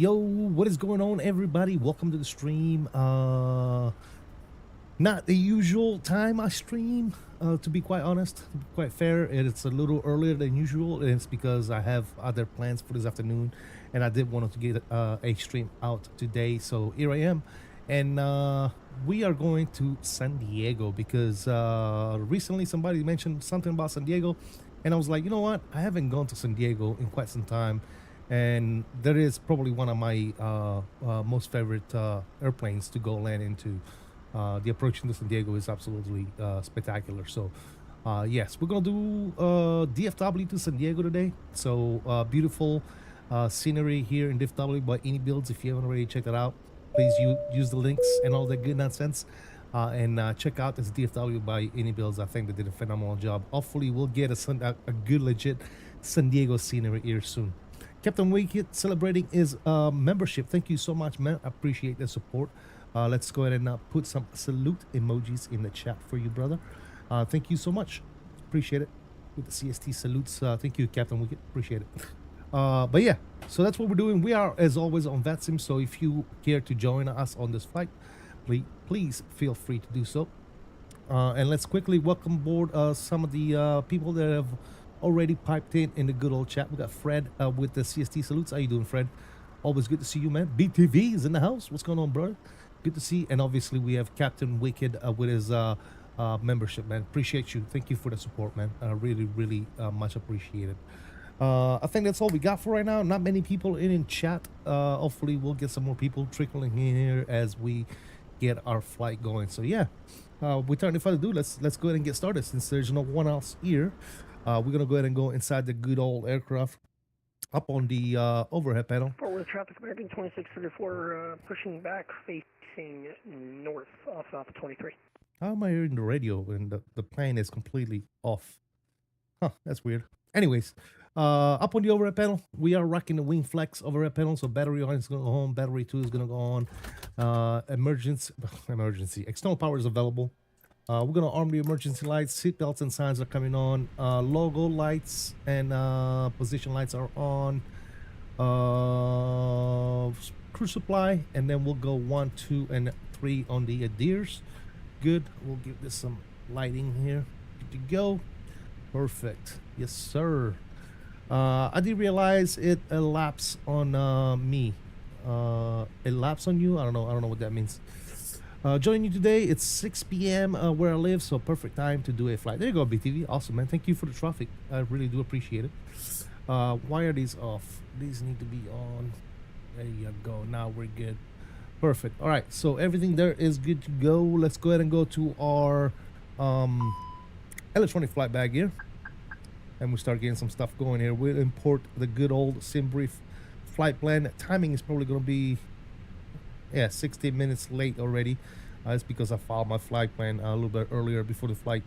Yo, what is going on, everybody? Welcome to the stream. Not the usual time I stream, to be quite honest, to be quite fair. It's a little earlier than usual, and it's because I have other plans for this afternoon, and I did want to get a stream out today. So here I am, and we are going to San Diego because recently somebody mentioned something about San Diego, and I was like, you know what? I haven't gone to San Diego in quite some time. And that is probably one of my most favorite airplanes to go land into. The approach into San Diego is absolutely spectacular. So yes, we're gonna do DFW to San Diego today. So beautiful scenery here in DFW by 𝕶𝕚𝕚. If you haven't already checked it out, please use the links and all that good nonsense. And check out this DFW by 𝕶𝕚𝕚. I think they did a phenomenal job. Hopefully we'll get a good legit San Diego scenery here soon. Captain Wicked celebrating his membership. Thank you so much, man. I appreciate the support. Let's go ahead and put some salute emojis in the chat for you, brother. Thank you so much. Appreciate it. With the CST salutes. Thank you, Captain Wicked. Appreciate it. But yeah, so that's what we're doing. We are, as always, on VATSIM. So if you care to join us on this flight, please feel free to do so. And let's quickly welcome aboard some of the people that have already piped in the good old chat. We got Fred with the CST salutes. How you doing, Fred? Always good to see you, man. BTV is in the house. What's going on, bro? Good to see. And obviously we have Captain Wicked with his membership, man. Appreciate you. Thank you for the support, man. Really, really much appreciated. I think that's all we got for right now. Not many people in chat. Hopefully we'll get some more people trickling in here as we get our flight going. So yeah, without any further ado, let's go ahead and get started. Since there's no one else here, we're gonna go ahead and go inside the good old aircraft, up on the overhead panel. Forward traffic American 2634, pushing back facing north off Alpha 23. How am I hearing the radio and the plane is completely off? Huh, that's weird. Anyways, up on the overhead panel, we are rocking the wing flex overhead panel. So battery 1 is going to go on, battery 2 is going to go on. Emergency. External power is available. We're going to arm the emergency lights. Seat belts and signs are coming on. Logo lights and position lights are on. Crew supply, and then we'll go 1, 2, and 3 on the adheres. Good. We'll give this some lighting here. Good to go. Perfect. Yes, sir. I did realize it elapsed on me. It lapsed on you? I don't know what that means. Joining you today, it's 6 p.m. Where I live, so perfect time to do a flight. There you go, BTV. Awesome, man. Thank you for the traffic. I really do appreciate it. Why are these off? These need to be on. There you go. Now we're good. Perfect. All right, so everything there is good to go. Let's go ahead and go to our electronic flight bag here, and we start getting some stuff going here. We'll import the good old SimBrief flight plan. Timing is probably going to be 60 minutes late already. It's because I filed my flight plan a little bit earlier before the flight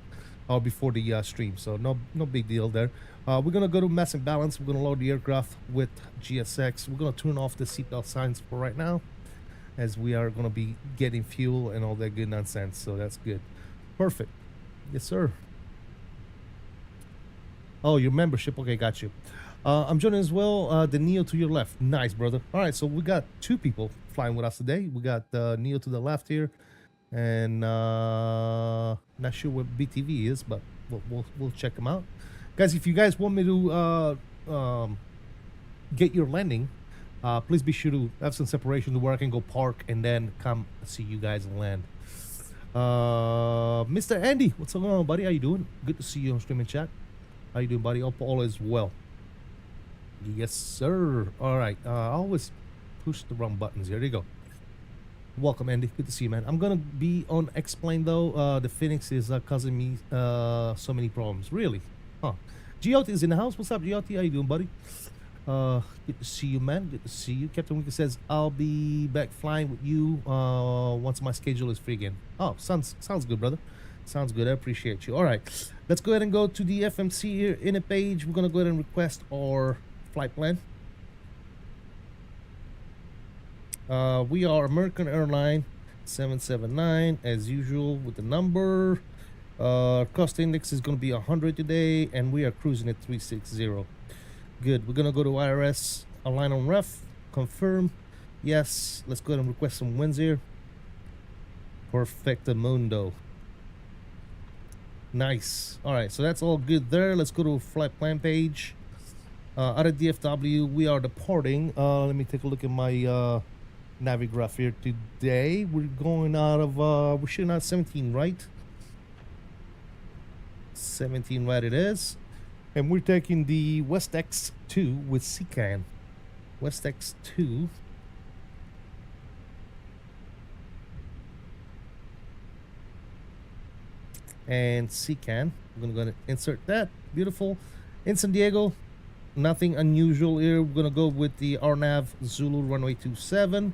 or before the stream, so no big deal there. We're gonna go to mass and balance. We're gonna load the aircraft with GSX. We're gonna turn off the seatbelt signs for right now, as we are gonna be getting fuel and all that good nonsense. So that's good. Perfect. Yes, sir. Oh, your membership. Okay, got you. I'm joining as well. The Neo to your left. Nice, brother. All right, so we got 2 people flying with us today. We got Neo to the left here, and not sure what BTV is, but we'll check them out, guys. If you guys want me to get your landing, please be sure to have some separation to where I can go park and then come see you guys land. Mr. Andy, what's going on, buddy? How you doing? Good to see you on streaming chat. How you doing, buddy? Hope all is well. Yes, sir. All right. I always push the wrong buttons here. There you go. Welcome, Andy. Good to see you, man. I'm gonna be on Explain though. The Fenix is causing me so many problems. Really? Huh? GLT is in the house. What's up, GLT? How you doing, buddy? Good to see you, man. Good to see you. Captain Wicked says I'll be back flying with you once my schedule is free again. Oh, sounds good, brother. Sounds good. I appreciate you. All right, let's go ahead and go to the FMC here in a page. We're gonna go ahead and request our flight plan. We are American Airlines 779 as usual with the number. Cost index is going to be 100 today, and we are cruising at 360. Good. We're going to go to IRS, align on ref, confirm. Yes. Let's go ahead and request some wins here. Perfecto mundo. Nice. All right, so that's all good there. Let's go to flight plan page. Out of DFW, we are departing. Let me take a look at my Navigraph here today. We're going out of we're shooting out 17, right? 17, right it is. And we're taking the West X2 with KSAN. West X2. And KSAN. We're gonna go ahead and insert that. Beautiful. In San Diego, nothing unusual here. We're gonna go with the RNAV Zulu runway 27.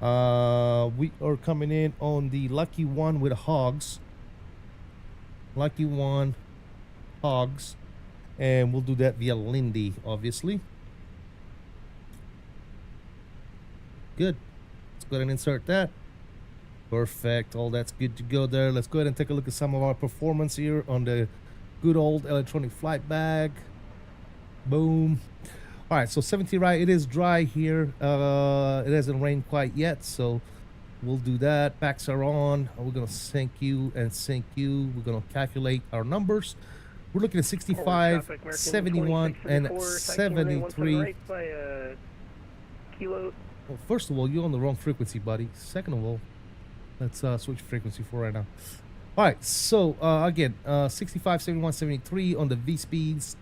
We are coming in on the Lucky One with Hogs. Lucky One Hogs, and we'll do that via Lindy, obviously. Good. Let's go ahead and insert that. Perfect. All that's good to go there. Let's go ahead and take a look at some of our performance here on the good old electronic flight bag. Boom. All right, so 70 right. It is dry here. It hasn't rained quite yet, so we'll do that. Packs are on. We're gonna sync you and sync you. We're gonna calculate our numbers. We're looking at 65, 71, and 73. Right by Kilo Well, first of all, you're on the wrong frequency, buddy. Second of all, let's switch frequency for right now. All right, so again, 65, 71, 73 on the V speeds.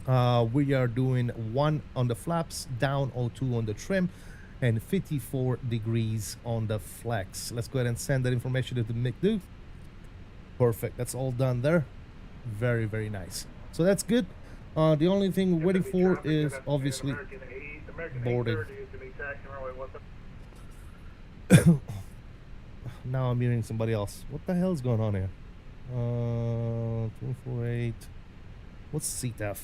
We are doing 1 on the flaps, down 02 on the trim, and 54 degrees on the flex. Let's go ahead and send that information to the 𝕒𝕠𝕚. Perfect. That's all done there. Very, very nice. So that's good. The only thing we're waiting for is obviously boarding. Now I'm hearing somebody else. What the hell is going on here? 248. What's CTF?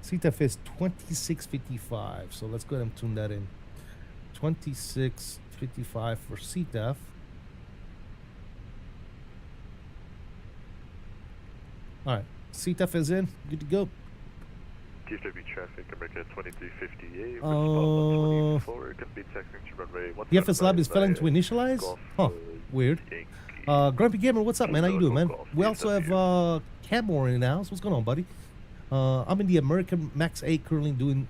CTF is 2655. So let's go ahead and tune that in. 2655 for CTF. All right, CTF is in. Good to go. KDFW traffic, America 2358. Forward, can be texting to runway. The FS Lab is failing to initialize? Huh, weird. Grumpy Gamer, what's up, man? How you doing, man? We also have Camor in the house. What's going on, buddy? I'm in the American Max 8 currently doing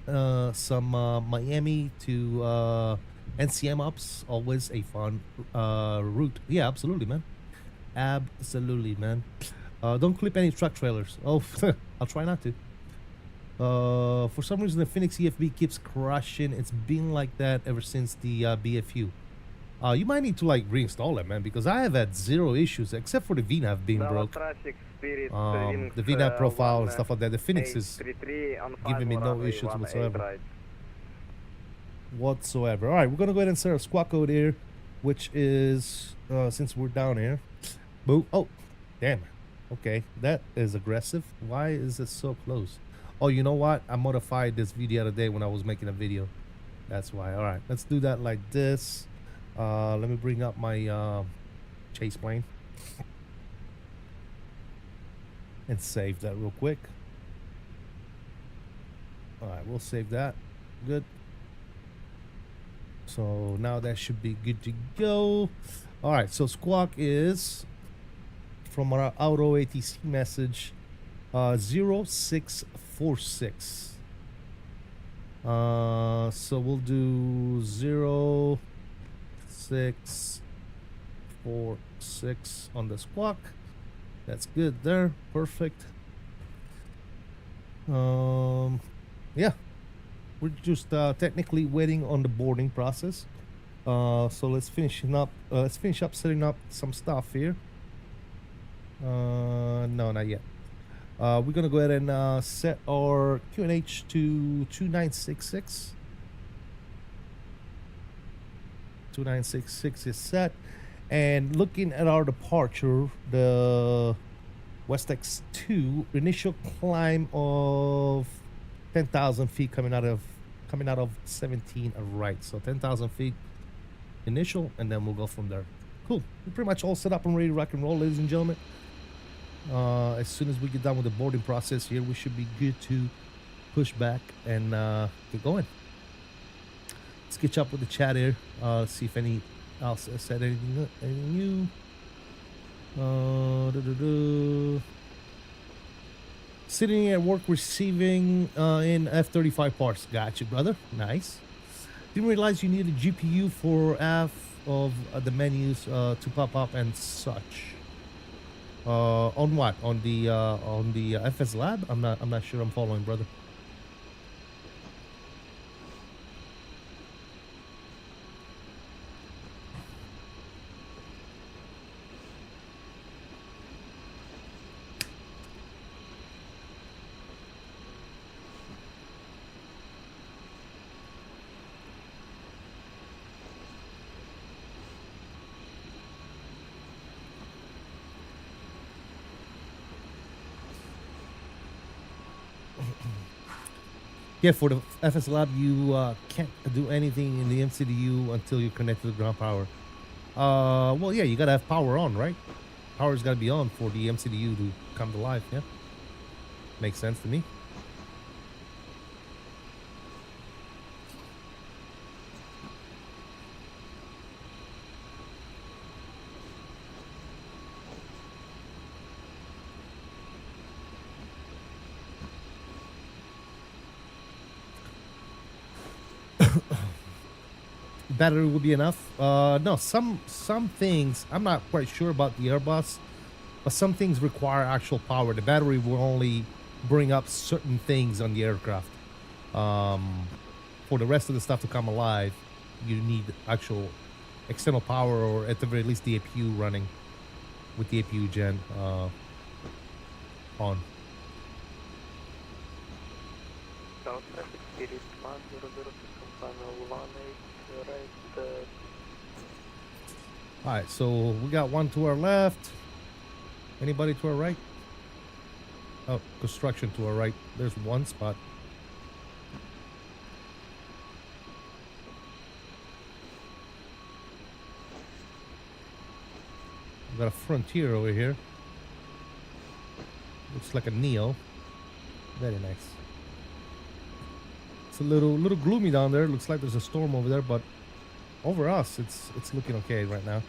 some Miami to NCM ups. Always a fun route. Yeah, absolutely, man. Absolutely, man. Don't clip any truck trailers. Oh, I'll try not to. For some reason, the Fenix EFB keeps crashing. It's been like that ever since the BFU. You might need to like reinstall it, man, because I have had 0 issues except for the VNAV being broke. The VNAV profile and stuff like that. The Fenix is giving me no issues whatsoever. All right, we're gonna go ahead and set our squawk code here, which is since we're down here. Boo! Oh, damn. Okay, that is aggressive. Why is it so close? Oh, you know what? I modified this video the other day when I was making a video. That's why. All right, let's do that like this. Let me bring up my chase plane and save that real quick. All right, we'll save that. Good. So now that should be good to go. All right, so squawk is from our auto ATC message 0646. So we'll do 0646 on the squawk. That's good there. Perfect. Yeah, we're just technically waiting on the boarding process. So let's finish up setting up some stuff here. No, not yet. We're gonna go ahead and set our QNH to 2966. 2966 is set, and looking at our departure, the WestX 2 initial climb of 10,000 feet coming out of 17 right. So 10,000 feet initial, and then we'll go from there. Cool. We're pretty much all set up and ready to rock and roll, ladies and gentlemen. As soon as we get done with the boarding process here, we should be good to push back and get going. Let's catch up with the chat here. See if any else has said anything new. Sitting at work receiving in F-35 parts. Gotcha, brother. Nice. Didn't realize you needed GPU for half of the menus to pop up and such. On what? On the FS Lab? I'm not sure I'm following, brother. Yeah, for the FS Lab, you can't do anything in the MCDU until you connect to the ground power. Well, yeah, you gotta have power on, right? Power's gotta be on for the MCDU to come to life, yeah? Makes sense to me. battery will be enough. No, some things I'm not quite sure about the Airbus, but some things require actual power. The battery will only bring up certain things on the aircraft. For the rest of the stuff to come alive, you need actual external power, or at the very least the APU running with the APU gen on. All right, so we got one to our left. Anybody to our right? Oh, construction to our right. There's one spot. We got a Frontier over here. Looks like a Neo. Very nice. It's a little gloomy down there. Looks like there's a storm over there, but over us, it's looking okay right now.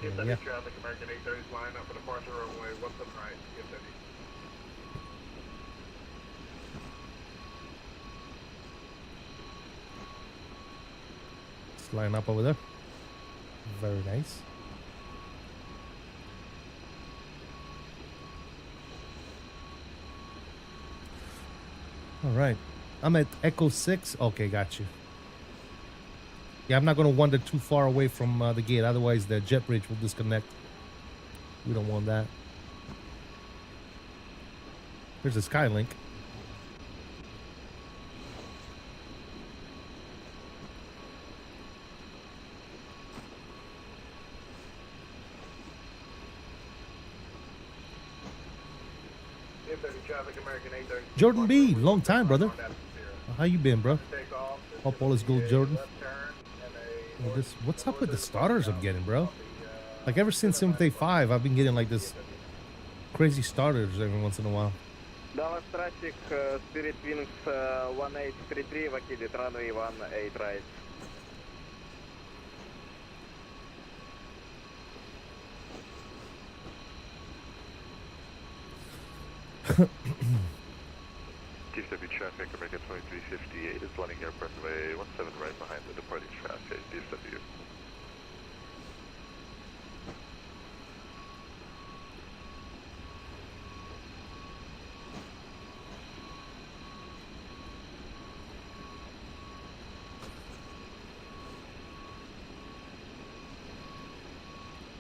KSAN traffic, American A321 is line up for departure runway 17 right, KSAN. Let's line up over there. Very nice. All right. I'm at Echo 6. Okay, got you. Yeah, I'm not going to wander too far away from the gate. Otherwise, the jet bridge will disconnect. We don't want that. There's a Skylink. Jordan B, long time, brother. How you been, bro? Hope all is good, Jordan. Well, what's up with the starters I'm getting, bro? Like ever since 𝕚𝕚 𝕂𝕚, I've been getting like this crazy starters every once in a while. Dallas traffic, Spirit Wings 1833, vacated runway 18 right. KSAN traffic, American 2358 is landing air runway 17 right behind the departing traffic, KSAN.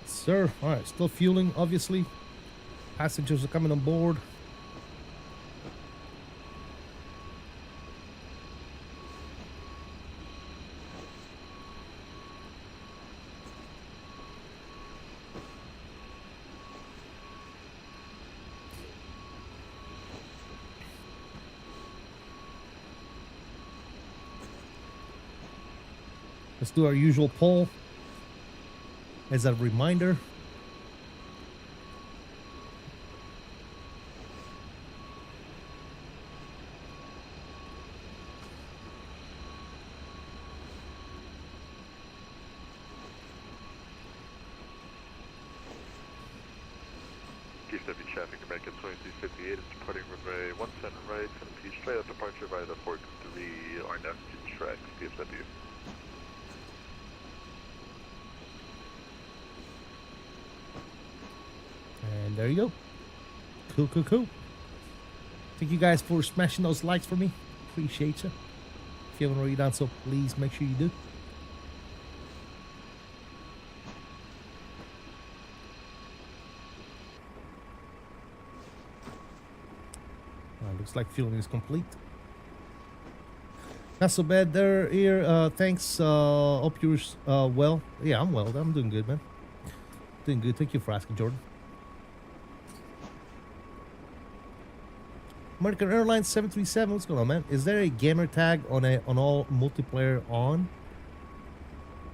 Sir, all right, still fueling, obviously. Passengers are coming on board. Let's do our usual poll as a reminder. KSAN traffic, American 2358 is departing runway 17 right, 7 straight up departure via the 43 RNF track, KSAN. And there you go. Cool, cool, cool. Thank you guys for smashing those likes for me. Appreciate you. If you haven't already done so, please make sure you do. Looks like fueling is complete. Not so bad there, here. Thanks. Hope you're well. Yeah, I'm well. I'm doing good, man. Doing good. Thank you for asking, Jordan. American Airlines 737. What's going on, man? Is there a gamer tag on all multiplayer on?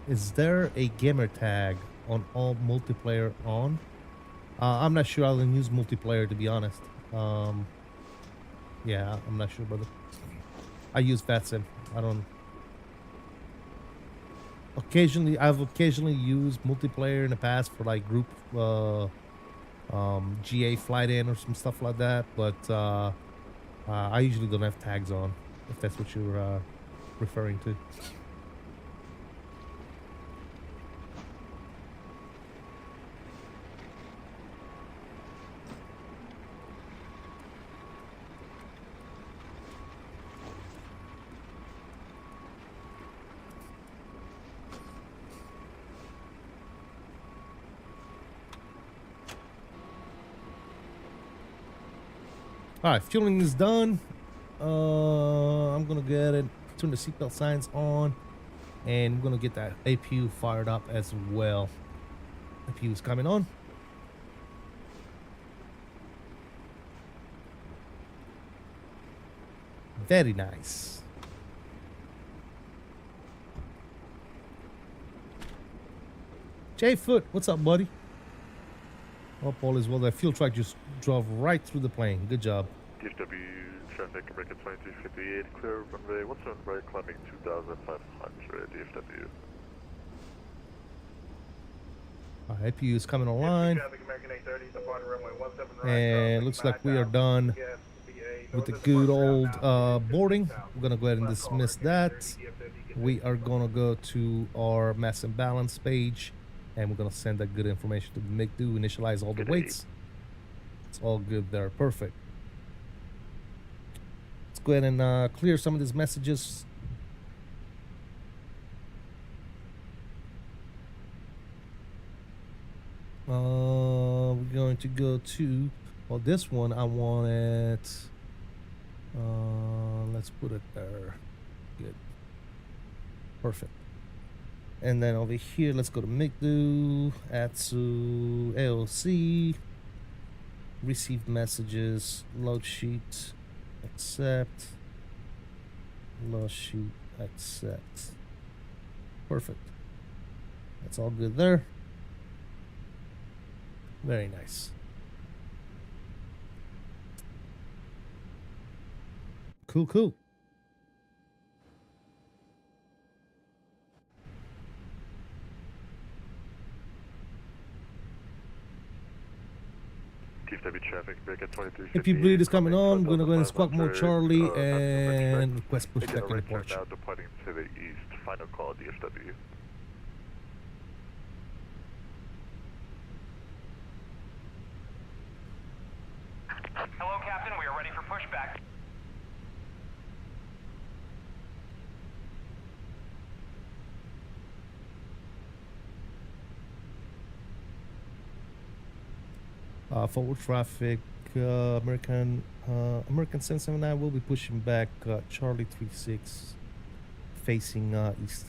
Is there a gamer tag on all multiplayer on? I'm not sure. I'll use multiplayer, to be honest. Yeah, I'm not sure, brother. I use VATSIM. I don't. I've occasionally used multiplayer in the past for like group GA flight in or some stuff like that, but I usually don't have tags on, if that's what you're referring to. All right, fueling is done. I'm gonna get it, turn the seatbelt signs on, and I'm gonna get that APU fired up as well. APU is coming on. Very nice. Jay Foot, what's up, buddy? Hope all is well. That fuel truck just drove right through the plane. Good job. DFW traffic American 2358, clear runway 17 right, climbing 2,500 DFW. APU is coming online. And looks like we are done with the good old boarding. We're gonna go ahead and dismiss that. We are gonna go to our mass and balance page, and we're gonna send that good information to 𝕂𝕚, initialize all the weights. It's all good there. Perfect. Let's go ahead and clear some of these messages. We're going to go to, well, this one I want it. Let's put it there. Good. Perfect. And then over here, let's go to 𝕂𝕚, add to AOC, received messages, load sheet, accept, load sheet, accept. Perfect. That's all good there. Very nice. Cool, cool. DFW traffic, American 2358. If you bleed is coming on, we're gonna go ahead and squawk more Charlie and request pushback Right and departure. now departing to the east. Final call, DFW. Hello, Captain. We are ready for pushback. Forward traffic, American 779 will be pushing back Charlie 36, facing east.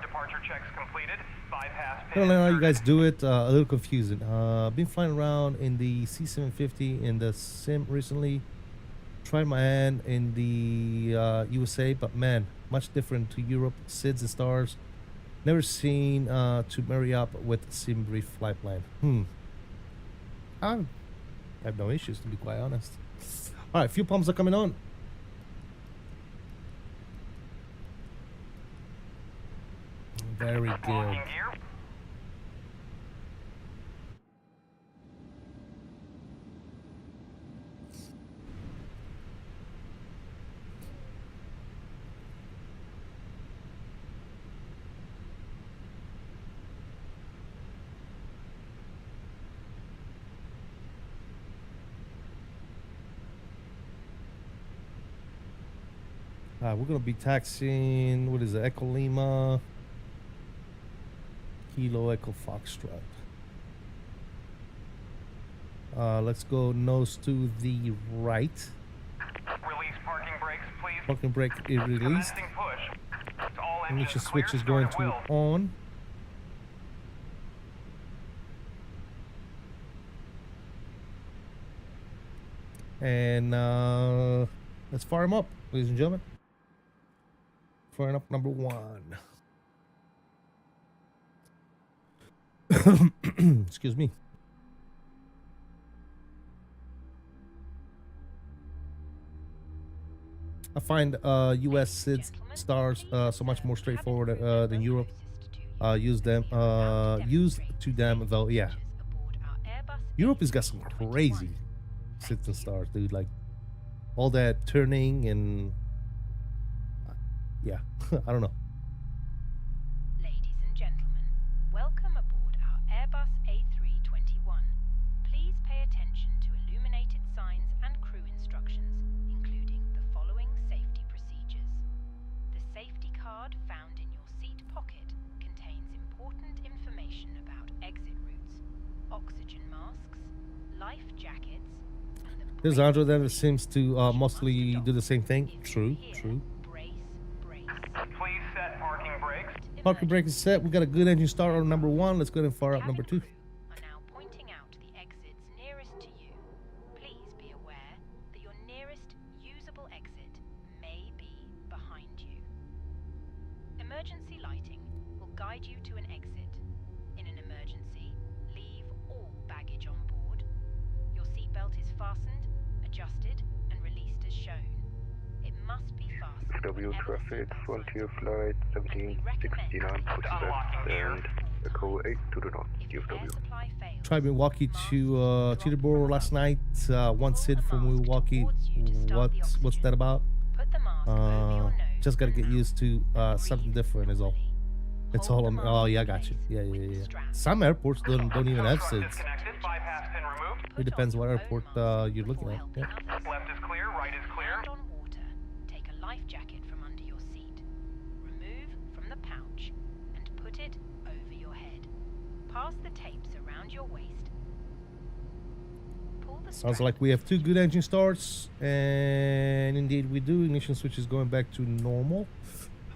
Departure checks completed. Bypass I don't know how you guys do it. A little confusing. Been flying around in the C750 in the sim recently. Tried my hand in the USA, but man, much different to Europe. SIDS and stars. Never seen to marry up with sim brief flight plan. I have no issues, to be quite honest. All right, fuel pumps are coming on. Very good. Locking gear. We're gonna be taxiing. What is it? Echo Lima, Kilo Echo Foxtrot. Let's go nose to the right. Release parking brakes, please. Parking brake is released. Commencing push. All Ignition engines switch clear, is going start to at will. on. And let's fire him up, ladies and gentlemen. Firing up number 1. Excuse me. I find US SIDS stars so much more straightforward than Europe. Used to them though, yeah. Europe has got some crazy SIDS and stars, dude. Like all that turning and Yeah, I don't know. Ladies and gentlemen, welcome aboard our Airbus A321. Please pay attention to illuminated signs and crew instructions, including the following safety procedures. The safety card found in your seat pocket contains important information about exit routes, oxygen masks, life jackets, and the This brake Android that seats seems to which you mostly must do the same thing. adopt. If True, you hear, true. brace, brace. Please set parking brakes. Parking brake is set. We got a good engine start on number 1. Let's go ahead and fire up number 2. Cabin crew are now pointing out the exits nearest to you. Please be aware that your nearest usable exit may be behind you. Emergency lighting will guide you to an exit. In an emergency, leave all baggage on board. Your seatbelt is fastened, adjusted, and released as shown. It must be fastened. W whenever the traffic, seatbelt Frontier signs Flight and we recommend 1769, pushback, and Echo 8 to the north, if the air KDFW. supply fails, Tried Milwaukee mask to drop Teterboro from last above. night. One Pull SID the from mask Milwaukee. towards you to start the What's oxygen. that about? Put the mask over your nose Just gotta and get used to mouth. something Breathe different is all. normally. It's Hold all the on. mask Oh yeah, I in got you. place Yeah, with yeah, the yeah. strap. Some airports don't even have Tow truck SIDs. disconnected. Bypass pin removed. Put It depends on what your own airport mask you're looking before at. helping Yeah. others. Left is clear, right is clear. Land on water. Take a life jacket from under your seat. Remove from the pouch and put it over your head. Pass the tapes around your waist. Pull the Sounds strap like we have 2 good engine starts, and indeed we do. Ignition switch is going back to normal.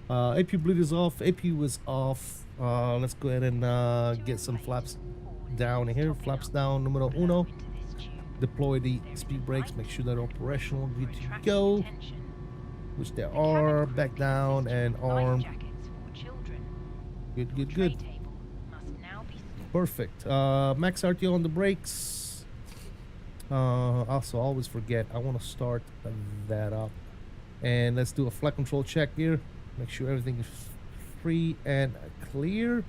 AP bleed is off. AP was off. Let's go ahead and get some flaps down here. Flaps down, numero 1. into this tube. Deploy the speed brakes. Make sure they're operational. Good to go. Which they are. Back down and armed. Good, good, good. Perfect. Max RTO on the brakes. Also, always forget. I want to start that up. And let's do a flight control check here. Make sure everything is free and clear.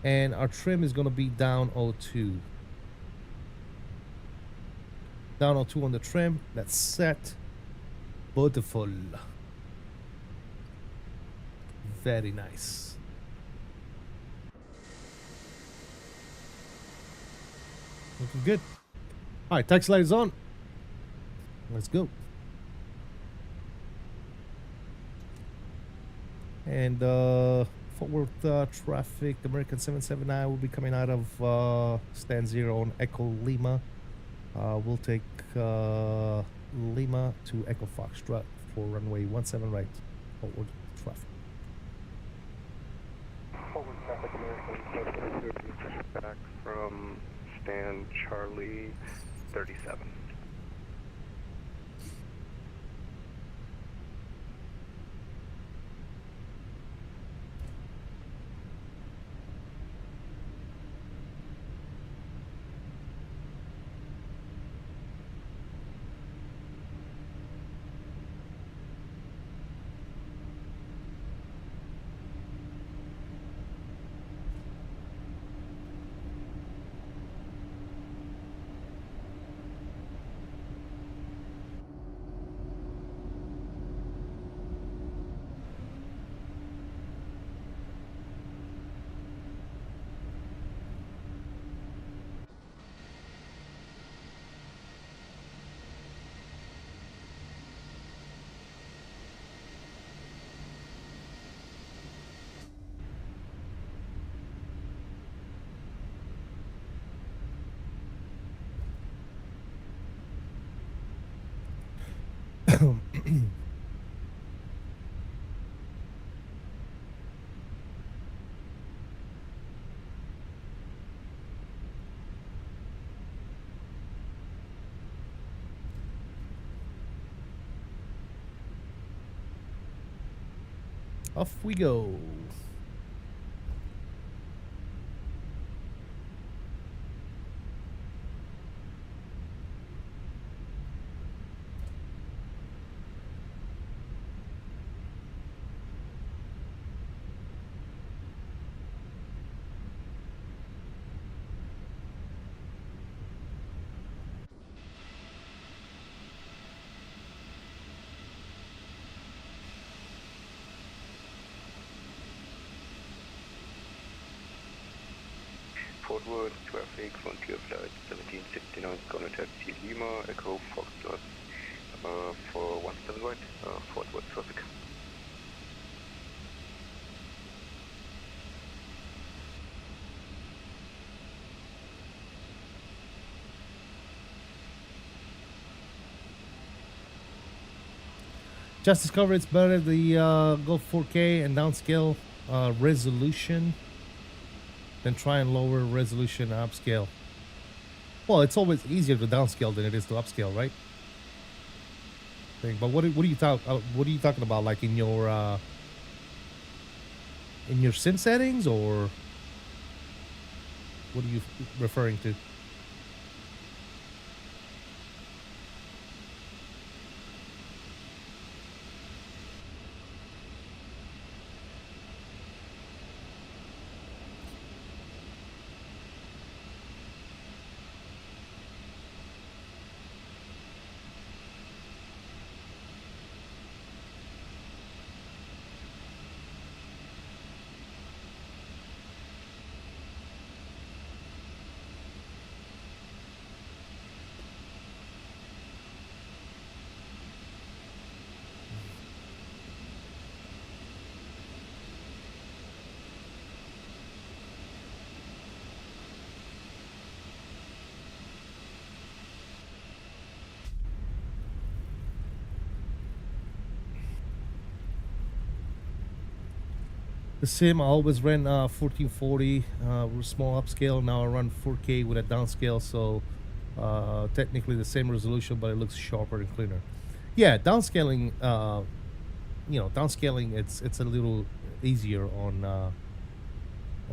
And our trim is going to be down 02. Down 02 on the trim. That's set. Beautiful. Very nice. Looking good. All right, taxi light is on. Let's go. And Fort Worth traffic, American 779 will be coming out of stand 0 on Echo Lima. We'll take Lima to Echo Foxtrot for runway 17 right, Fort Worth traffic. Forward traffic, American 732, back from stand Charlie 37. Off we go. forward, traffic, frontier flight 1769, gonna taxi Lima, Echo Foxtrot, for 17 right, forward traffic. Just discovered it's better the go 4K and downscale resolution than try and lower resolution upscale. Well, it's always easier to downscale than it is to upscale, right? But what are you talking about? Like in your sim settings, or what are you referring to? The sim I always ran 1440 with small upscale. Now I run 4K with a downscale, so technically the same resolution, but it looks sharper and cleaner. Yeah, downscaling. Downscaling. It's a little easier on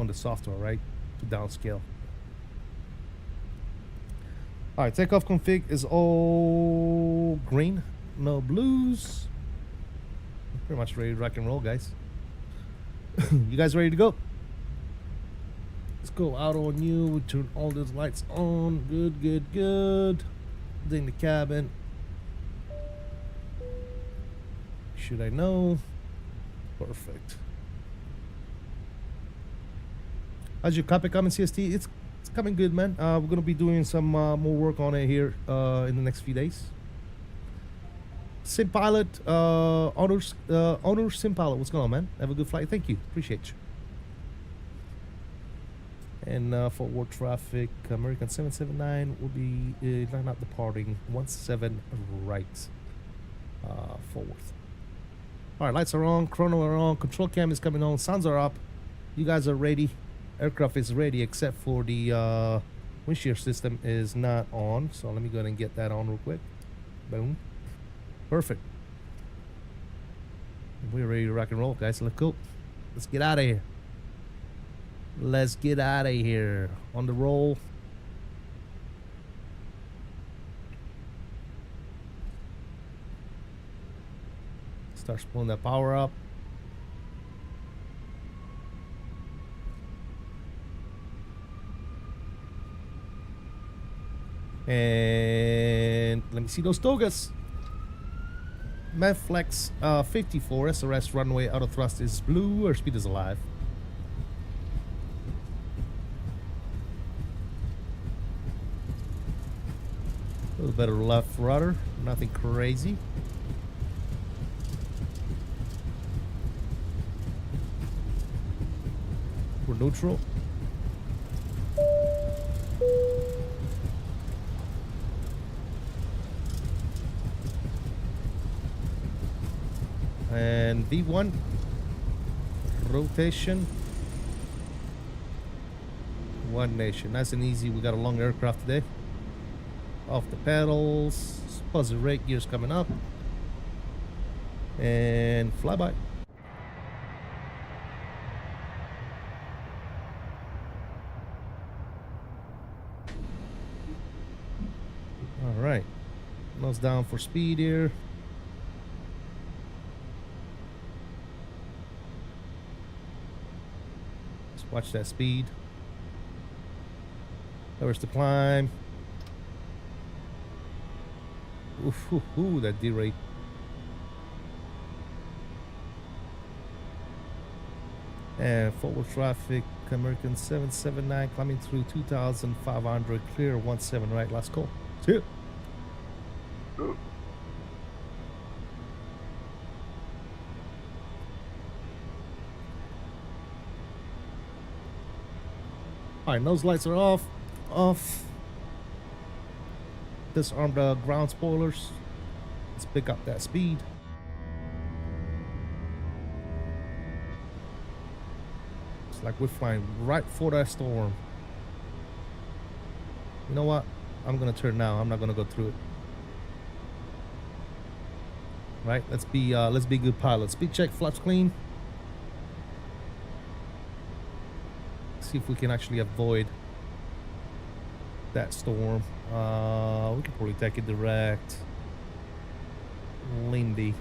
the software, right? To downscale. All right, takeoff config is all green, no blues. Pretty much ready to rock and roll, guys. You guys ready to go? Let's go auto on you. We turn all those lights on. Good, good, good. Ding the cabin. Should I know? Perfect. How's your copy coming, CST? It's coming good, man. We're gonna be doing some more work on it here in the next few days. Sim Pilot, Honors Sim Pilot, what's going on, man? Have a good flight. Thank you. Appreciate you. And forward traffic, American 779 will be not departing 17 right forward. All right, lights are on, chrono are on, control cam is coming on, sounds are up. You guys are ready. Aircraft is ready, except for the wind shear system is not on. So let me go ahead and get that on real quick. Boom. Perfect. We're ready to rock and roll, guys. Let's go. Let's get out of here. Let's get out of here. On the roll. Start pulling that power up. And let me see those togas. Medflex 54 SRS runway auto thrust is blue, airspeed is alive. A little better left rudder, nothing crazy. We're neutral. And V1 rotation, one nation. Nice and easy. We got a long aircraft today. Off the pedals, positive rate, gears coming up, and flyby. All right, nose down for speed here. Watch that speed. Lowers the climb. Ooh, that D rate. And forward traffic, American 779 climbing through 2,500, clear 17 right, last call. See you. Alright, nose lights are off. Disarm the ground spoilers. Let's pick up that speed. It's like we're flying right for that storm. You know what? I'm gonna turn now. I'm not gonna go through it. Right? Let's be good pilots. Speed check, flaps clean. See if we can actually avoid that storm. We can probably take it direct. Lindy.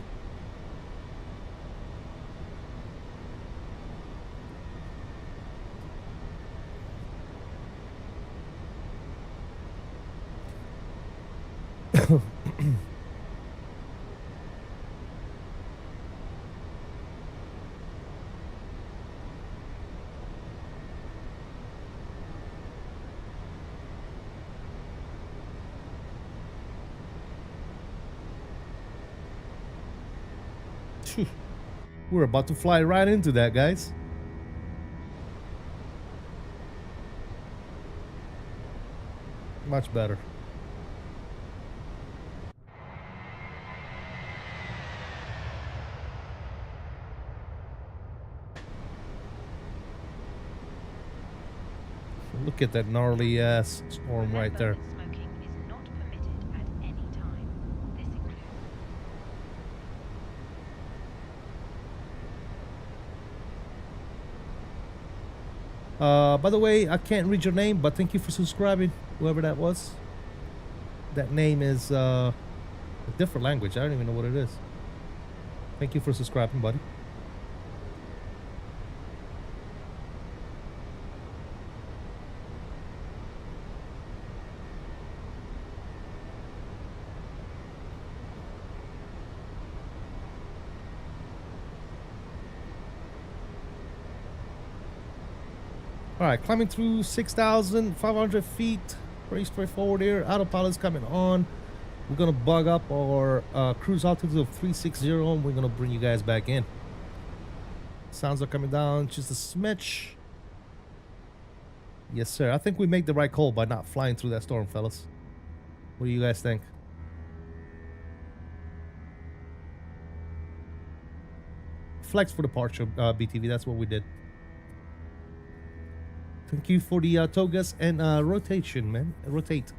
We're about to fly right into that, guys. Much better. Look at that gnarly ass storm right there. Smoking is not permitted at any time. This includes by the way, I can't read your name, but thank you for subscribing, whoever that was. That name is a different language. I don't even know what it is. Thank you for subscribing, buddy. All right, climbing through 6,500 feet. Pretty straightforward here. Autopilot's coming on. We're gonna bug up our cruise altitude of 360, and we're gonna bring you guys back in. Sounds are coming down just a smidge. Yes, sir. I think we made the right call by not flying through that storm, fellas. What do you guys think? Flex for departure, BTV. That's what we did. Thank you for the togas and rotation, man. Rotate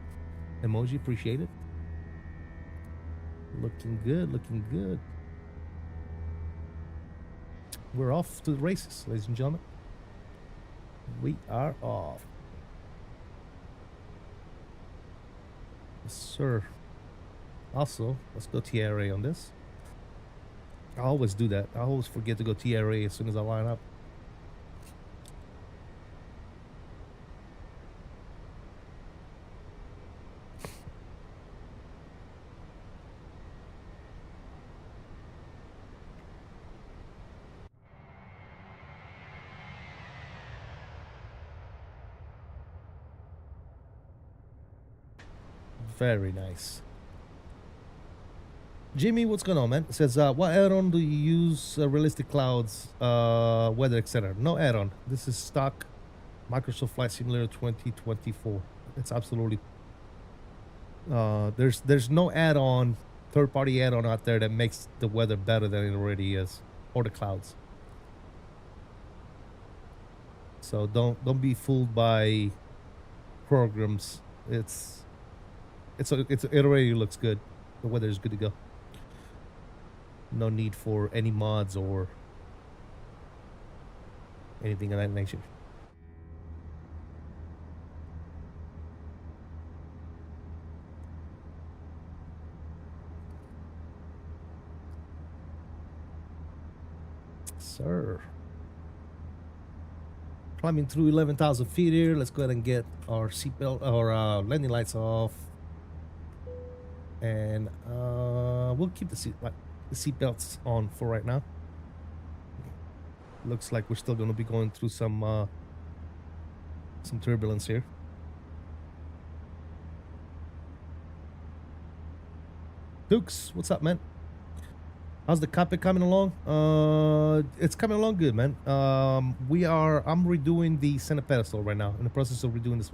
emoji. Appreciate it. Looking good. Looking good. We're off to the races, ladies and gentlemen. We are off. Yes, sir. Also, let's go TRA on this. I always do that. I always forget to go TRA as soon as I line up. Very nice. Jimmy, what's going on, man? It says, what add-on do you use? Realistic clouds, weather, etc. No add-on. This is stock Microsoft Flight Simulator 2024. It's absolutely there's no add-on, third-party add-on out there that makes the weather better than it already is, or the clouds. So don't be fooled by programs. It already looks good. The weather is good to go. No need for any mods or anything of that nature. Sir. Climbing through 11,000 feet here. Let's go ahead and get our seatbelt, our landing lights off. And we'll keep the seat belts on for right now. Looks like we're still going to be going through some turbulence here. Dukes, what's up, man? How's the cockpit coming along? It's coming along good, man. I'm redoing the center pedestal right now. In the process of redoing this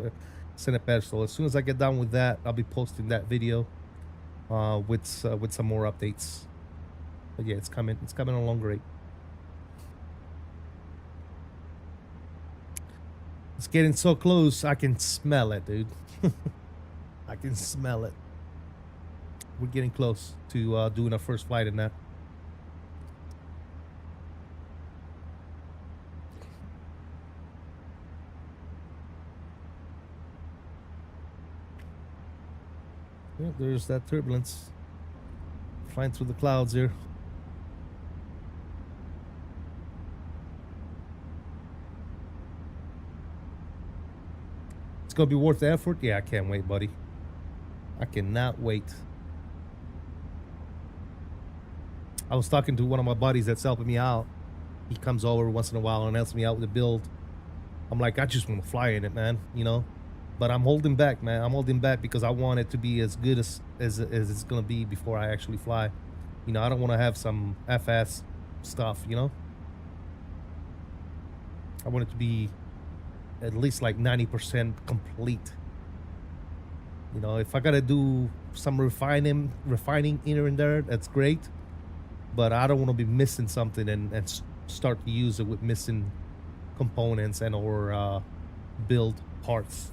center pedestal. As soon as I get done with that, I'll be posting that video with some more updates. But yeah, it's coming along great. It's getting so close, I can smell it, dude. I can smell it. We're getting close to doing our first flight in that. Yeah, there's that turbulence flying through the clouds here. It's gonna be worth the effort. Yeah, I can't wait, buddy. I cannot wait. I was talking to one of my buddies that's helping me out. He comes over once in a while and helps me out with the build. I'm like, I just want to fly in it, man, you know? But I'm holding back, man. I'm holding back because I want it to be as good as it's going to be before I actually fly. You know, I don't want to have some FS stuff, you know? I want it to be at least like 90% complete. You know, if I got to do some refining here and there, that's great. But I don't want to be missing something and start to use it with missing components and or build parts.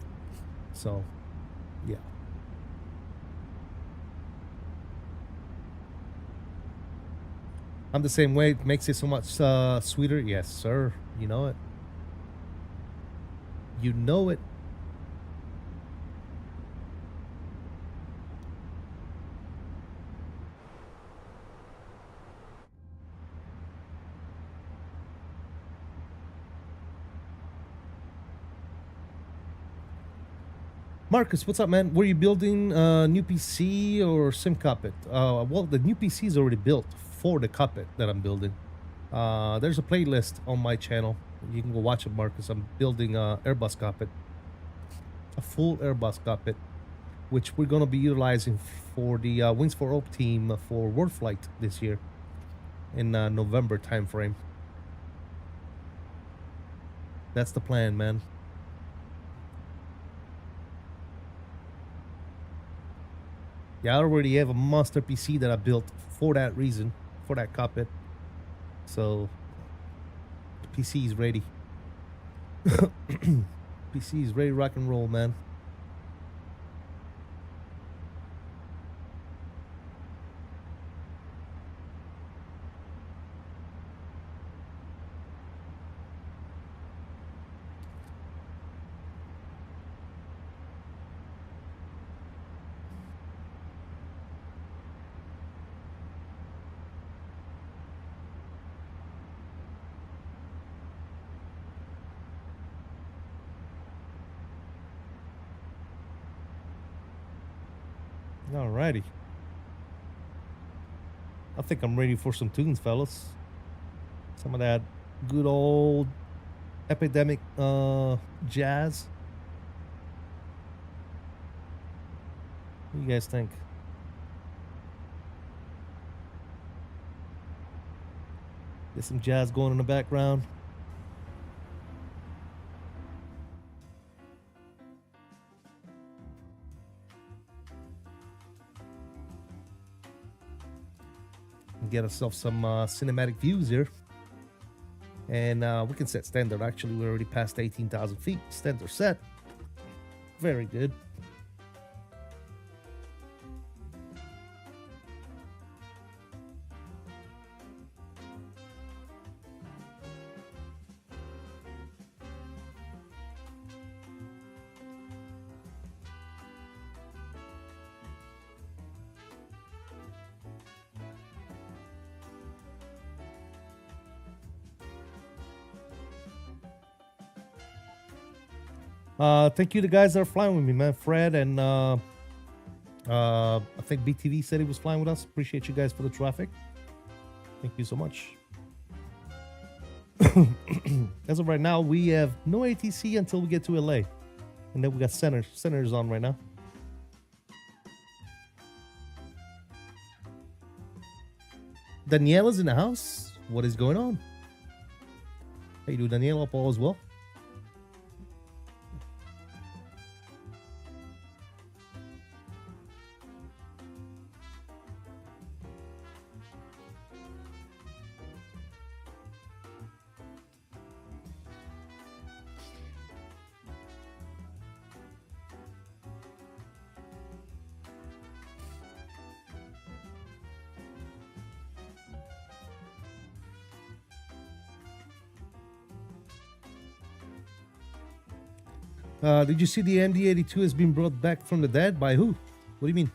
So, yeah. I'm the same way. It makes it so much sweeter. Yes, sir. You know it. You know it. Marcus, what's up, man? Were you building a new PC or sim cockpit? Well, the new PC is already built for the cockpit that I'm building. There's a playlist on my channel. You can go watch it, Marcus. I'm building a Airbus cockpit, a full Airbus cockpit, which we're going to be utilizing for the Wings for Hope team for World Flight this year in November timeframe. That's the plan, man. Yeah, I already have a monster PC that I built for that reason, for that cockpit. So, the PC is ready. PC is ready to rock and roll, man. Alrighty. I think I'm ready for some tunes, fellas. Some of that good old epidemic jazz. What do you guys think? Get some jazz going in the background. Get ourselves some cinematic views here, and we can set standard. Actually, we're already past 18,000 feet. Standard set. Very good. Thank you to the guys that are flying with me, man. Fred and I think BTV said he was flying with us. Appreciate you guys for the traffic. Thank you so much. As of right now, we have no ATC until we get to LA. And then we got centers on right now. Daniela's in the house. What is going on? How you do, Daniela? Hope all is well. Did you see the MD-82 has been brought back from the dead? By who? What do you mean?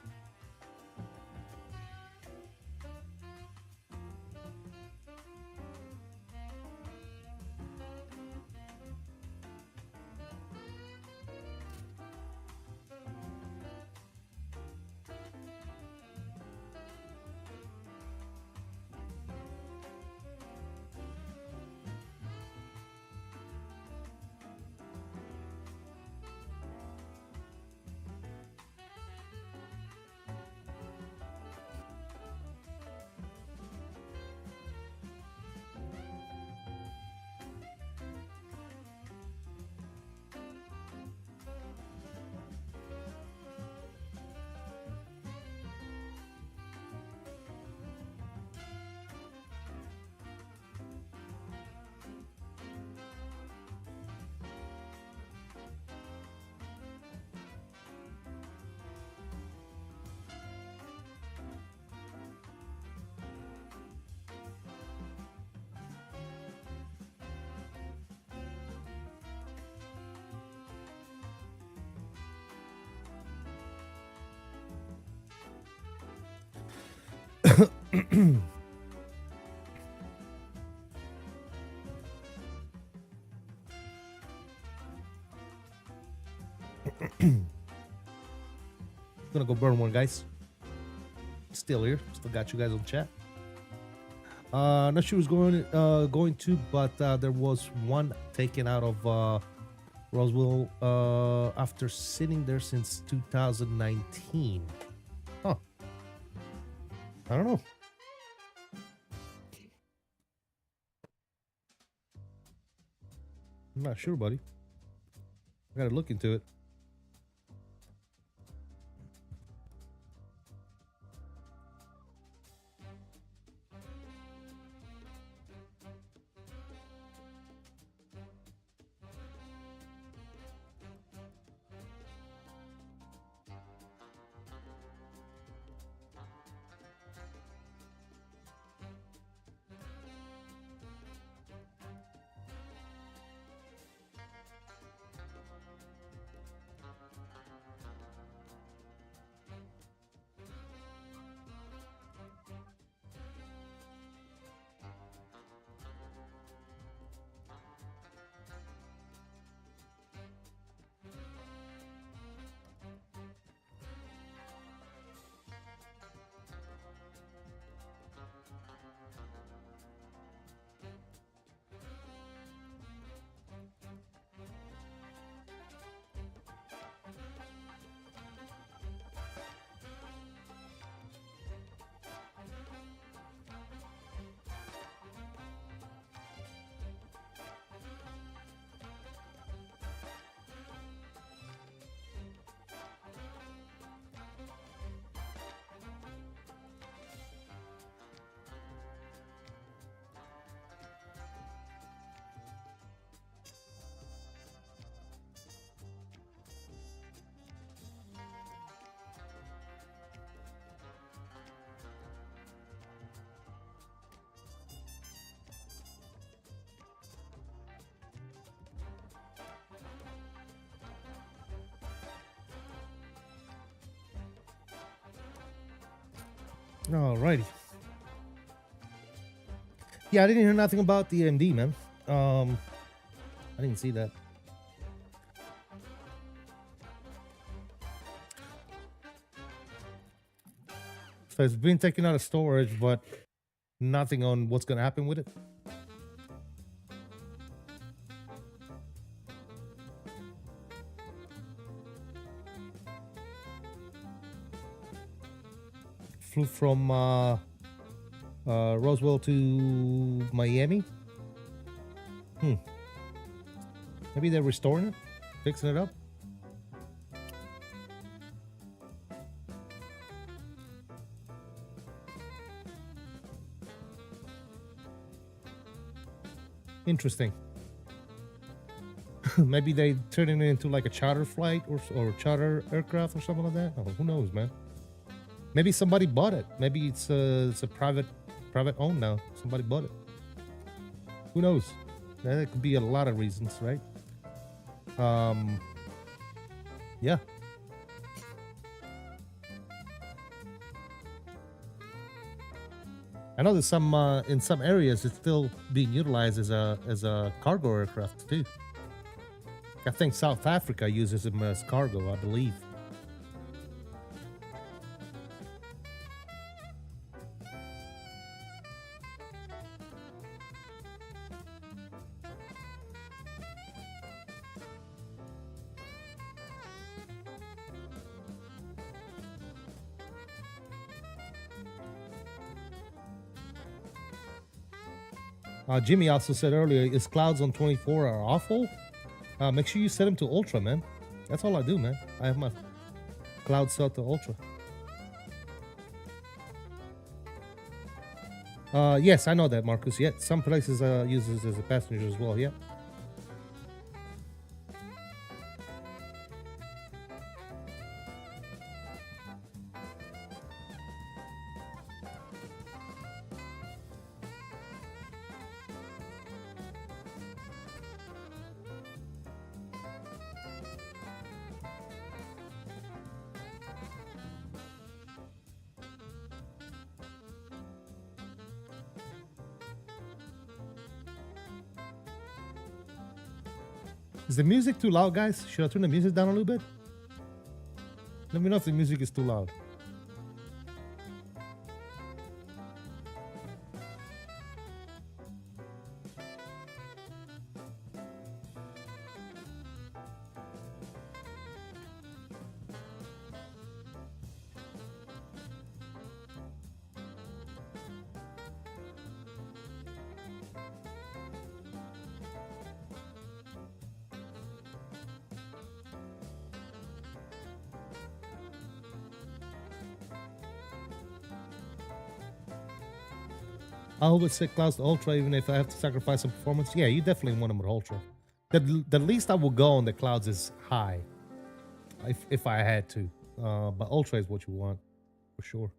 Gonna go burn one, guys. Still here. Still got you guys on chat. Not sure who's going to, but there was one taken out of Roswell after sitting there since 2019. Huh. I don't know. I'm not sure, buddy. I gotta look into it. Alrighty. Yeah, I didn't hear nothing about the MD, man. I didn't see that. So it's been taken out of storage, but nothing on what's gonna happen with it. flew from Roswell to Miami. Maybe they're restoring it, fixing it up. Interesting. Maybe they turning it into like a charter flight or charter aircraft or something like that. Oh, who knows, man? Maybe somebody bought it. Maybe it's a private owned now. Somebody bought it. Who knows? That could be a lot of reasons, right? Yeah. I know that some in some areas it's still being utilized as a cargo aircraft too. I think South Africa uses them as cargo, I believe. Jimmy also said earlier, his clouds on 24 are awful. Make sure you set them to ultra, man. That's all I do, man. I have my cloud set to ultra. Yes, I know that, Marcus. Yeah, some places use this as a passenger as well. Yeah. Is the music too loud, guys? Should I turn the music down a little bit? Let me know if the music is too loud. I hope it's set clouds to ultra, even if I have to sacrifice some performance. Yeah, you definitely want them with ultra. The least I will go on the clouds is high, if I had to. But ultra is what you want, for sure.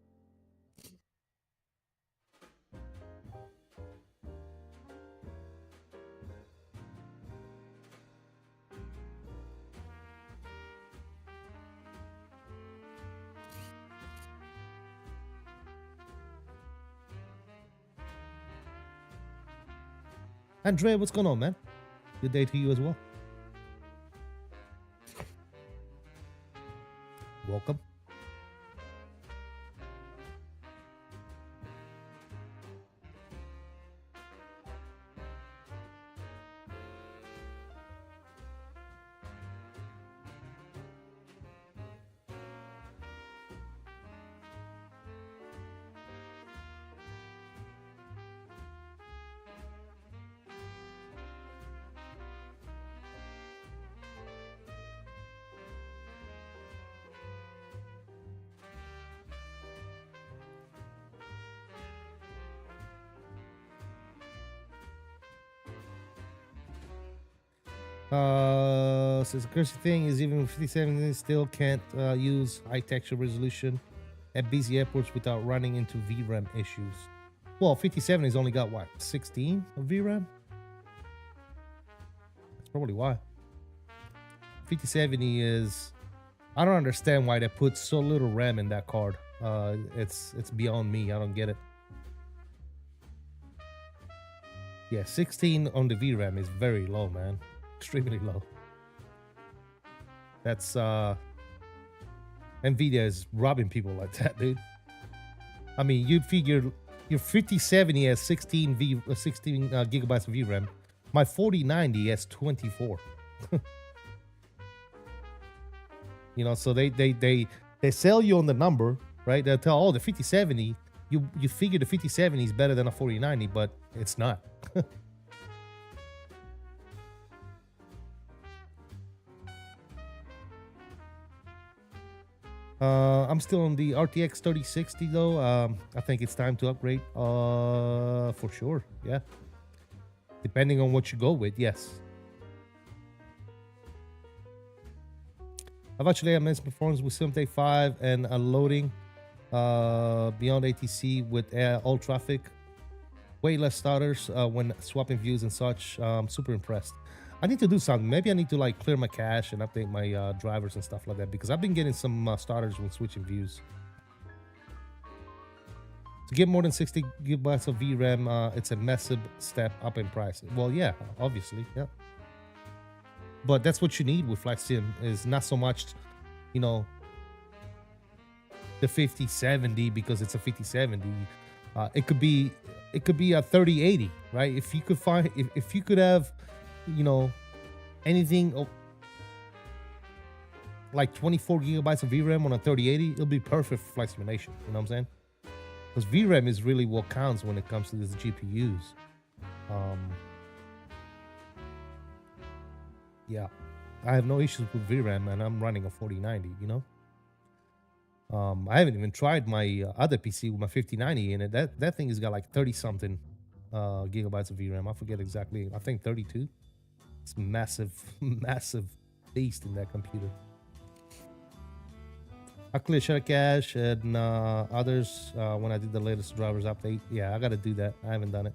Andrea, what's going on, man? Good day to you as well. Welcome. Says the crazy thing is even 57 still can't use high texture resolution at busy airports without running into VRAM issues. Well, 57 has only got what, 16 of VRAM? That's probably why. 5070 is, I don't understand why they put so little RAM in that card. It's beyond me. I don't get it. Yeah, 16 on the VRAM is very low, man. Extremely low. That's Nvidia is robbing people like that, dude. I mean, you figure your 5070 has 16 gigabytes of VRAM. My 4090 has 24. You know, so they sell you on the number, right? They'll tell, oh, the 5070, you figure the 5070 is better than a 4090, but it's not. I'm still on the RTX 3060 though. I think it's time to upgrade. For sure, yeah. Depending on what you go with, yes. I've actually had immense performance with 𝕚𝕚𝕚 and loading beyond ATC with all traffic. Way less starters when swapping views and such. Super impressed. I need to do something. Maybe I need to like clear my cache and update my drivers and stuff like that, because I've been getting some starters when switching views. To get more than 60 gigabytes of VRAM, it's a massive step up in price. Well, yeah, obviously, yeah. But that's what you need with FlightSim, is not so much, you know, the 5070 because it's a 5070. It could be a 3080, right? If you could find, if you could have, you know, anything like 24 gigabytes of VRAM on a 3080, it'll be perfect for flight simulation. You know what I'm saying? Because VRAM is really what counts when it comes to these GPUs. Yeah, I have no issues with VRAM, and I'm running a 4090. You know, I haven't even tried my other PC with my 5090 in it. That thing has got like 30 something gigabytes of VRAM. I forget exactly. I think 32. It's massive, massive beast in that computer. I cleared shared cache and others when I did the latest drivers update. Yeah, I got to do that. I haven't done it.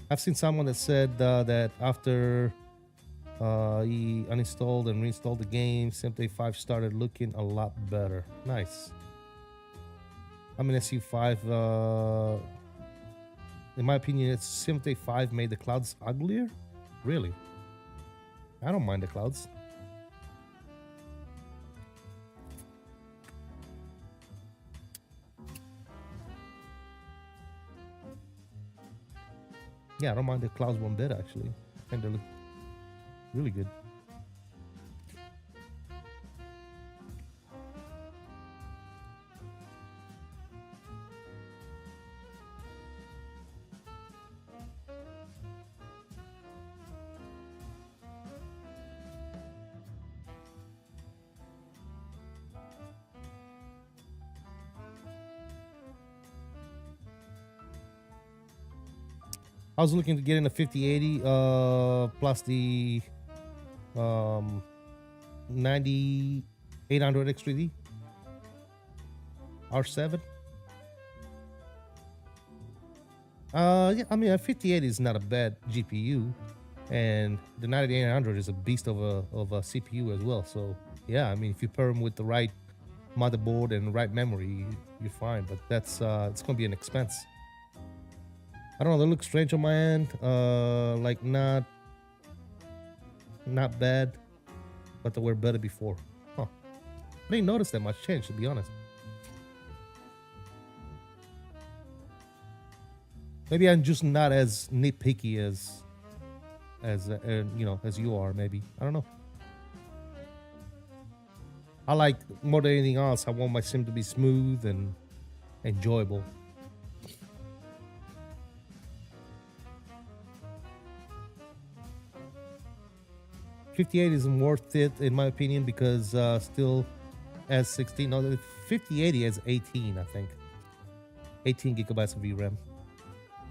I've seen someone that said that after he uninstalled and reinstalled the game, 𝕚𝕚𝕚 5 started looking a lot better. Nice. I'm in SU5. In my opinion, it's 𝕚𝕚𝕚 5 made the clouds uglier. Really? I don't mind the clouds. Yeah, I don't mind the clouds one bit, actually. I think they look really good. I was looking to get in a 5080 plus the 9800 X3D R7. Yeah, I mean a 5080 is not a bad GPU, and the 9800 is a beast of a CPU as well. So yeah, I mean if you pair them with the right motherboard and the right memory, you're fine. But that's it's gonna be an expense. I don't know, they look strange on my end. Like not bad, but they were better before. Huh. I didn't notice that much change, to be honest. Maybe I'm just not as nitpicky as you know, as you are. Maybe, I don't know. I like, more than anything else, I want my sim to be smooth and enjoyable. '58 isn't worth it in my opinion, because still has 16. No, the 5080 has 18, I think. 18 gigabytes of VRAM.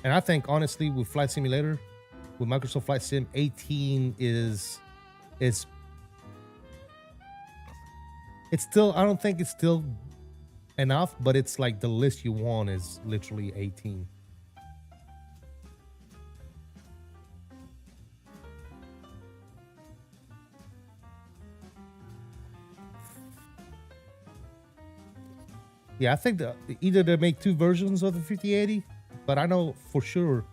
And I think honestly with Flight Simulator, with Microsoft Flight Sim, 18 is it's still, I don't think it's still enough, but it's like the list you want is literally 18. Yeah, I think either they make two versions of the 5080, but I know for sure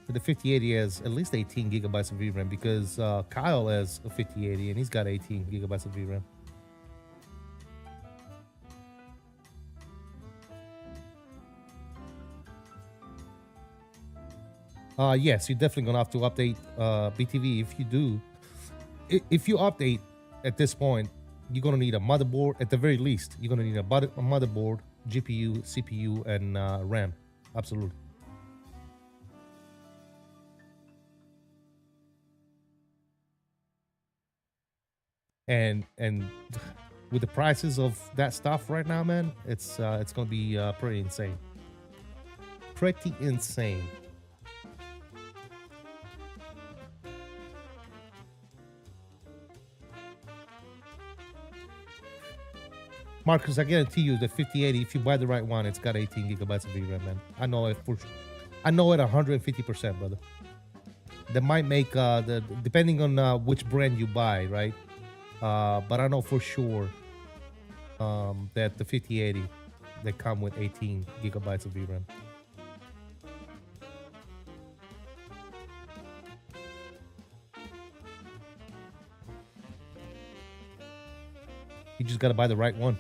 that the 5080 has at least 18 gigabytes of VRAM, because Kyle has a 5080 and he's got 18 gigabytes of VRAM. Yes, you're definitely gonna have to update BTV. If you do, if you update at this point, you're gonna need a motherboard. At the very least, you're gonna need a motherboard, GPU, CPU, and RAM. Absolutely. And with the prices of that stuff right now, man, it's gonna be pretty insane. Pretty insane. Marcus, I guarantee you the 5080, if you buy the right one, it's got 18 gigabytes of VRAM, man. I know it for sure. I know it 150%, brother. They might make depending on which brand you buy, right? But I know for sure that the 5080 they come with 18 gigabytes of VRAM. You just gotta buy the right one.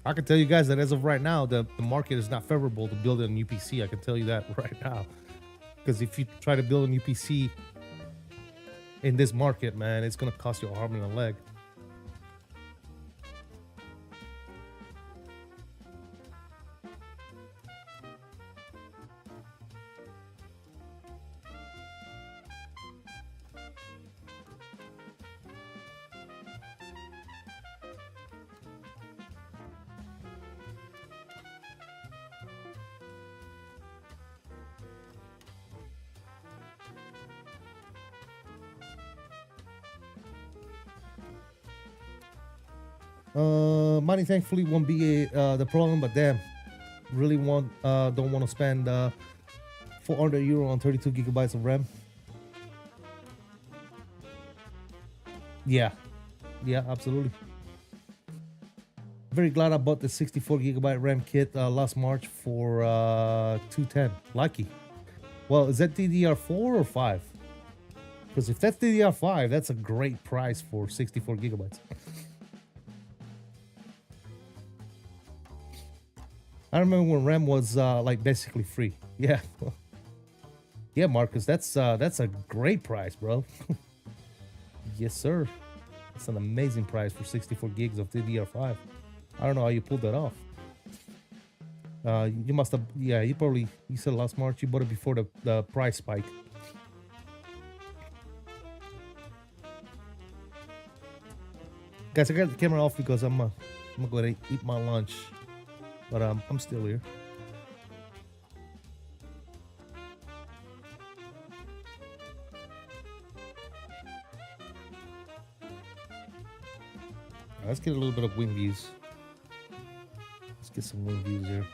I can tell you guys that as of right now, the market is not favorable to build a new PC. I can tell you that right now. Because if you try to build a new PC in this market, man, it's going to cost you a arm and a leg. Money thankfully won't be the problem, but damn, really don't want to spend €400 on 32 gigabytes of RAM. Yeah, absolutely. Very glad I bought the 64 gigabyte RAM kit last March for $210. Lucky. Well, is that DDR4 or 5? Because if that's DDR5, that's a great price for 64 gigabytes. I remember when RAM was like basically free. Yeah, yeah, Marcus, that's a great price, bro. Yes, sir. That's an amazing price for 64 gigs of DDR5. I don't know how you pulled that off. You must have, yeah. You said last March you bought it before the price spike. Guys, I got the camera off because I'm gonna go ahead and eat my lunch. But I'm still here. Let's get a little bit of wing views. Let's get some wing views here.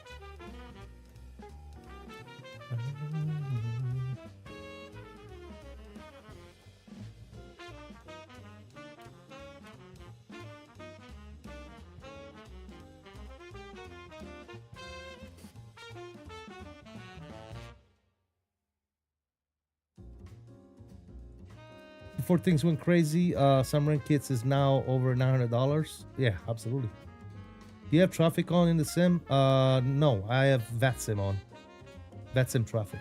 Before things went crazy, some rent kits is now over $900. Yeah, absolutely. Do you have traffic on in the sim? No, I have VATSIM on. VATSIM traffic.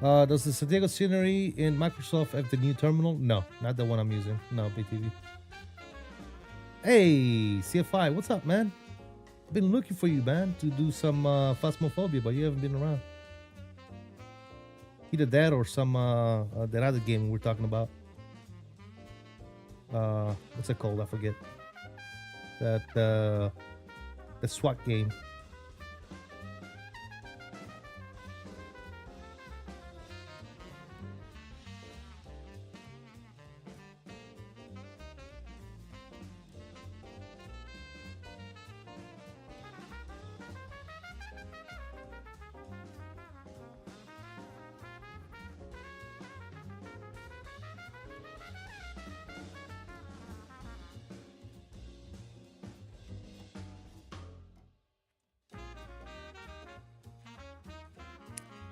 Does the San Diego scenery in Microsoft have the new terminal? No, not the one I'm using. No, BTV. Hey, CFI, what's up, man? Been looking for you, man, to do some Phasmophobia, but you haven't been around. Either that or some that other game we're talking about. What's it called? I forget. That the SWAT game.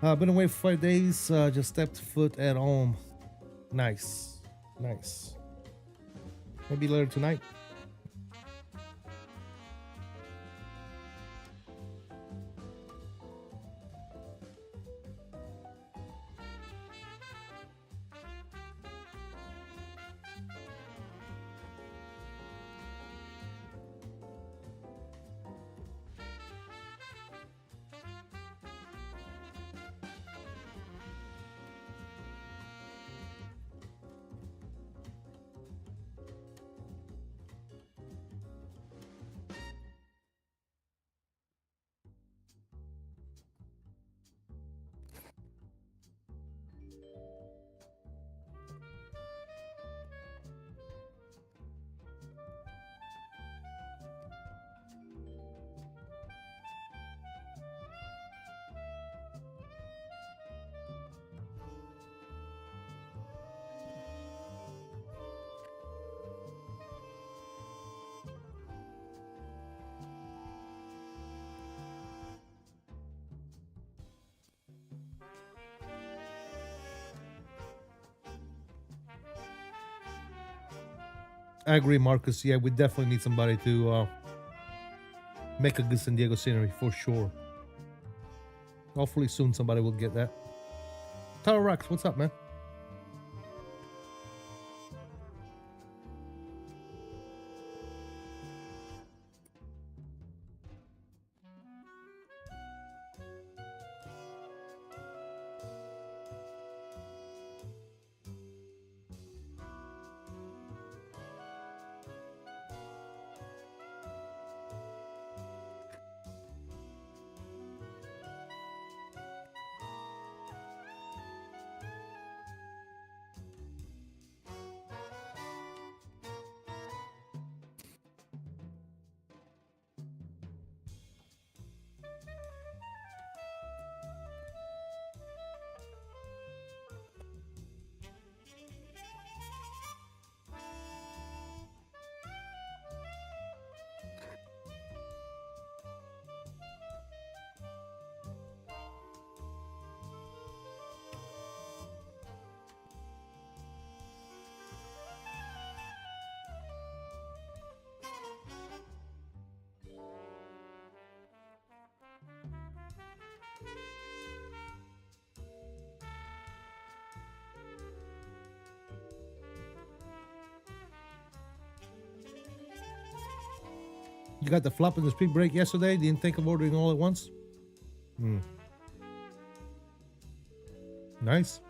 I've been away for 5 days. Just stepped foot at home. Nice. Nice. Maybe later tonight. I agree, Marcus. Yeah, we definitely need somebody to make a good San Diego scenery for sure. Hopefully soon somebody will get that. Taro Rex, what's up, man? You got the flop and the speed brake yesterday. Didn't think of ordering all at once. Nice.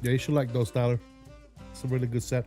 Yeah, you should like those, Tyler. It's a really good set.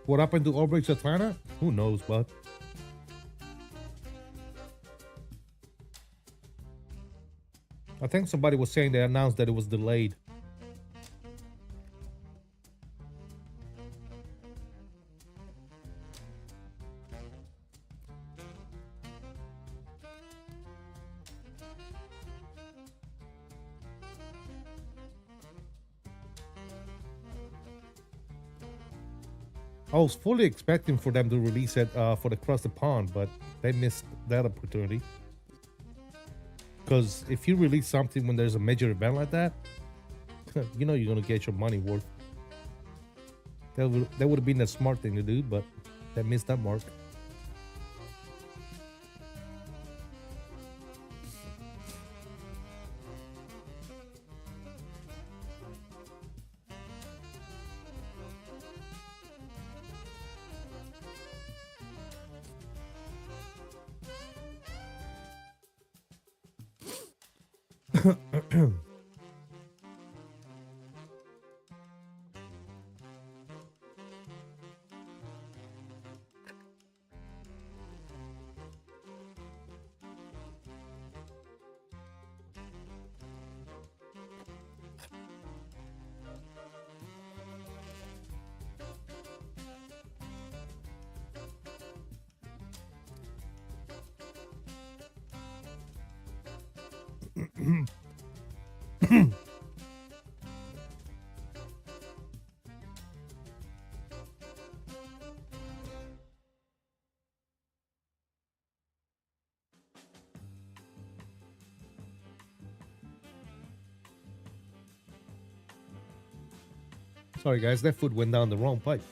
What happened to 𝕬𝕚 Who knows, bud? I think somebody was saying they announced that it was delayed. I was fully expecting for them to release it for the Across the Pond, but they missed that opportunity. Because if you release something when there's a major event like that, you know you're going to get your money worth. That would have been the smart thing to do, but they missed that mark. Sorry guys, that foot went down the wrong pipe.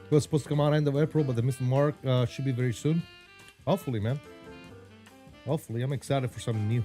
It was supposed to come out end of April, but the missed mark should be very soon. Hopefully, man. Hopefully, I'm excited for something new.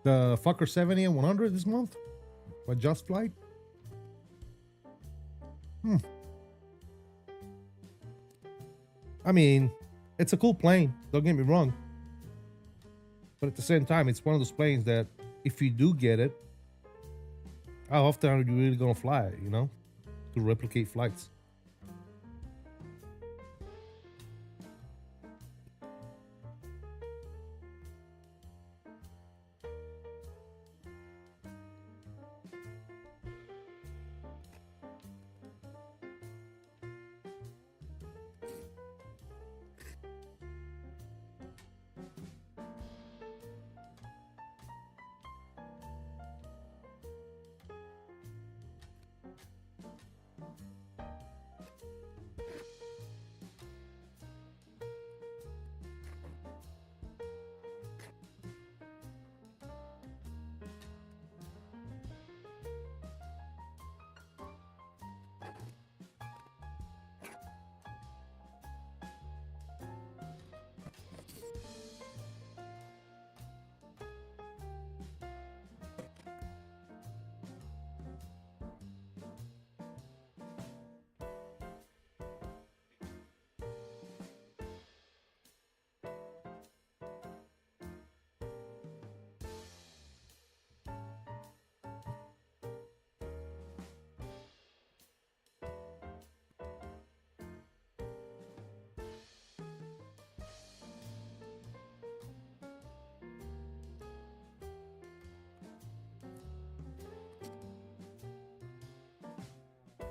The Fokker 70 and 100 this month? What, Just Flight? I mean, it's a cool plane, don't get me wrong. But at the same time, it's one of those planes that if you do get it, how often are you really gonna fly it, you know? To replicate flights.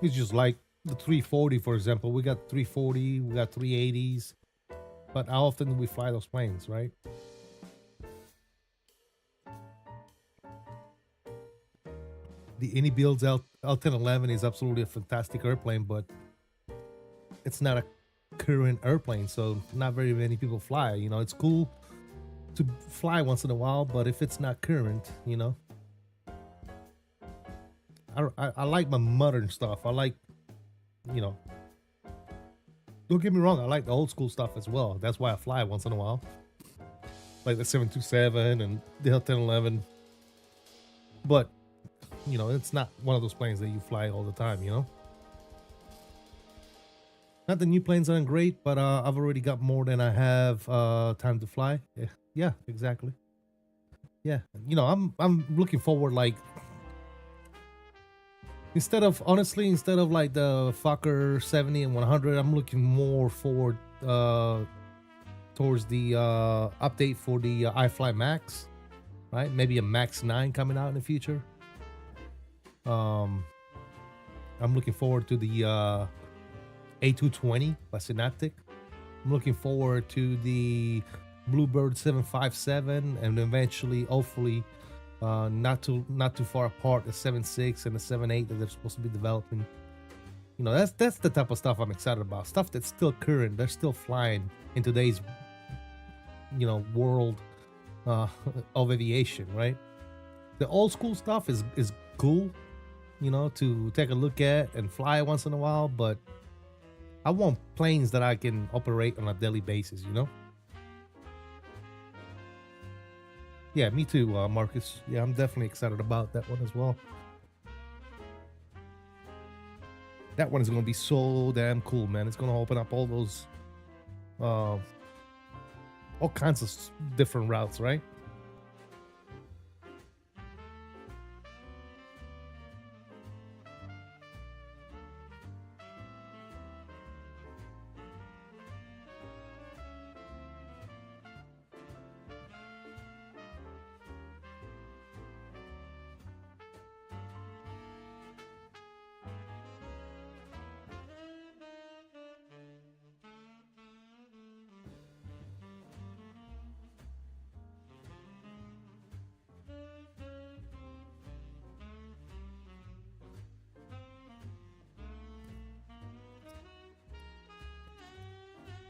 It's just like the 340, for example. We got 340, we got 380s. But how often do we fly those planes, right? The Any Builds L1011 is absolutely a fantastic airplane, but it's not a current airplane, so not very many people fly. You know, it's cool to fly once in a while, but if it's not current, you know. I like my modern stuff. I like, you know, don't get me wrong, I like the old school stuff as well. That's why I fly once in a while. Like the 727 and the L1011. But, you know, it's not one of those planes that you fly all the time, you know? Not the new planes aren't great, but I've already got more than I have time to fly. Yeah, exactly. Yeah, you know, I'm looking forward, like, instead of like the Fokker 70 and 100, I'm looking more forward towards the update for the iFly Max, right? Maybe a Max 9 coming out in the future. I'm looking forward to the A220 by Synaptic. I'm looking forward to the Bluebird 757, and eventually, hopefully, not too far apart, the 7.6 and the 7.8 that they're supposed to be developing. You know, that's the type of stuff I'm excited about. Stuff that's still current. They're still flying in today's, you know, world of aviation, right? The old school stuff is cool, you know, to take a look at and fly once in a while, but I want planes that I can operate on a daily basis, you know? Yeah, me too, Marcus. Yeah, I'm definitely excited about that one as well. That one is going to be so damn cool, man. It's going to open up all those, all kinds of different routes, right?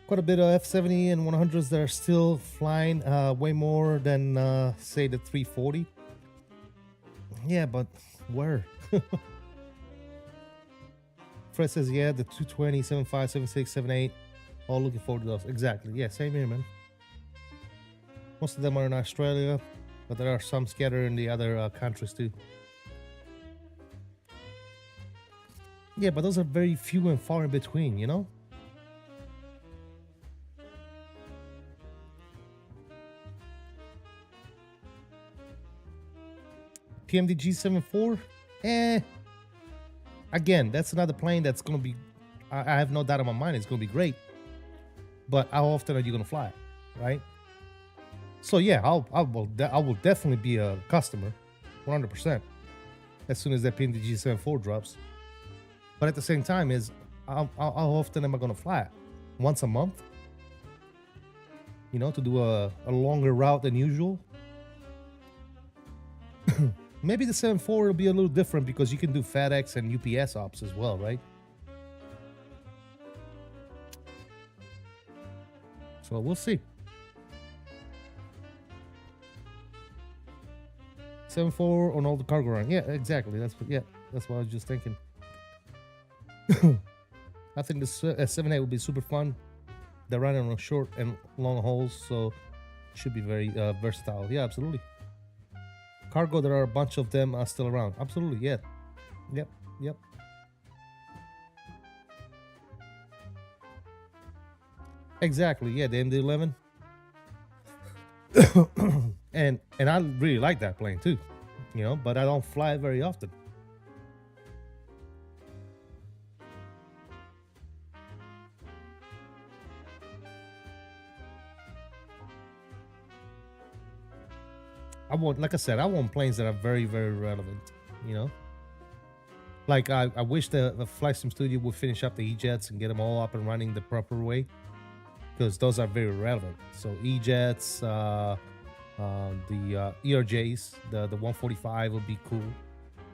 Quite a bit of F-70 and 100s that are still flying, way more than, say, the 340. Yeah, but where? Fred says, yeah, the 220, 75, 76, 78. All looking forward to those. Exactly. Yeah, same here, man. Most of them are in Australia. but there are some scattered in the other countries too. Yeah, but those are very few and far in between, you know? PMDG 74? Again, that's another plane that's going to be, I have no doubt in my mind it's going to be great. But how often are you going to fly it, right? So yeah, I will definitely be a customer, 100%, as soon as that PMDG 74 drops. But at the same time, how often am I going to fly it? Once a month? You know, to do a longer route than usual? Maybe the 74 will be a little different because you can do FedEx and UPS ops as well, right? So we'll see. 74 on all the cargo run. Yeah, exactly. That's what I was just thinking. I think the 7A will be super fun. They're running on short and long hauls, so should be very versatile. Yeah, absolutely. Cargo, there are a bunch of them still around. Absolutely, yeah. Yep. Exactly, yeah, the MD-11. and I really like that plane too, you know, but I don't fly it very often. Like I said, I want planes that are very, very relevant, you know? Like, I wish the Flight Sim Studio would finish up the E-Jets and get them all up and running the proper way, because those are very relevant. So E-Jets, the ERJs, the 145 would be cool.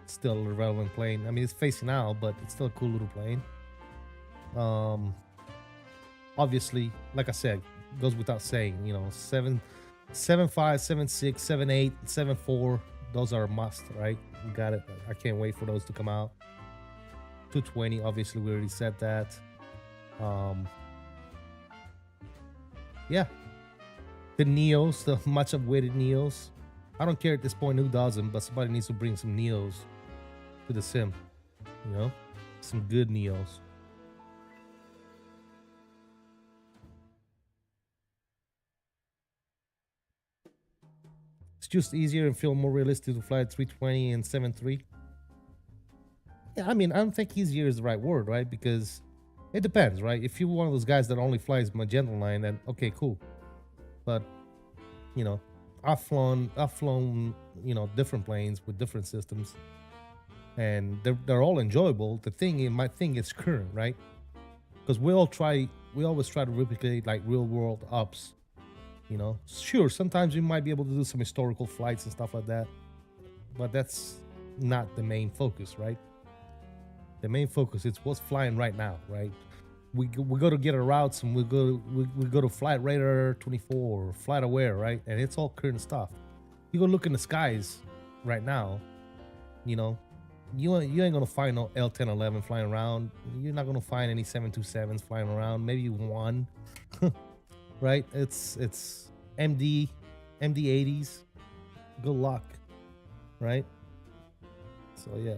Still a relevant plane. I mean, it's facing out, but it's still a cool little plane. Obviously, like I said, goes without saying, you know, 75, 76, 78, 74, those are a must, right? You got it. I can't wait for those to come out. 220, obviously, we already said that. Yeah. The Neos, the much awaited Neos. I don't care at this point who does them, but somebody needs to bring some Neos to the sim. You know? Some good Neos. It's just easier and feel more realistic to fly at 320 and 73. Yeah, I mean, I don't think easier is the right word, right? Because it depends, right? If you're one of those guys that only flies Magenta line, then okay, cool. But, you know, I've flown, you know, different planes with different systems, and they're all enjoyable. My thing is current, right? Because we always try to replicate like real world ops. You know, sure, sometimes you might be able to do some historical flights and stuff like that, but that's not the main focus, right? The main focus is what's flying right now, right? We go to get our routes, and we go to Flight Radar 24 or Flight Aware, right? And it's all current stuff. You go look in the skies right now, you know, you ain't gonna find no L1011 flying around. You're not gonna find any 727s flying around. Maybe one. Right? It's MD-80s. Good luck. Right? So yeah.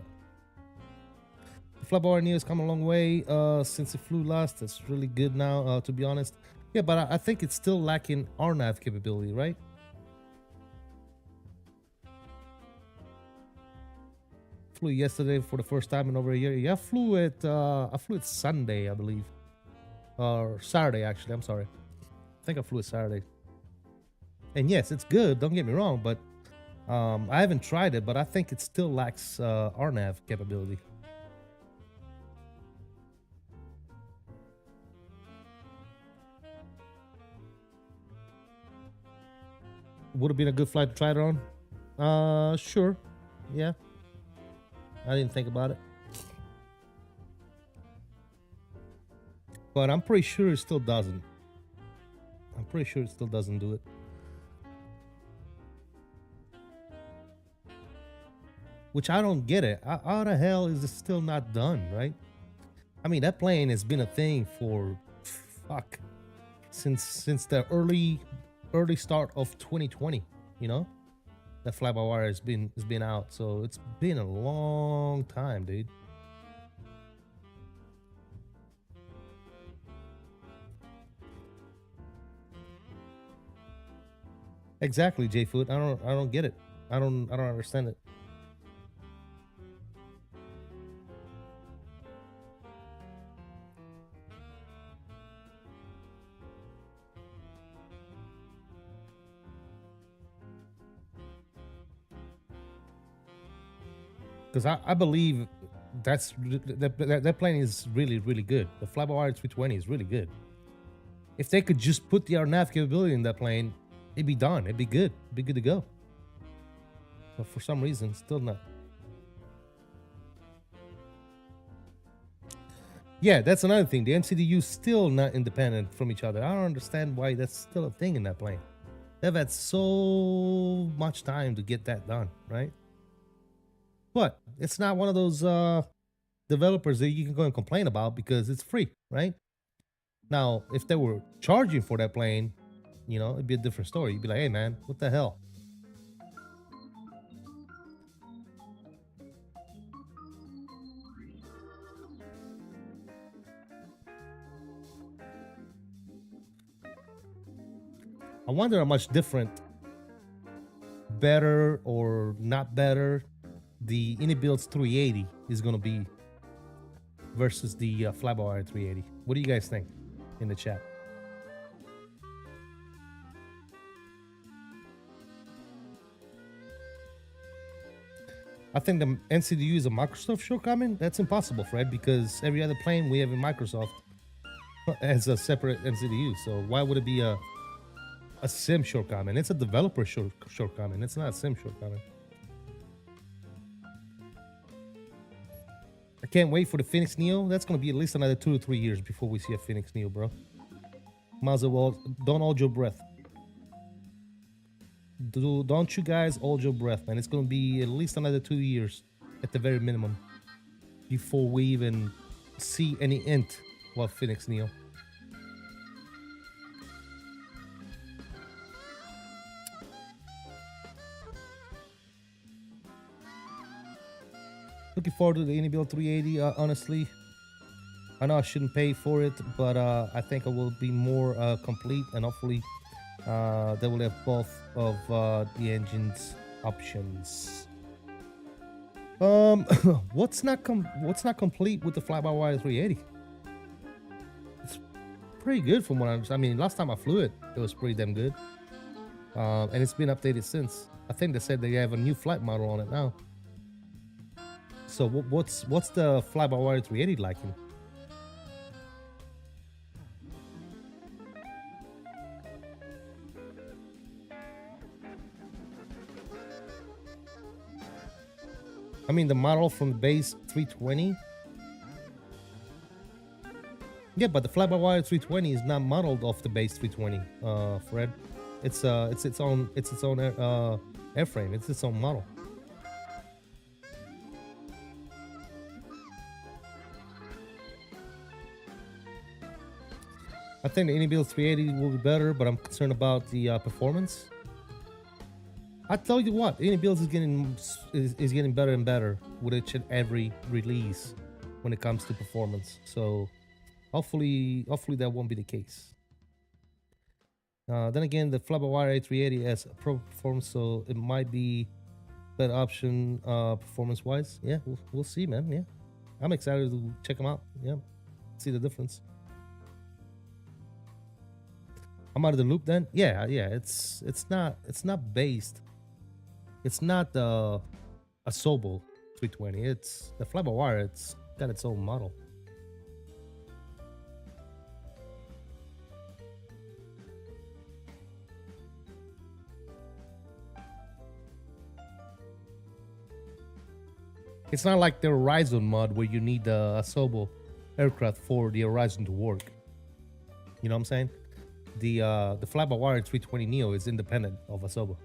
The Flyboy Neo has come a long way since it flew last. It's really good now, to be honest. Yeah, but I think it's still lacking RNAV capability, right? Flew yesterday for the first time in over a year. Yeah, I flew it Sunday, I believe. Or Saturday, actually. I'm sorry. I think I flew it Saturday. And yes, it's good, don't get me wrong, but I haven't tried it, but I think it still lacks RNAV capability. Would have been a good flight to try it on? Sure. Yeah. I didn't think about it. But I'm pretty sure it still doesn't. I'm pretty sure it still doesn't do it. Which I don't get it. How the hell is it still not done, right? I mean, that plane has been a thing for since the early start of 2020, you know? that fly-by-wire has been out. So it's been a long time, dude. Exactly, J-Foot. I don't get it. I don't understand it. Because I believe that plane is really, really good. The fly-by-wire 320 is really good. If they could just put the RNAV capability in that plane, it'd be done. It'd be good. It'd be good to go. But for some reason, still not. Yeah, that's another thing. The MCDU is still not independent from each other. I don't understand why that's still a thing in that plane. They've had so much time to get that done, right? But it's not one of those developers that you can go and complain about because it's free, right? Now, if they were charging for that plane, you know, it'd be a different story. You'd be like, hey, man, what the hell? I wonder how much different, better or not better, the 𝕝𝕚𝕚 380 is going to be versus the fly-by-wire 380. What do you guys think in the chat? I think the NCDU is a Microsoft shortcoming. That's impossible, Fred, because every other plane we have in Microsoft has a separate NCDU. So why would it be a SIM shortcoming? It's a developer shortcoming. It's not a SIM shortcoming. I can't wait for the Fenix Neo. That's going to be at least another 2 to 3 years before we see a Fenix Neo, bro. Might as well, don't hold your breath. Don't you guys hold your breath, man. It's going to be at least another 2 years at the very minimum before we even see any hint of Fenix Neo. Looking forward to the 𝕝𝕚𝕚 380. Honestly, I know I shouldn't pay for it, but I think it will be more complete, and hopefully they will have both of the engine's options. What's not complete with the fly-by-wire 380? It's pretty good from what I understand. I mean, last time I flew it, it was pretty damn good, and it's been updated since. I think they said they have a new flight model on it now. So what's the fly-by-wire 380 liking? I mean, the model from the base 320. Yeah, but the fly-by-wire 320 is not modeled off the base 320, Fred. It's its own airframe. It's its own model. I think the 𝕝𝕚𝕚 380 will be better, but I'm concerned about the performance. I tell you what, 𝕝𝕚𝕚 is getting better and better with each and every release when it comes to performance. So hopefully that won't be the case. Then again, the fly-by-wire A380 has a pro performance, so it might be a better option performance-wise. Yeah, we'll see, man. Yeah, I'm excited to check them out. Yeah, see the difference. I'm out of the loop then. Yeah. It's not based. It's not a 𝕎𝕚 320. It's the fly-by-wire. It's got its own model. It's not like the Horizon mod where you need a 𝕎𝕚 aircraft for the Horizon to work. You know what I'm saying? The fly-by-wire 320 Neo is independent of a 𝕎𝕚.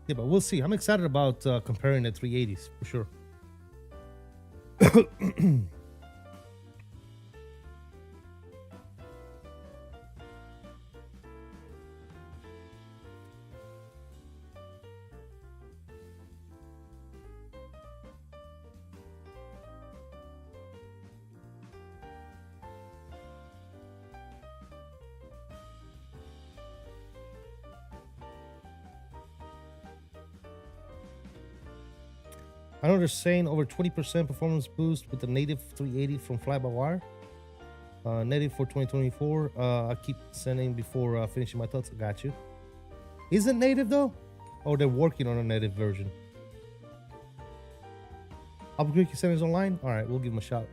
Yeah, but we'll see. I'm excited about comparing the 380s for sure. I know they're saying over 20% performance boost with the native 380 from fly-by-wire. Native for 2024. I keep sending before finishing my thoughts. I got you. Is it native though? Or they're working on a native version? Albuquerque Center's online? All right, we'll give them a shot.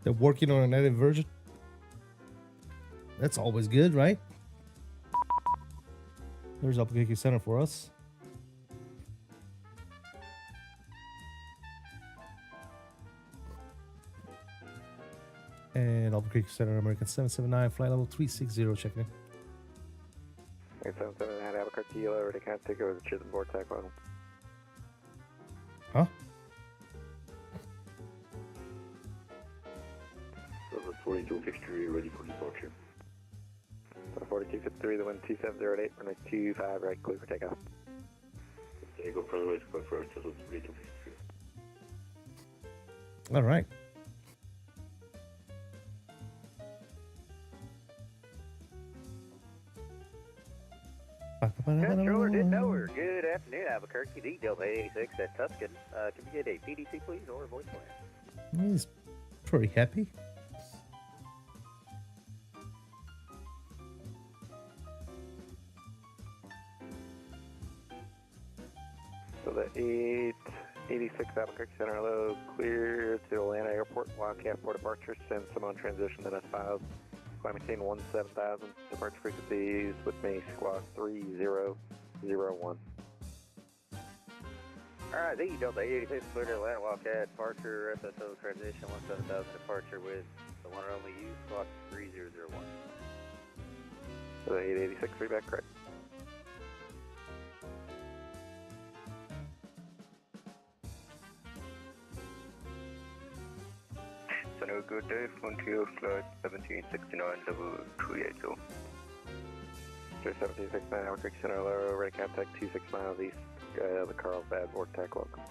They're working on a native version. That's always good, right? There's Albuquerque Center for us. And Albuquerque Center, American 779, flight level 360, checking in. 877 Albuquerque, yellow, ready to take over the Chisholm board tack level. Huh? So the 4253 ready for departure. 4253, the wind 2708, runway 25 right, clear for takeoff. Diego for the way to go first, so it's 4253. All right. Controller didn't know her. Good afternoon, Albuquerque, the Delta 86 at Tuscan. Can we get a PDC, please, or a voicemail? He's pretty happy. So the 886 Albuquerque Center, hello, clear to Atlanta Airport, Wildcat for departure, send some on transition to S5. Climb maintain 17,000, departure frequencies with me, squawk 3001. Alright, the Delta 886 clear to Atlanta, Wildcat, departure, SSO transition 17,000, departure with the one and only you, squawk 3001. So the 886, reback, correct. So no good day, Frontier flight 1769 level 380. 1769 Albuquerque Center, hello, ready contact 26 miles east, the Carlsbad Vortex local.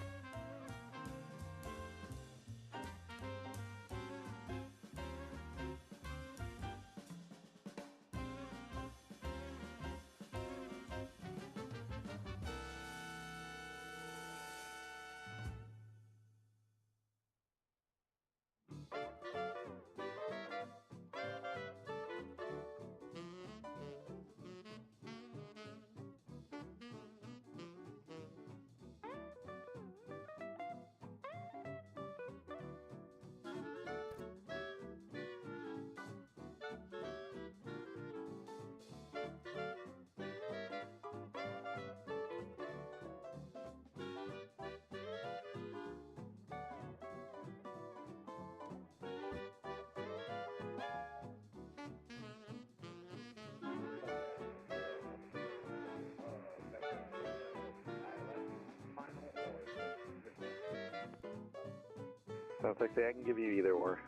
Sounds like I can give you either or.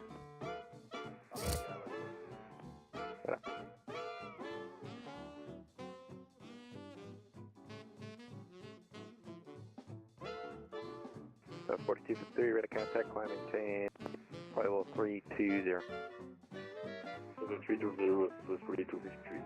Yeah. 4253, ready to contact, climb maintain, flight level 320. 320, plus 4253.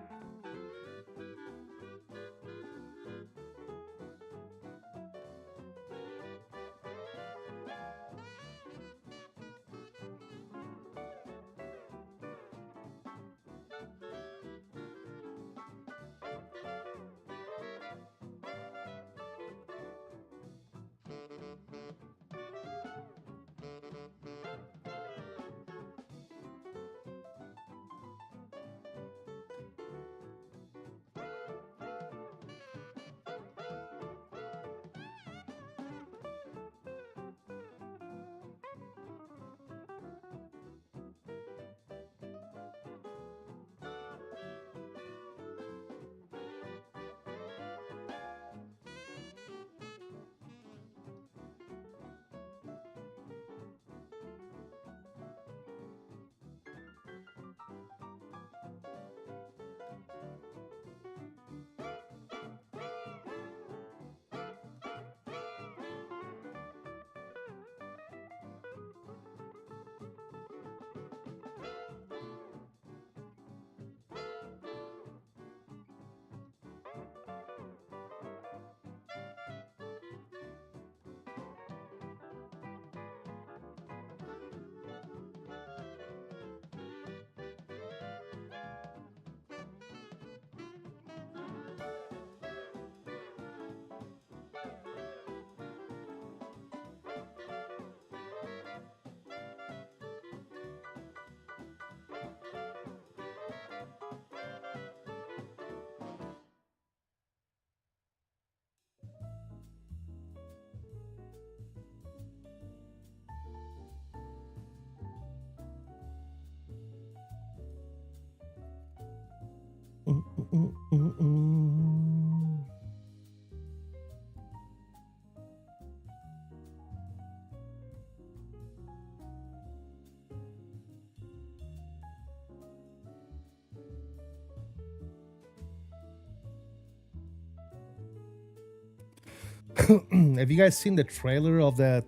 Have you guys seen the trailer of that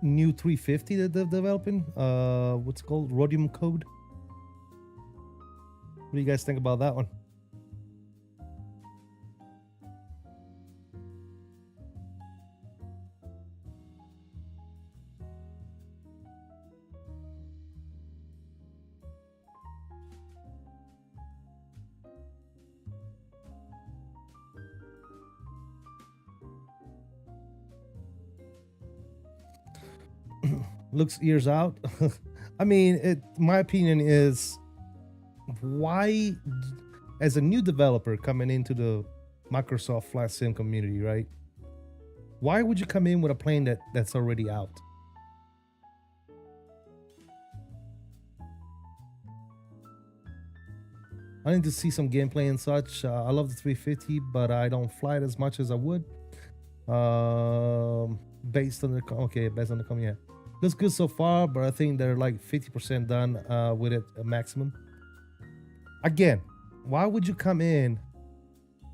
new 350 that they're developing? What's it called? Rhodium Code? What do you guys think about that one? Looks years out. I mean, my opinion is, why, as a new developer coming into the Microsoft Flight Sim community, right? Why would you come in with a plane that's already out? I need to see some gameplay and such. I love the 350, but I don't fly it as much as I would. Based on the yeah. Looks good so far, but I think they're like 50% done with it maximum. Again, why would you come in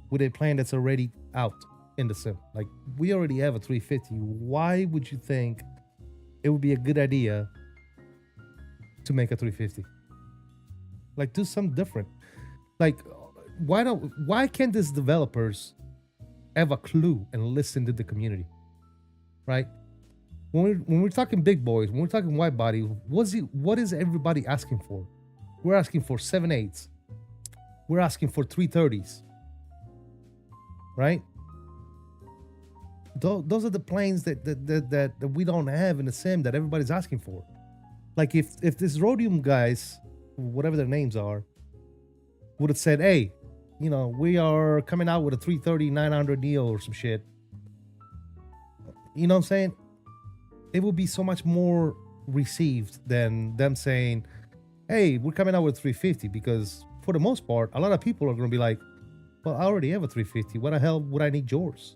with a plane that's already out in the sim? Like, we already have a 350. Why would you think it would be a good idea to make a 350? Like, do something different. Like, why can't these developers have a clue and listen to the community, right? When we're talking big boys, when we're talking wide body, what is everybody asking for? We're asking for 7.8s. We're asking for 330s, right? Those are the planes that we don't have in the sim that everybody's asking for. Like, if this Rhodium guys, whatever their names are, would have said, hey, you know, we are coming out with a 330-900 Neo or some shit. You know what I'm saying? It would be so much more received than them saying, hey, we're coming out with 350, because for the most part, a lot of people are going to be like, well, I already have a 350. What the hell would I need yours?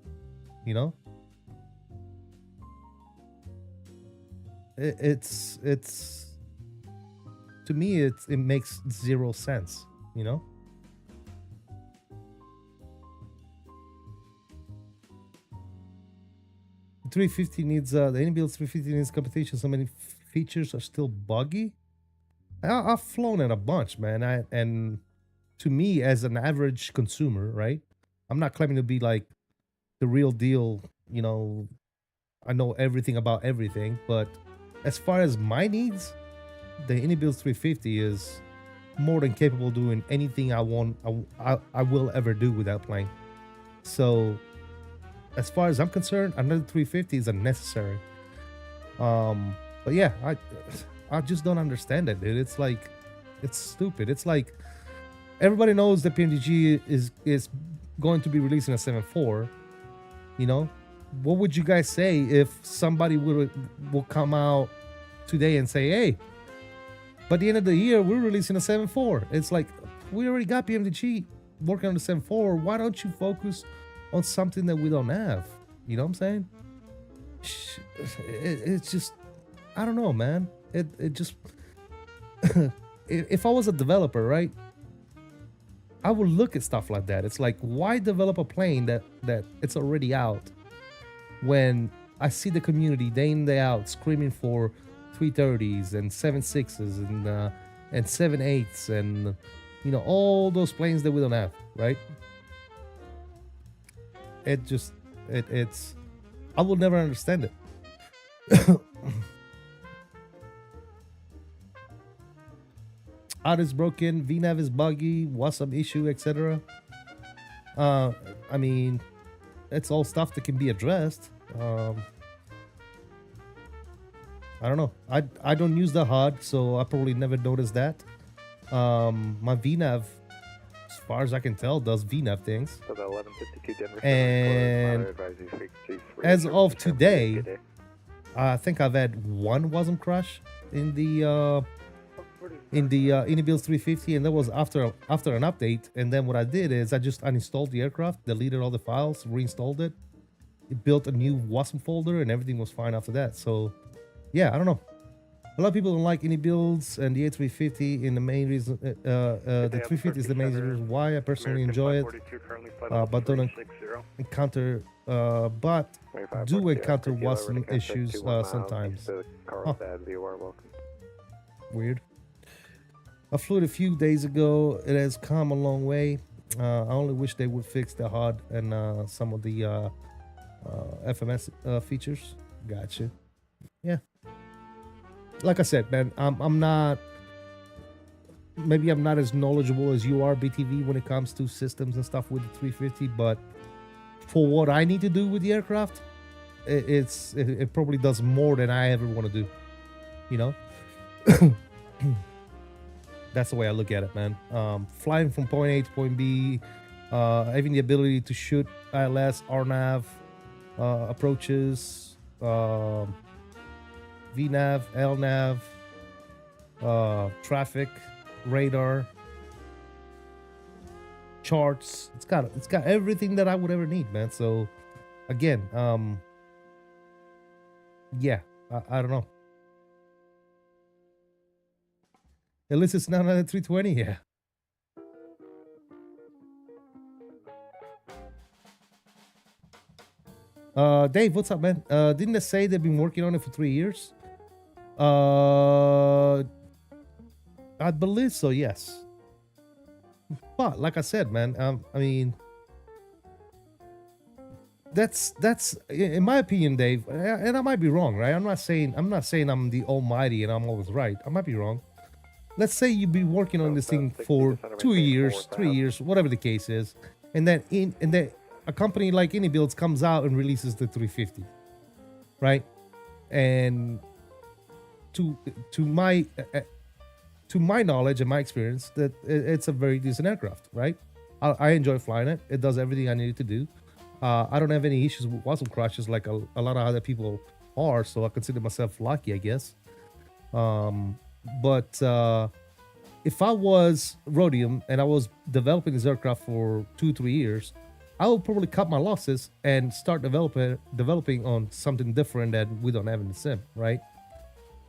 You know? it's to me it makes zero sense, you know. The 350 needs the inbuilt 350 needs competition. So many features are still buggy. I've flown it a bunch, man. And to me, as an average consumer, right? I'm not claiming to be like the real deal, you know. I know everything about everything, but as far as my needs, the inbuilt 350 is more than capable of doing anything I want. I will ever do with that plane. So, as far as I'm concerned, another 350 is unnecessary. But yeah, I just don't understand it, dude. It's like, it's stupid. It's like everybody knows that PMDG is going to be releasing a 7.4. You know, what would you guys say if somebody will come out today and say, hey, by the end of the year we're releasing a 7.4? It's like, we already got PMDG working on the 7.4. Why don't you focus on something that we don't have? You know what I'm saying? It's just, I don't know, man. It just if I was a developer, right, I would look at stuff like that. It's like, why develop a plane that it's already out when I see the community day in day out screaming for 330s and 7.6s and 7.8s and, you know, all those planes that we don't have, right? It's I will never understand it. Out is broken, VNAV is buggy, WASM issue, etc. I mean, it's all stuff that can be addressed. I don't know. I don't use the HUD, so I probably never noticed that. My VNAV, as far as I can tell, does VNAV things. So the 1152 Denver and as of today, I think I've had one WASM crash in the inbuilt 350, and that was after an update. And then what I did is I just uninstalled the aircraft, deleted all the files, reinstalled it. It built a new WASM folder, and everything was fine after that. So, yeah, I don't know. A lot of people don't like any builds, and the A350 in the main reason, the 350 is the main reason why I personally enjoy it, but don't encounter, but do encounter WASM issues sometimes. Huh. Weird. I flew it a few days ago. It has come a long way. I only wish they would fix the HUD and some of the FMS features. Gotcha. Yeah. Like I said, man, I'm not. Maybe I'm not as knowledgeable as you are, BTV, when it comes to systems and stuff with the 350. But for what I need to do with the aircraft, it probably does more than I ever want to do. You know. That's the way I look at it, man. Flying from point A to point B, having the ability to shoot ILS, RNAV approaches, VNAV, LNAV, traffic, radar, charts. It's got everything that I would ever need, man. So, again, yeah, I don't know. At least it's not on a 320, yeah. Dave, what's up, man? Didn't they say they've been working on it for 3 years? I believe so, yes. But like I said, man, I mean, that's in my opinion, Dave, and I might be wrong, right? I'm not saying I'm the almighty and I'm always right. I might be wrong. Let's say you've been working on this thing for 2 years, 3 years, whatever the case is, and then a company like Builds comes out and releases the 350, right? And to my knowledge and my experience, that it's a very decent aircraft, right? I enjoy flying it. It does everything I need it to do. I don't have any issues with WASM crashes like a lot of other people are, so I consider myself lucky, I guess. But if I was Rhodium and I was developing this aircraft for 2-3 years, I would probably cut my losses and start developing on something different that we don't have in the sim, right?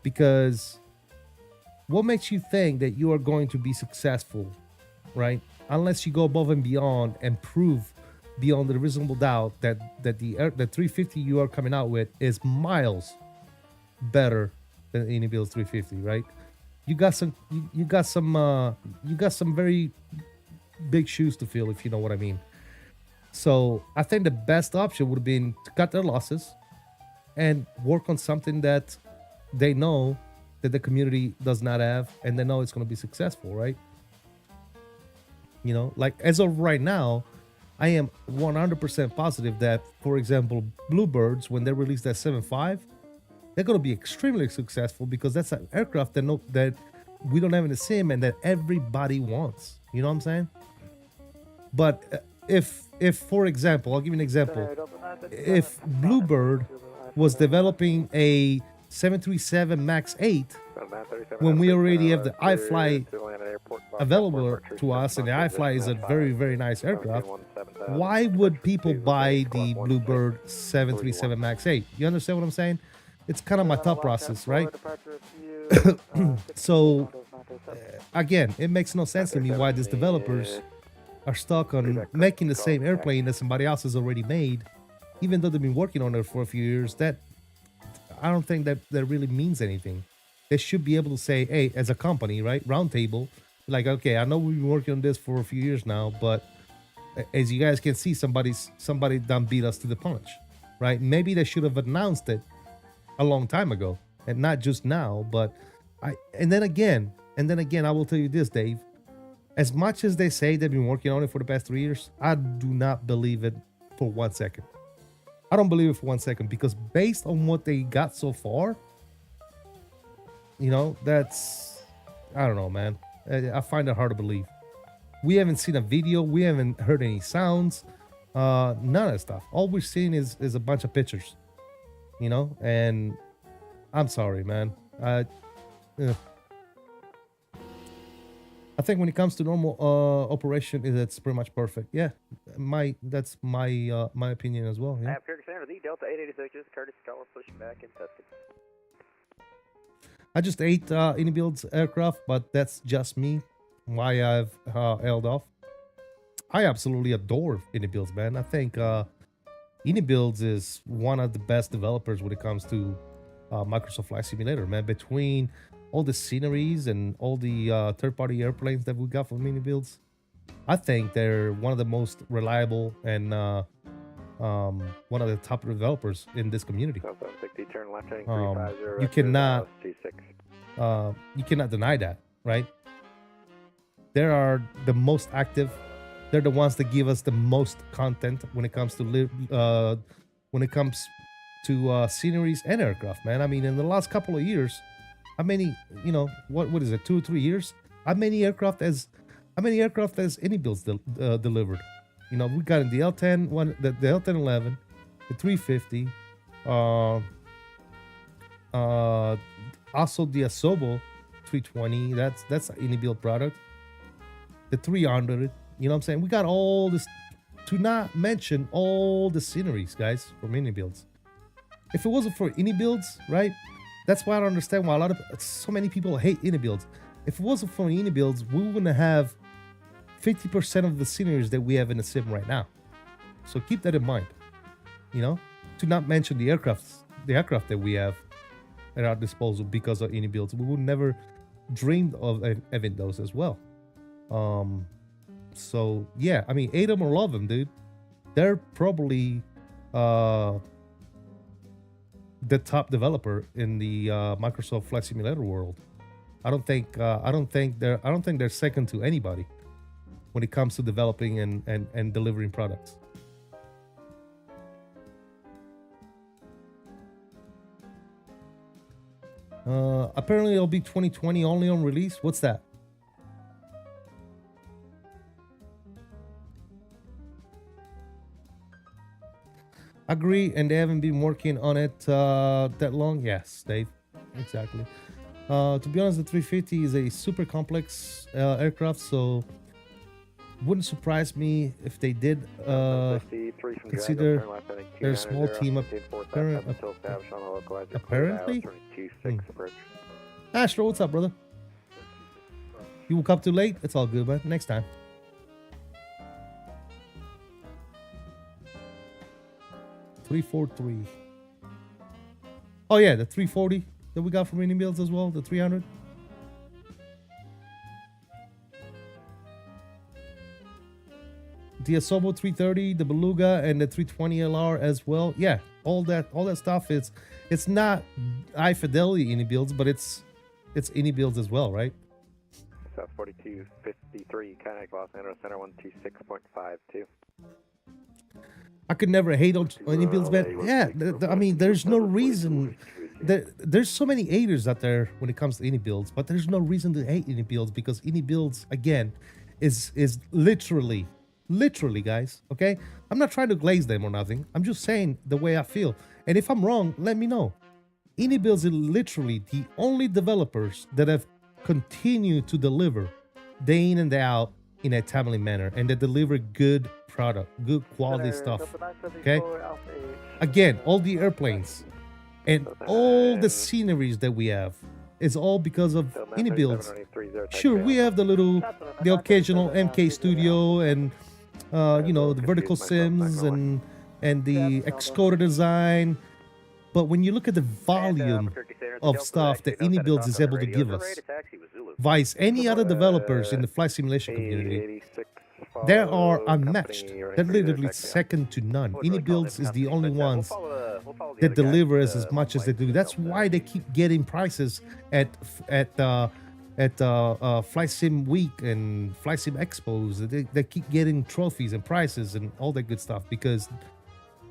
Because what makes you think that you are going to be successful, right? Unless you go above and beyond and prove beyond the reasonable doubt that the 350 you are coming out with is miles better than any Builds 350, right? You got some very big shoes to fill, if you know what I mean. So I think the best option would have been to cut their losses and work on something that they know that the community does not have, and they know it's going to be successful, right? You know, like as of right now, I am 100% positive that, for example, Bluebirds, when they release that 7.5, they're going to be extremely successful because that's an aircraft that we don't have in the sim and that everybody wants. You know what I'm saying? But if for example, I'll give you an example. If Bluebird was developing a 737 MAX 8 when we already have the iFly available to us, and the iFly is a very, very nice aircraft, why would people buy the Bluebird 737 MAX 8? You understand what I'm saying? It's kind of my thought process, right? So, again, it makes no sense to me why these developers are stuck on making the same airplane that somebody else has already made, even though they've been working on it for a few years. That I don't think that really means anything. They should be able to say, hey, as a company, right, roundtable, like, okay, I know we've been working on this for a few years now, but as you guys can see, somebody done beat us to the punch, right? Maybe they should have announced it a long time ago, and not just now. But and then again, I will tell you this, Dave. As much as they say they've been working on it for the past 3 years, I do not believe it for 1 second. I don't believe it for 1 second, because based on what they got so far, you know, that's, I don't know, man. I find it hard to believe. We haven't seen a video. We haven't heard any sounds. None of that stuff. All we're seeing is a bunch of pictures, you know, and I'm sorry, man. I think when it comes to normal operation, it's pretty much perfect. Yeah, that's my opinion as well. Yeah. The Delta 886, Curtis Tower pushing back and testing. I just ate any Builds aircraft, but that's just me. Why I've held off. I absolutely adore any Builds, man. I think any Builds is one of the best developers when it comes to Microsoft Flight Simulator, man. Between all the sceneries and all the third-party airplanes that we got from Mini Builds, I think they're one of the most reliable and one of the top developers in this community. You cannot deny that, right? They are the most active. They're the ones that give us the most content when it comes to sceneries and aircraft, man. I mean, in the last couple of years, how many, you know, what is it, 2 or 3 years? How many aircraft has any Builds delivered? You know, we got in the L10 one, the L1011, the 350, also the Asobo 320. That's an any Build product. The 300. You know what I'm saying? We got all this, to not mention all the sceneries, guys, from any Builds. If it wasn't for any Builds, right? That's why I don't understand why so many people hate any Builds. If it wasn't for any Builds, we wouldn't have 50% of the sceneries that we have in the sim right now. So keep that in mind. You know, to not mention the aircraft that we have at our disposal because of any Builds. We would never dreamed of having those as well. So yeah, I mean, hate them or love them, dude. They're probably the top developer in the Microsoft Flight Simulator world. I don't think they're second to anybody when it comes to developing and delivering products. Apparently it'll be 2020 only on release. What's that? Agree, and they haven't been working on it that long. Yes, Dave, exactly. To be honest, the 350 is a super complex aircraft, so wouldn't surprise me if they did consider their small team apparently. 26 approach. Astro, what's up, brother? You woke up too late? It's all good, man. Next time. $343. Oh yeah, the 340 that we got from Rainy Builds as well, the 300. The 𝕎𝕚 330, the Beluga, and the 320 LR as well. Yeah, all that stuff. It's not high fidelity Ini builds, but it's Ini builds as well, right? South 4253, Kinetic Los Angeles Center 126.52. I could never hate on Ini builds, man. Yeah, I mean, there's no reason. There's so many haters out there when it comes to Ini builds, but there's no reason to hate Ini builds because Ini builds, again, is literally, guys, okay? I'm not trying to glaze them or nothing. I'm just saying the way I feel. And if I'm wrong, let me know. Ini builds is literally the only developers that have continued to deliver day in and day out in a timely manner, and they deliver good product, good quality stuff, okay? Again, all the airplanes and all the sceneries that we have is all because of Ini builds. Sure, we have the occasional MK Studio and you know, the vertical sims and the Xcoder design, but when you look at the volume of stuff that Ini builds is able to give us, vice any other developers in the flight simulation community, they are unmatched. They're literally second to none. Ini builds is the only ones that deliver as much as they do. That's why they keep getting prices at Flight Sim Week and Flight Sim Expos. They keep getting trophies and prizes and all that good stuff because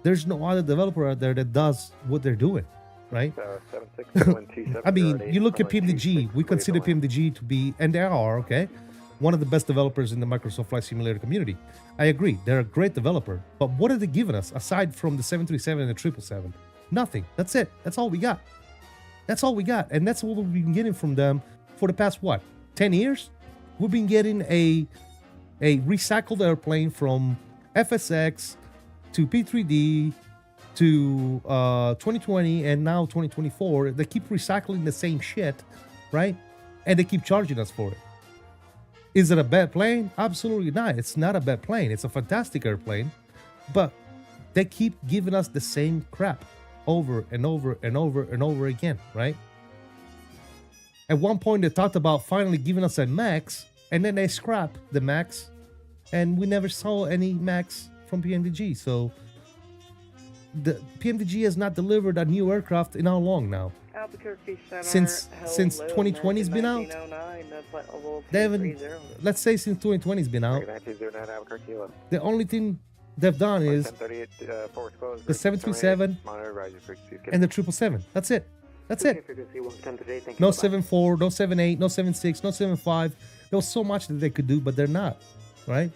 there's no other developer out there that does what they're doing, right? I mean, you look at PMDG. We consider PMDG to be, and they are, okay, one of the best developers in the Microsoft Flight Simulator community. I agree. They're a great developer. But what are they giving us aside from the 737 and the 777? Nothing. That's it. That's all we got. That's all we got. And that's what we've been getting from them for the past, what, 10 years? We've been getting a recycled airplane from FSX to P3D to 2020 and now 2024. They keep recycling the same shit, right? And they keep charging us for it. Is it a bad plane? Absolutely not. It's not a bad plane. It's a fantastic airplane, but they keep giving us the same crap over and over and over and over again, right? At one point, they talked about finally giving us a MAX, and then they scrapped the MAX, and we never saw any MAX from PMDG. So the PMDG has not delivered a new aircraft in how long now? Since 2020's been out? They haven't, let's say since 2020's been out, the only thing they've done is the 737 and the 777. That's it. That's it. No 74, no 78, no 76, no 75. There was so much that they could do, but they're not, right?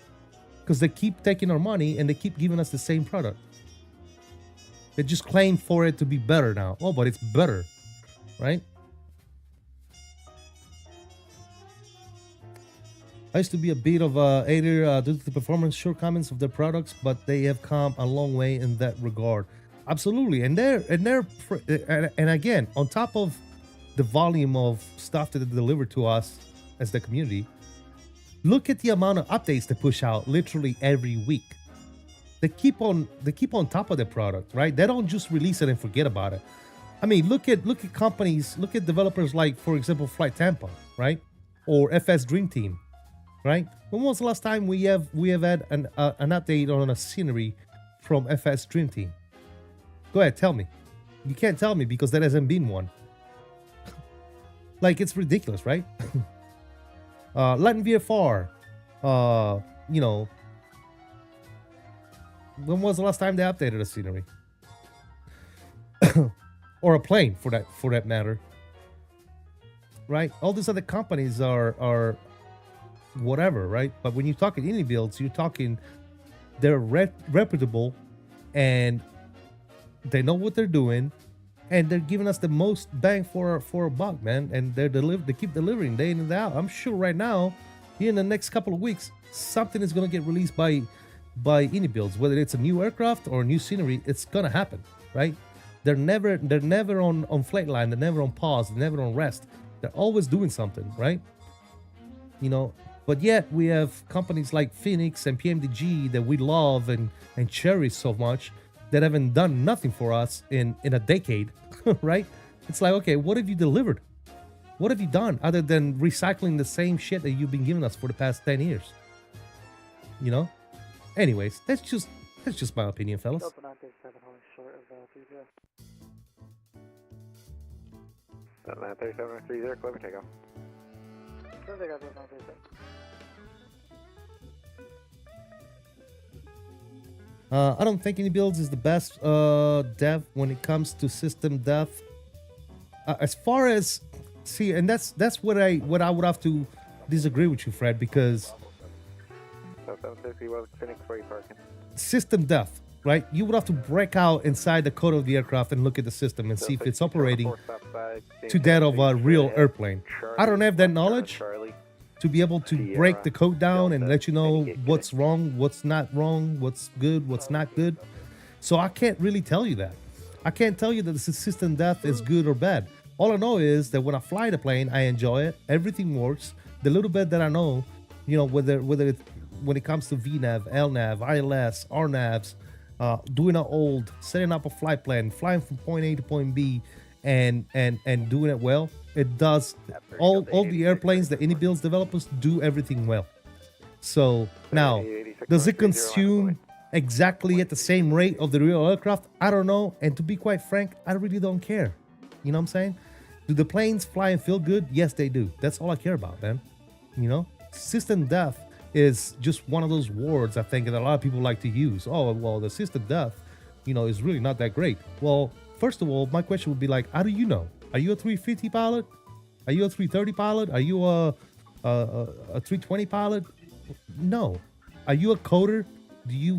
Because they keep taking our money and they keep giving us the same product. They just claim for it to be better now. Oh, but it's better, right? I used to be a bit of a hater due to the performance shortcomings of their products, but they have come a long way in that regard. Absolutely, and again, on top of the volume of stuff that they deliver to us as the community, look at the amount of updates they push out literally every week. They keep on top of the product, right? They don't just release it and forget about it. I mean, look at companies, look at developers like, for example, Flight Tampa, right, or FS Dream Team, right? When was the last time we have had an update on a scenery from FS Dream Team? Go ahead, tell me. You can't tell me because there hasn't been one. Like, it's ridiculous, right? Latin VFR, you know, when was the last time they updated a scenery? Or a plane, for that matter, right? All these other companies are whatever, right? But when you talk at Ini builds, you're talking they're reputable and they know what they're doing, and they're giving us the most bang for a buck, man. And they keep delivering day in and day out. I'm sure right now, here in the next couple of weeks, something is gonna get released by Ini builds, whether it's a new aircraft or a new scenery. It's gonna happen, right? They're never on flight line. They're never on pause. They're never on rest. They're always doing something, right? You know, but yet we have companies like Fenix and PMDG that we love and cherish so much that haven't done nothing for us in a decade, right? It's like, okay, what have you delivered? What have you done other than recycling the same shit that you've been giving us for the past 10 years? You know? Anyways, that's just my opinion, fellas. Delta 937 holding short of 30. 937 clear for takeoff. Clear for takeoff, 937. I don't think any builds is the best dev when it comes to system dev. As far as see, and that's what I would have to disagree with you, Fred, because 750 was Fenix, where you parking? System dev, right? You would have to break out inside the code of the aircraft and look at the system and see if it's operating to that of a real airplane. I don't have that knowledge to be able to break the code down and let you know what's wrong, what's not wrong, what's good, what's not good. So I can't really tell you that. I can't tell you that the system dev is good or bad. All I know is that when I fly the plane, I enjoy it. Everything works. The little bit that I know, you know, whether it's when it comes to VNAV, LNAV, ILS, RNAVs, doing an old, setting up a flight plan, flying from point A to point B, and doing it well. It does all the airplanes that any builds developers do everything well. So now, does it consume exactly at the same rate of the real aircraft? I don't know. And to be quite frank, I really don't care. You know what I'm saying? Do the planes fly and feel good? Yes, they do. That's all I care about, man. You know, system dev is just one of those words I think that a lot of people like to use. Oh, well, the system dev, you know, is really not that great. Well, first of all, my question would be like, how do you know? Are you a 350 pilot? Are you a 330 pilot? Are you a 320 pilot? No. Are you a coder? Do you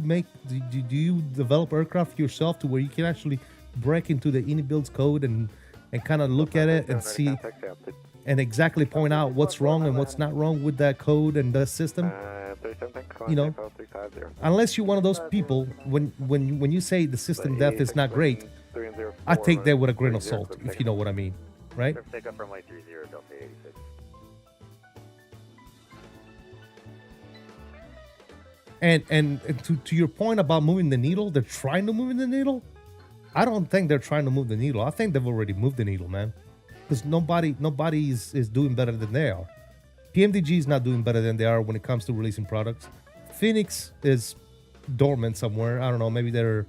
develop aircraft yourself to where you can actually break into the builds code and kind of look at it and see and exactly point out what's wrong and what's not wrong with that code and the system? You know, unless you're one of those people, when you say the system dev is not great, I take that with a grain of salt, if you know what I mean, right? Take up runway 30, Delta 86. And to your point about moving the needle, they're trying to move the needle. I don't think they're trying to move the needle. I think they've already moved the needle, man. Because nobody is doing better than they are. PMDG is not doing better than they are when it comes to releasing products. Phoenix is dormant somewhere. I don't know. Maybe they're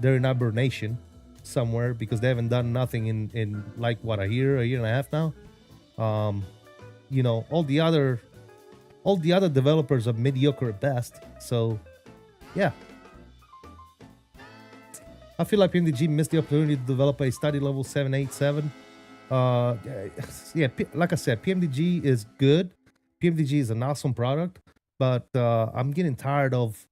in hibernation somewhere because they haven't done nothing in like what, a year and a half now. You know, all the other developers are mediocre at best. So, yeah. I feel like PMDG missed the opportunity to develop a study level 787. Yeah, like I said, PMDG is good. PMDG is an awesome product, but I'm getting tired of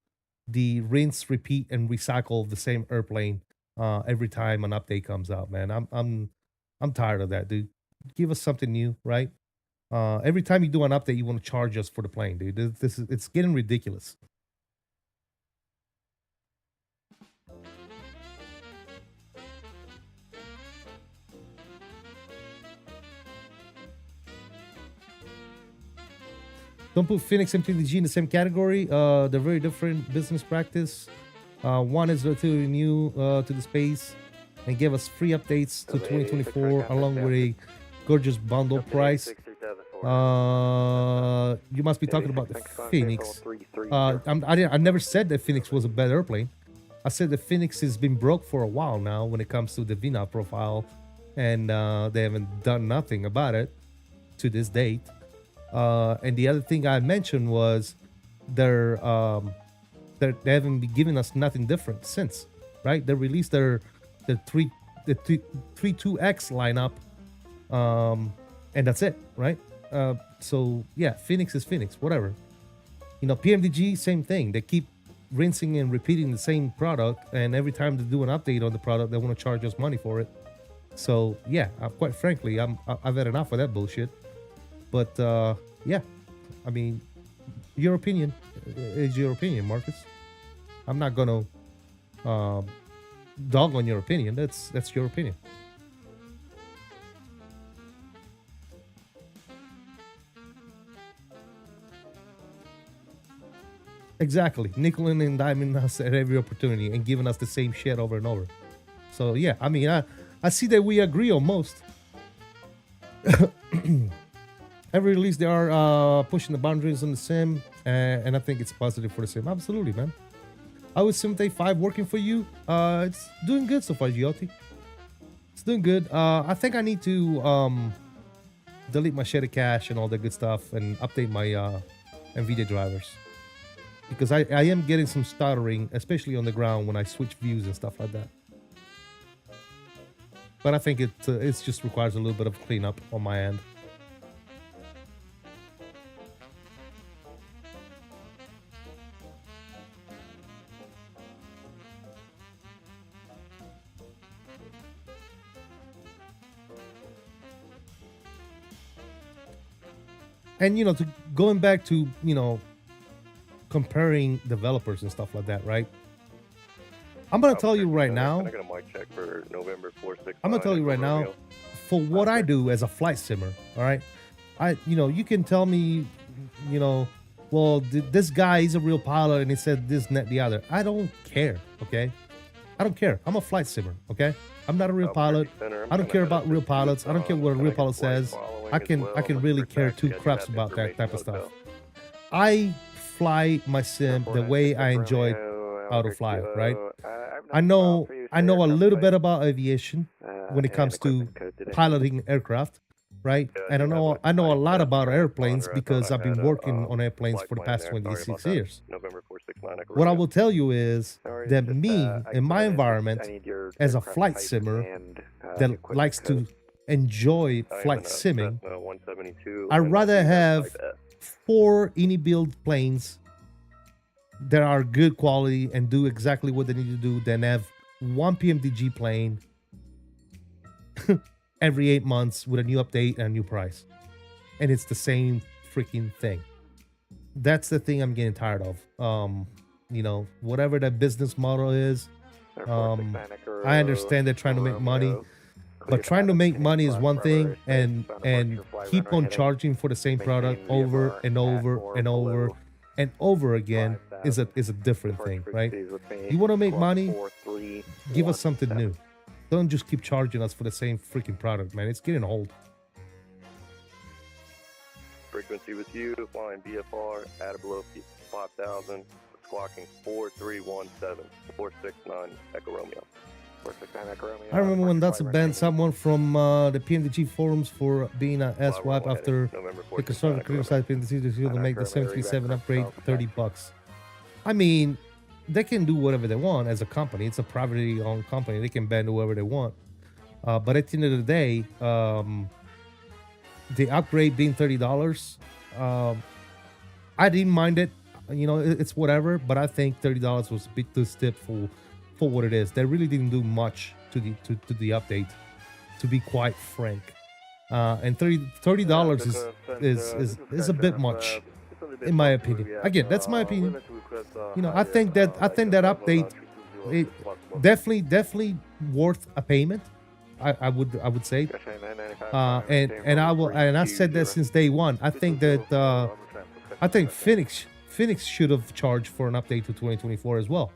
the rinse, repeat, and recycle of the same airplane every time an update comes out, man. I'm tired of that, dude. Give us something new, right? Every time you do an update, you want to charge us for the plane, dude. It's getting ridiculous. Don't put Fenix and PMDG in the same category. They're very different business practice. One is relatively new to the space and give us free updates to 2024 along with a gorgeous bundle price. You must be talking about the Phoenix. I never said that Phoenix was a bad airplane. I said that Phoenix has been broke for a while now when it comes to the VNAV profile, and they haven't done nothing about it to this date. And the other thing I mentioned was they haven't been giving us nothing different since, right? They released their 32X lineup, and that's it, right? So yeah, Phoenix is Phoenix, whatever. You know, PMDG, same thing. They keep rinsing and repeating the same product, and every time they do an update on the product, they want to charge us money for it. So yeah, quite frankly, I've had enough of that bullshit. But yeah, I mean, your opinion is your opinion, Marcus. I'm not gonna dog on your opinion. That's your opinion. Exactly. Nickel and diamond us at every opportunity and giving us the same shit over and over. So yeah, I mean, I see that we agree on most. Every release they are pushing the boundaries on the sim, and I think it's positive for the sim. Absolutely, man. How is Sim 5 working for you? It's doing good so far, GLT. It's doing good. I think I need to delete my shader cache and all that good stuff and update my NVIDIA drivers. Because I am getting some stuttering, especially on the ground when I switch views and stuff like that. But I think it just requires a little bit of cleanup on my end. And, you know, going back to, you know, comparing developers and stuff like that, right? I'm going to tell you right now. I'm going to mic check for November 469. I'm going to tell you right now, for what I do as a flight simmer, all right? You know, you can tell me, you know, well, this guy is a real pilot and he said this, that, the other. I don't care, okay? I don't care. I'm a flight simmer, okay? I'm not a real pilot. I don't care about real pilots. I don't care what a real pilot says. I can really care two craps about that type of stuff. I fly my sim the way I enjoy how to fly, right? I know a little bit about aviation when it comes to piloting aircraft, right? And I know a lot about airplanes because I've been working on airplanes for the past 26 years. What I will tell you is that me, in my environment, as a flight simmer that likes to enjoy flight simming, I'd rather have 4 build planes that are good quality and do exactly what they need to do than have 1 PMDG plane every 8 months with a new update and a new price. And it's the same freaking thing. That's the thing I'm getting tired of. You know, whatever that business model is, I understand they're trying to make money, but trying to make money is one thing, and keep on charging for the same product over and over and over and over again is a different thing, right? You want to make money? Give us something new. Don't just keep charging us for the same freaking product, man. It's getting old. Frequency with you, flying BFR, at below 5,000, squawking 4317, 469 Echo Romeo. 469 Echo Romeo. I remember when Datsun banned someone from the PMDG forums for being an SWAP after the construction criticized PMDG to make the 737 upgrade $30. I mean, they can do whatever they want as a company. It's a privately owned company. They can ban whoever they want. But at the end of the day, the upgrade being $30, I didn't mind it. You know, it's whatever. But I think $30 was a bit too stiff for what it is. They really didn't do much to the update, to be quite frank. And $30 is a bit much, in my opinion. Again, that's my opinion. You know, I think that update, it definitely worth a payment. I would say, and I said that since day one. I think that Fenix should have charged for an update to 2024 as well,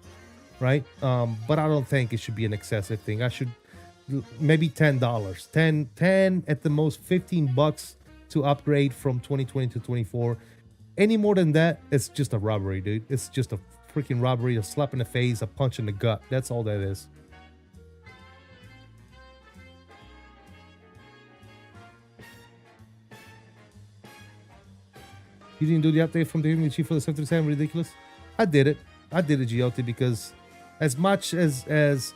right? But I don't think it should be an excessive thing. I should maybe $10, 10 at the most, $15 to upgrade from 2020 to 24. Any more than that, it's just a robbery, dude. It's just a freaking robbery, a slap in the face, a punch in the gut. That's all that is. You didn't do the update from the Human Chief for the 737? Ridiculous. I did it, GLT, because as much as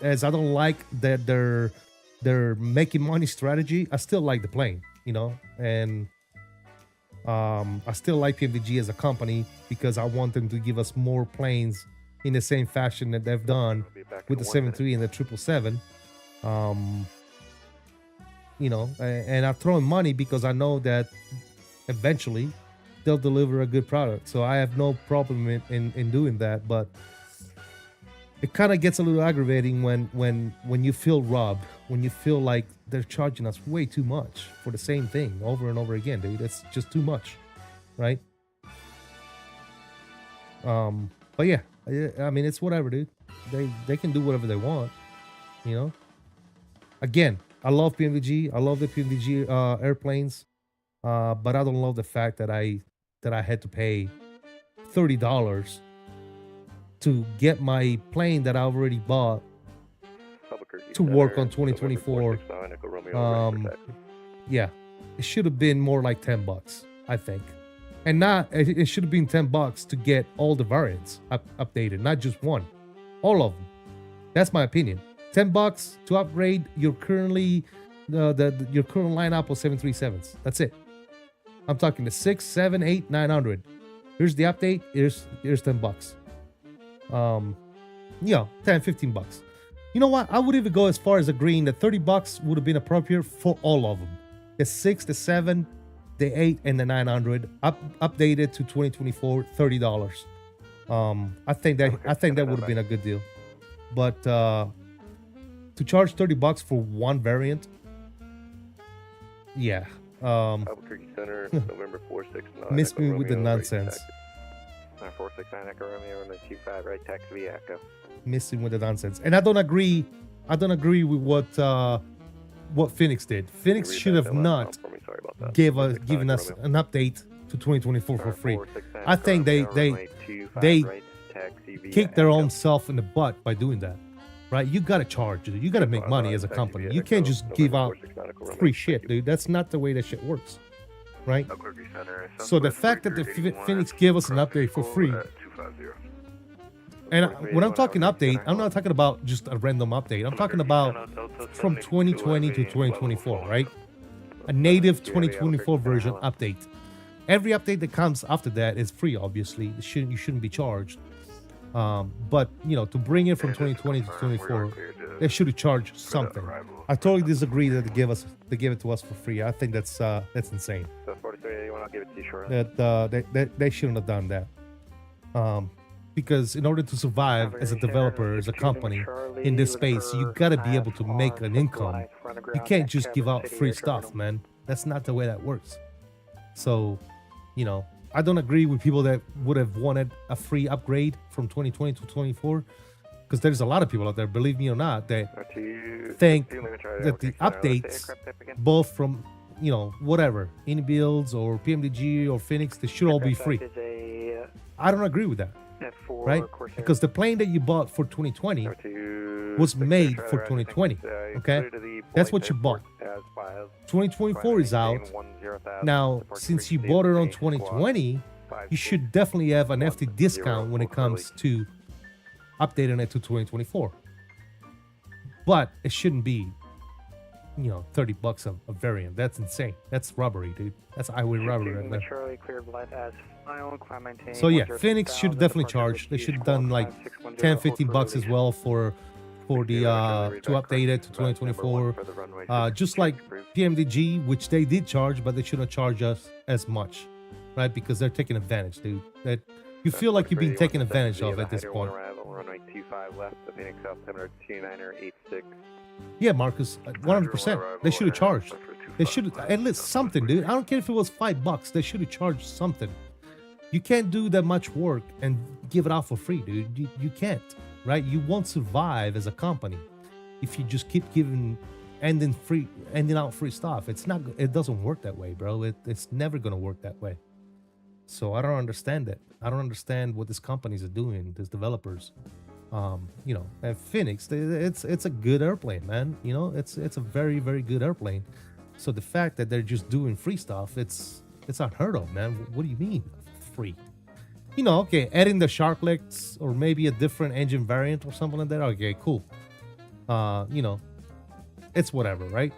I don't like that they're making money strategy, I still like the plane, you know, and I still like PMDG as a company because I want them to give us more planes in the same fashion that they've done with the 73 and the 777. You know, and I throw in money because I know that eventually they'll deliver a good product. So I have no problem in doing that. But it kind of gets a little aggravating when you feel robbed, when you feel like they're charging us way too much for the same thing over and over again, dude. That's just too much, right? But yeah, I mean, it's whatever, dude. They can do whatever they want, you know. Again, I love PMDG. I love the PMDG airplanes, but I don't love the fact that I had to pay $30 to get my plane that I already bought to work on 2024. Yeah, it should have been more like $10, I think. And not, it should have been $10 to get all the variants updated, not just one, all of them. That's my opinion. $10 to upgrade your currently your current lineup of 737s. That's it. I'm talking the 6, 7, 8, 900. Here's the update. Here's $10. Yeah, 10, $15. You know what? I would even go as far as agreeing that $30 would have been appropriate for all of them. The 6, the 7, the 8, and the 900 updated to 2024, $30. I think that would have been a good deal. But to charge $30 for one variant, yeah. Albuquerque Center, November 469. Miss me with the nonsense. 469 Echo Romeo, runway 25 right, taxi via Echo. Missing with the nonsense, and I don't agree with what Fenix did. Fenix should have not given us an update to 2024 for free. I think they kicked their own self in the butt by doing that. Right? You gotta charge, dude. You gotta make money as a company. You can't just give out free shit, dude. That's not the way that shit works. Right? So the fact that the Fenix gave us an update for free, and when I'm talking update, I'm not talking about just a random update. I'm talking about from 2020 to 2024, right? A native 2024 version update. Every update that comes after that is free, obviously. You shouldn't be charged. But, you know, to bring it from 2020 to 24, they should have charged something. I totally disagree that they gave it to us for free. I think that's insane. They shouldn't have done that. Because in order to survive as a developer, as a company in this space, you gotta be able to make an income. You can't just give out free stuff, man. That's not the way that works. So, you know, I don't agree with people that would have wanted a free upgrade from 2020 to 24, because there's a lot of people out there, believe me or not, that think that the updates, both from, you know, whatever, InBuilds or PMDG or Fenix, they should all be free. I don't agree with that, right? Because the plane that you bought for 2020 was made for 2020, okay? That's what you bought. 2024 is out. Now, since you bought it on 2020, you should definitely have an hefty discount when it comes to updating it to 2024. But it shouldn't be, you know, $30 a variant. That's insane. That's robbery, dude. That's highway robbery right there. So yeah, Fenix should definitely charge. They should have done like $10, $15 as well for the to update it to 2024. Just like PMDG, which they did charge, but they shouldn't charge us as much, right? Because they're taking advantage, dude. That you feel like you're being taken advantage of at this point. Yeah, Marcus, 100%. They should have charged. They should have at least something, dude. I don't care if it was $5. They should have charged something. You can't do that much work and give it out for free, dude. You can't, right? You won't survive as a company if you just keep ending out free stuff. It doesn't work that way, bro. It's never gonna work that way. So I don't understand it. I don't understand what these companies are doing, these developers. You know, and Fenix, it's a good airplane, man. You know, it's a very, very good airplane. So the fact that they're just doing free stuff, it's unheard of, man. What do you mean free? You know, okay, adding the shark legs or maybe a different engine variant or something like that. Okay, cool. You know, it's whatever, right?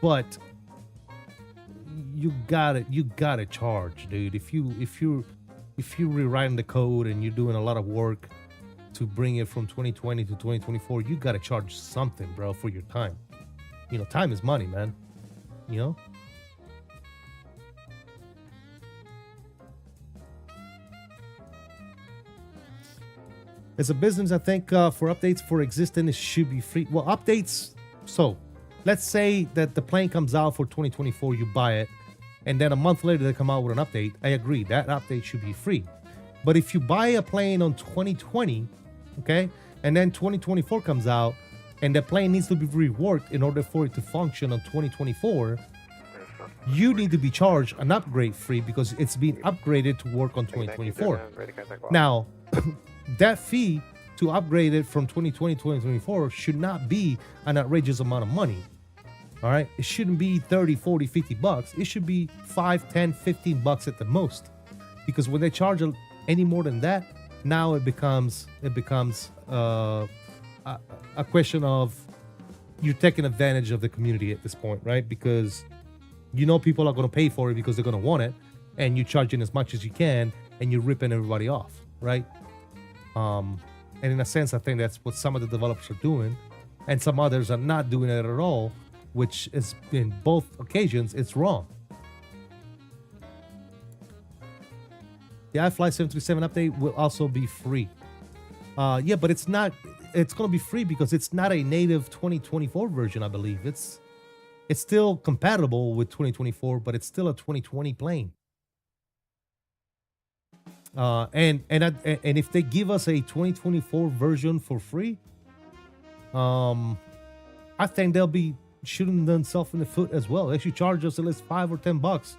But you gotta charge, dude. If you're rewriting the code and you're doing a lot of work to bring it from 2020 to 2024, you gotta charge something, bro, for your time. You know, time is money, man. You know? As a business, I think for updates for existing, it should be free. Well, updates. So, let's say that the plane comes out for 2024, you buy it, and then a month later they come out with an update. I agree, that update should be free. But if you buy a plane on 2020, okay, and then 2024 comes out, and the plane needs to be reworked in order for it to function on 2024, you need to be charged an upgrade fee because it's being upgraded to work on 2024. Now, that fee to upgrade it from 2020 to 2024 should not be an outrageous amount of money. All right, it shouldn't be 30, 40, 50 bucks. It should be 5, 10, 15 bucks at the most. Because when they charge any more than that, now it becomes a question of you're taking advantage of the community at this point, right? Because you know people are going to pay for it because they're going to want it, and you're charging as much as you can, and you're ripping everybody off, right? And in a sense, I think that's what some of the developers are doing, and some others are not doing it at all, which is, in both occasions, it's wrong. The iFly 737 update will also be free. Yeah, but it's not. It's going to be free because it's not a native 2024 version, I believe. It's still compatible with 2024, but it's still a 2020 plane. And if they give us a 2024 version for free, I think they'll be shooting themselves in the foot as well. They should charge us at least $5 or $10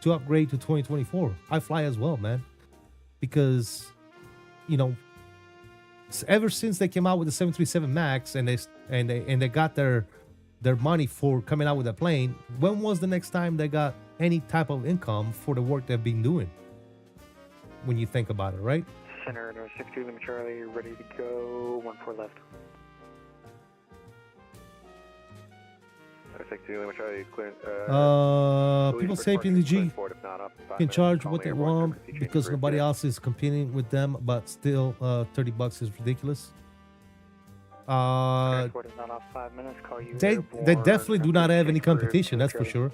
to upgrade to 2024. I fly as well, man, because you know, ever since they came out with the 737 Max and they got their money for coming out with a plane, when was the next time they got any type of income for the work they've been doing? When you think about it, right? Center, 62 Lima Charlie, ready to go, 14 left. 62 Lima Charlie, clear. People say PNG can charge what they want because nobody else is competing with them, but still $30 is ridiculous. They definitely do not have any competition, that's for sure.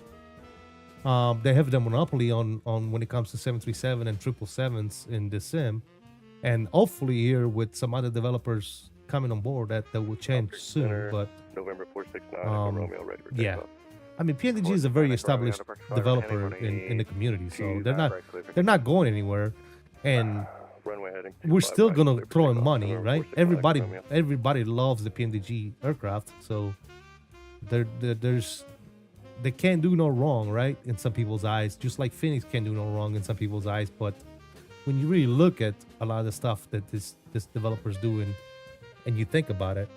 They have the monopoly on when it comes to 737 and 777s in the sim, and hopefully here with some other developers coming on board that will change soon. But November 469, Romeo, ready for yeah, I mean PNG is a very established developer in the community, so they're not going anywhere, and we're still gonna throw in money, right? Everybody loves the PNG aircraft, so they can't do no wrong, right? In some people's eyes, just like Phoenix can't do no wrong in some people's eyes. But when you really look at a lot of the stuff that this developer's doing, and you think about it,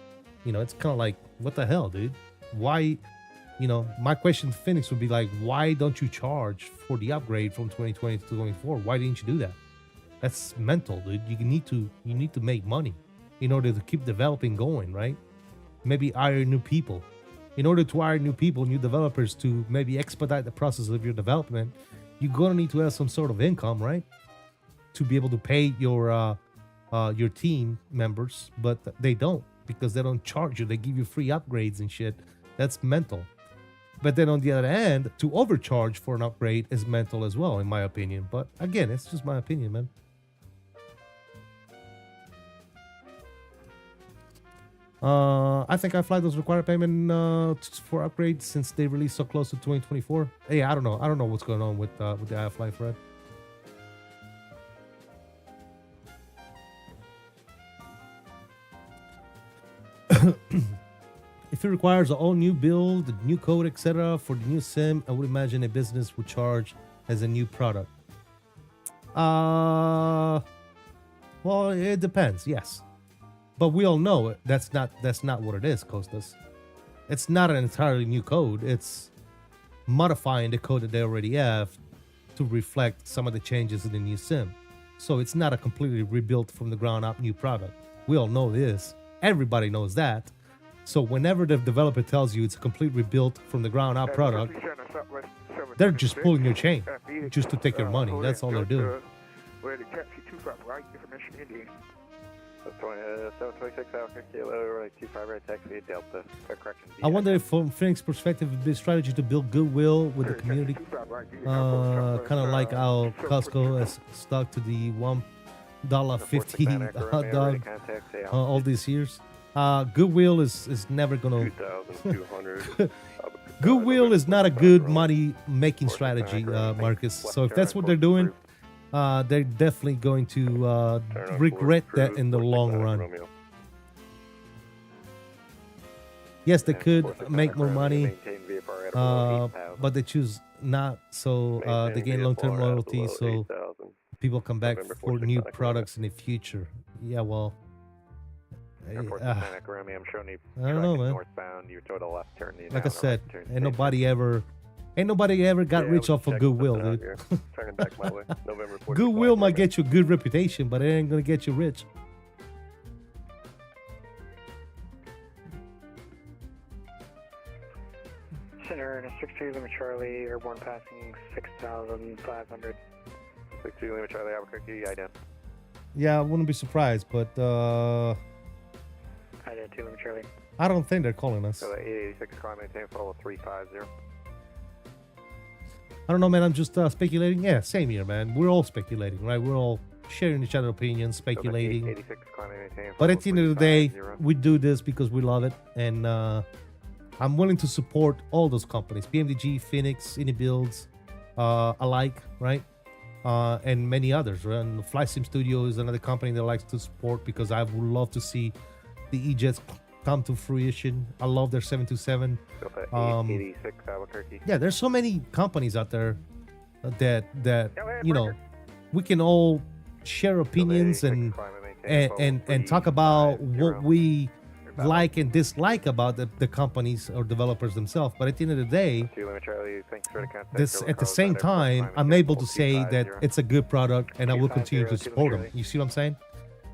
you know, it's kind of like, what the hell, dude? Why? You know, my question to Phoenix would be like, why don't you charge for the upgrade from 2020 to 2024? Why didn't you do that? That's mental, dude. You need to make money in order to keep developing going, right? Maybe hire new people. In order to hire new people, new developers to maybe expedite the process of your development, you're gonna need to have some sort of income, right? To be able to pay your team members, but they don't, because they don't charge you. They give you free upgrades and shit. That's mental. But then on the other hand, to overcharge for an upgrade is mental as well, in my opinion. But again, it's just my opinion, man. I think iFly does require payment for upgrades since they released so close to 2024. Hey, I don't know. I don't know what's going on with the iFly, Fred. If it requires an all new build, new code, etc. for the new sim, I would imagine a business would charge as a new product. Well, it depends, yes. But we all know that's not what it is, Costas. It's not an entirely new code. It's modifying the code that they already have to reflect some of the changes in the new sim. So it's not a completely rebuilt from the ground up new product. We all know this. Everybody knows that. So whenever the developer tells you it's a complete rebuilt from the ground up product, they're just pulling your chain just to take your money. That's all they're doing. 726 Alpha Kilo, 25 right taxi, Delta. Correction. I wonder if from Phoenix perspective, it would be a strategy to build goodwill with the community. Kind of like how Costco has stuck to the $50 hot dog contact, all these years. Goodwill is never gonna. 2,200. Goodwill is not a good money making strategy, Marcus. So if that's what they're doing, they're definitely going to regret that in the long run. Yes, they could make more money, but they choose not. So they gain long-term loyalty. So people come back for new products in the future. Yeah, well, I don't know, man. Northbound, you're to the left turn. Like I said, ain't nobody ever got rich off of Goodwill, dude. Turning back my way. November 4th. Goodwill might get you a good reputation, but it ain't gonna get you rich. Center and a 63 Lima Charlie, airborne passing 6,500. 62 Lima Charlie, Albuquerque, IDEM. Yeah, I wouldn't be surprised, but IDEM 2 Lima Charlie. I don't think they're calling us. So the 886 climb maintain follow 350. I don't know, man. I'm just speculating. Yeah, same here, man. We're all speculating, right? We're all sharing each other's opinions, speculating. 886 climb maintain. But at the end of the day, we do this because we love it, and I'm willing to support all those companies: PMDG, Fenix, 𝕝𝕝 alike, right? And many others. Right? And FlightSim Studio is another company that I like to support because I would love to see the E-Jets come to fruition. I love their 727. 886 Albuquerque. Yeah, there's so many companies out there that you know, we can all share opinions and talk about what we like and dislike about the companies or developers themselves. But at the end of the day, at the same time, I'm able to say that it's a good product and I will continue to support them. You see what I'm saying?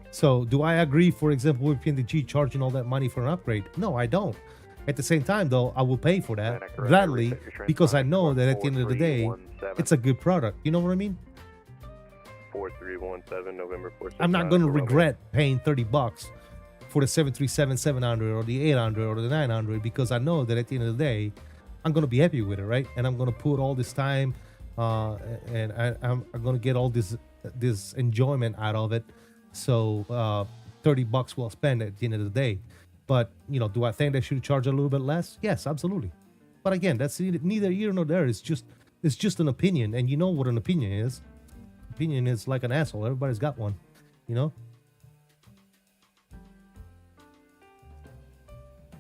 So do I agree, for example, with PNDG charging all that money for an upgrade? No, I don't. At the same time, though, I will pay for that gladly because I know that at the end of the day, it's a good product. You know what I mean? 4317 November 4th. I'm not going to regret paying $30 for the 737-700 or the 800 or the 900 because I know that at the end of the day, I'm going to be happy with it, right? And I'm going to put all this time and I'm going to get all this enjoyment out of it. So $30 well spent at the end of the day. But, you know, do I think they should charge a little bit less? Yes, absolutely. But again, that's neither here nor there. It's just an opinion. And you know what an opinion is. Opinion is like an asshole. Everybody's got one, you know?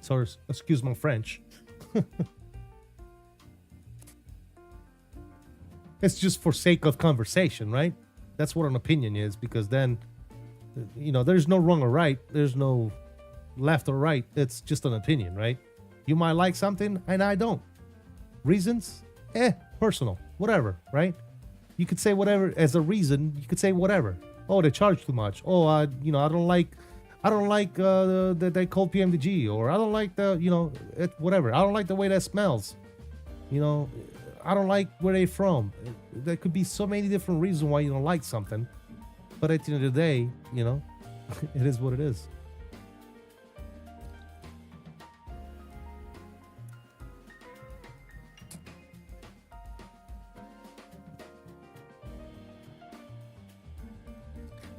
Sorry, excuse my French. It's just for sake of conversation, right? That's what an opinion is, because then, you know, there's no wrong or right. There's no left or right. It's just an opinion, right? You might like something and I don't. Reasons? Personal. Whatever, right? You could say whatever as a reason. You could say whatever. Oh, they charge too much. Oh, you know, I don't like that they call PMDG, or I don't like the, you know, whatever. I don't like the way that smells. You know, I don't like where they're from. There could be so many different reasons why you don't like something. But at the end of the day, you know, it is what it is.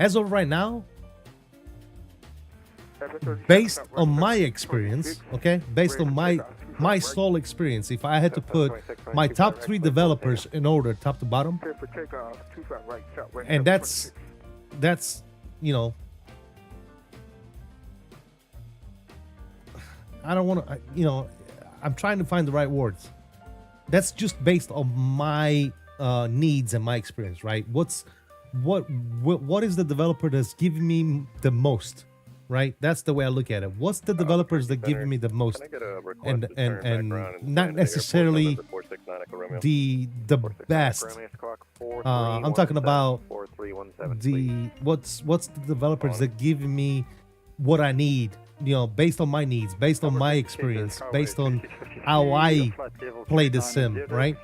As of right now, based on my experience, okay, based on my sole experience, if I had to put my top 3 developers in order, top to bottom, and that's you know, I don't want to, you know, I'm trying to find the right words. That's just based on my needs and my experience, right? What is the developer that's giving me the most, right? That's the way I look at it. What's the developers that give me the most, and not necessarily the best. I'm talking about what's the developers that give me what I need, you know, based on my needs, based on my experience, based on how I play the sim, right?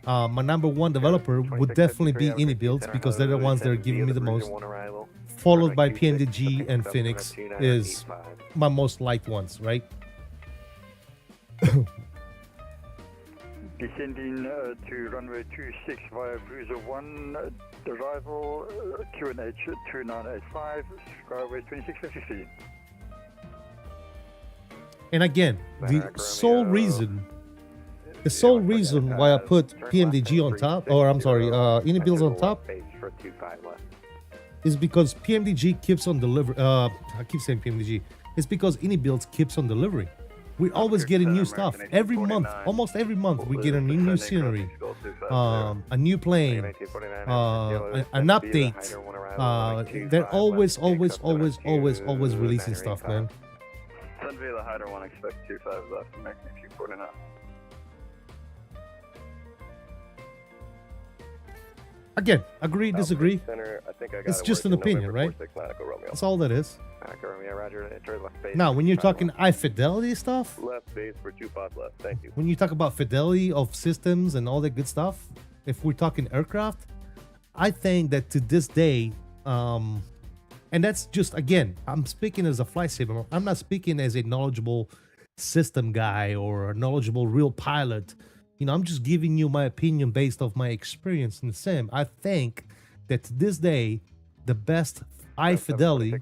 My number 1 developer would definitely be 𝕝𝕝 because they're the ones that are giving me the most, followed by PMDG and Fenix is my most liked ones, right? Descending to runway 26 via Bruiser 1, arrival QNH 2985, Skyway 2653. And again, the sole reason why I put PMDG on top, or I'm sorry, Inibills on top, is because PMDG keeps on delivering. I keep saying PMDG. It's because Inibills keeps on delivering. We're always getting new stuff. Every month, almost every month, we get a new scenery, a new plane, an update. They're always releasing stuff, man. Sunville, the Hyder 1, expect 25 left, American A349. Again, agree, disagree. It's just an opinion, right? That's all that is. Now, when you're talking high fidelity stuff, Left base for 2 pods left. Thank you. when you talk about fidelity of systems and all that good stuff, if we're talking aircraft, I think that to this day, and that's just, again, I'm speaking as a flight simulator. I'm not speaking as a knowledgeable system guy or a knowledgeable real pilot. You know, I'm just giving you my opinion based off my experience in the sim. I think that to this day, the best high fidelity,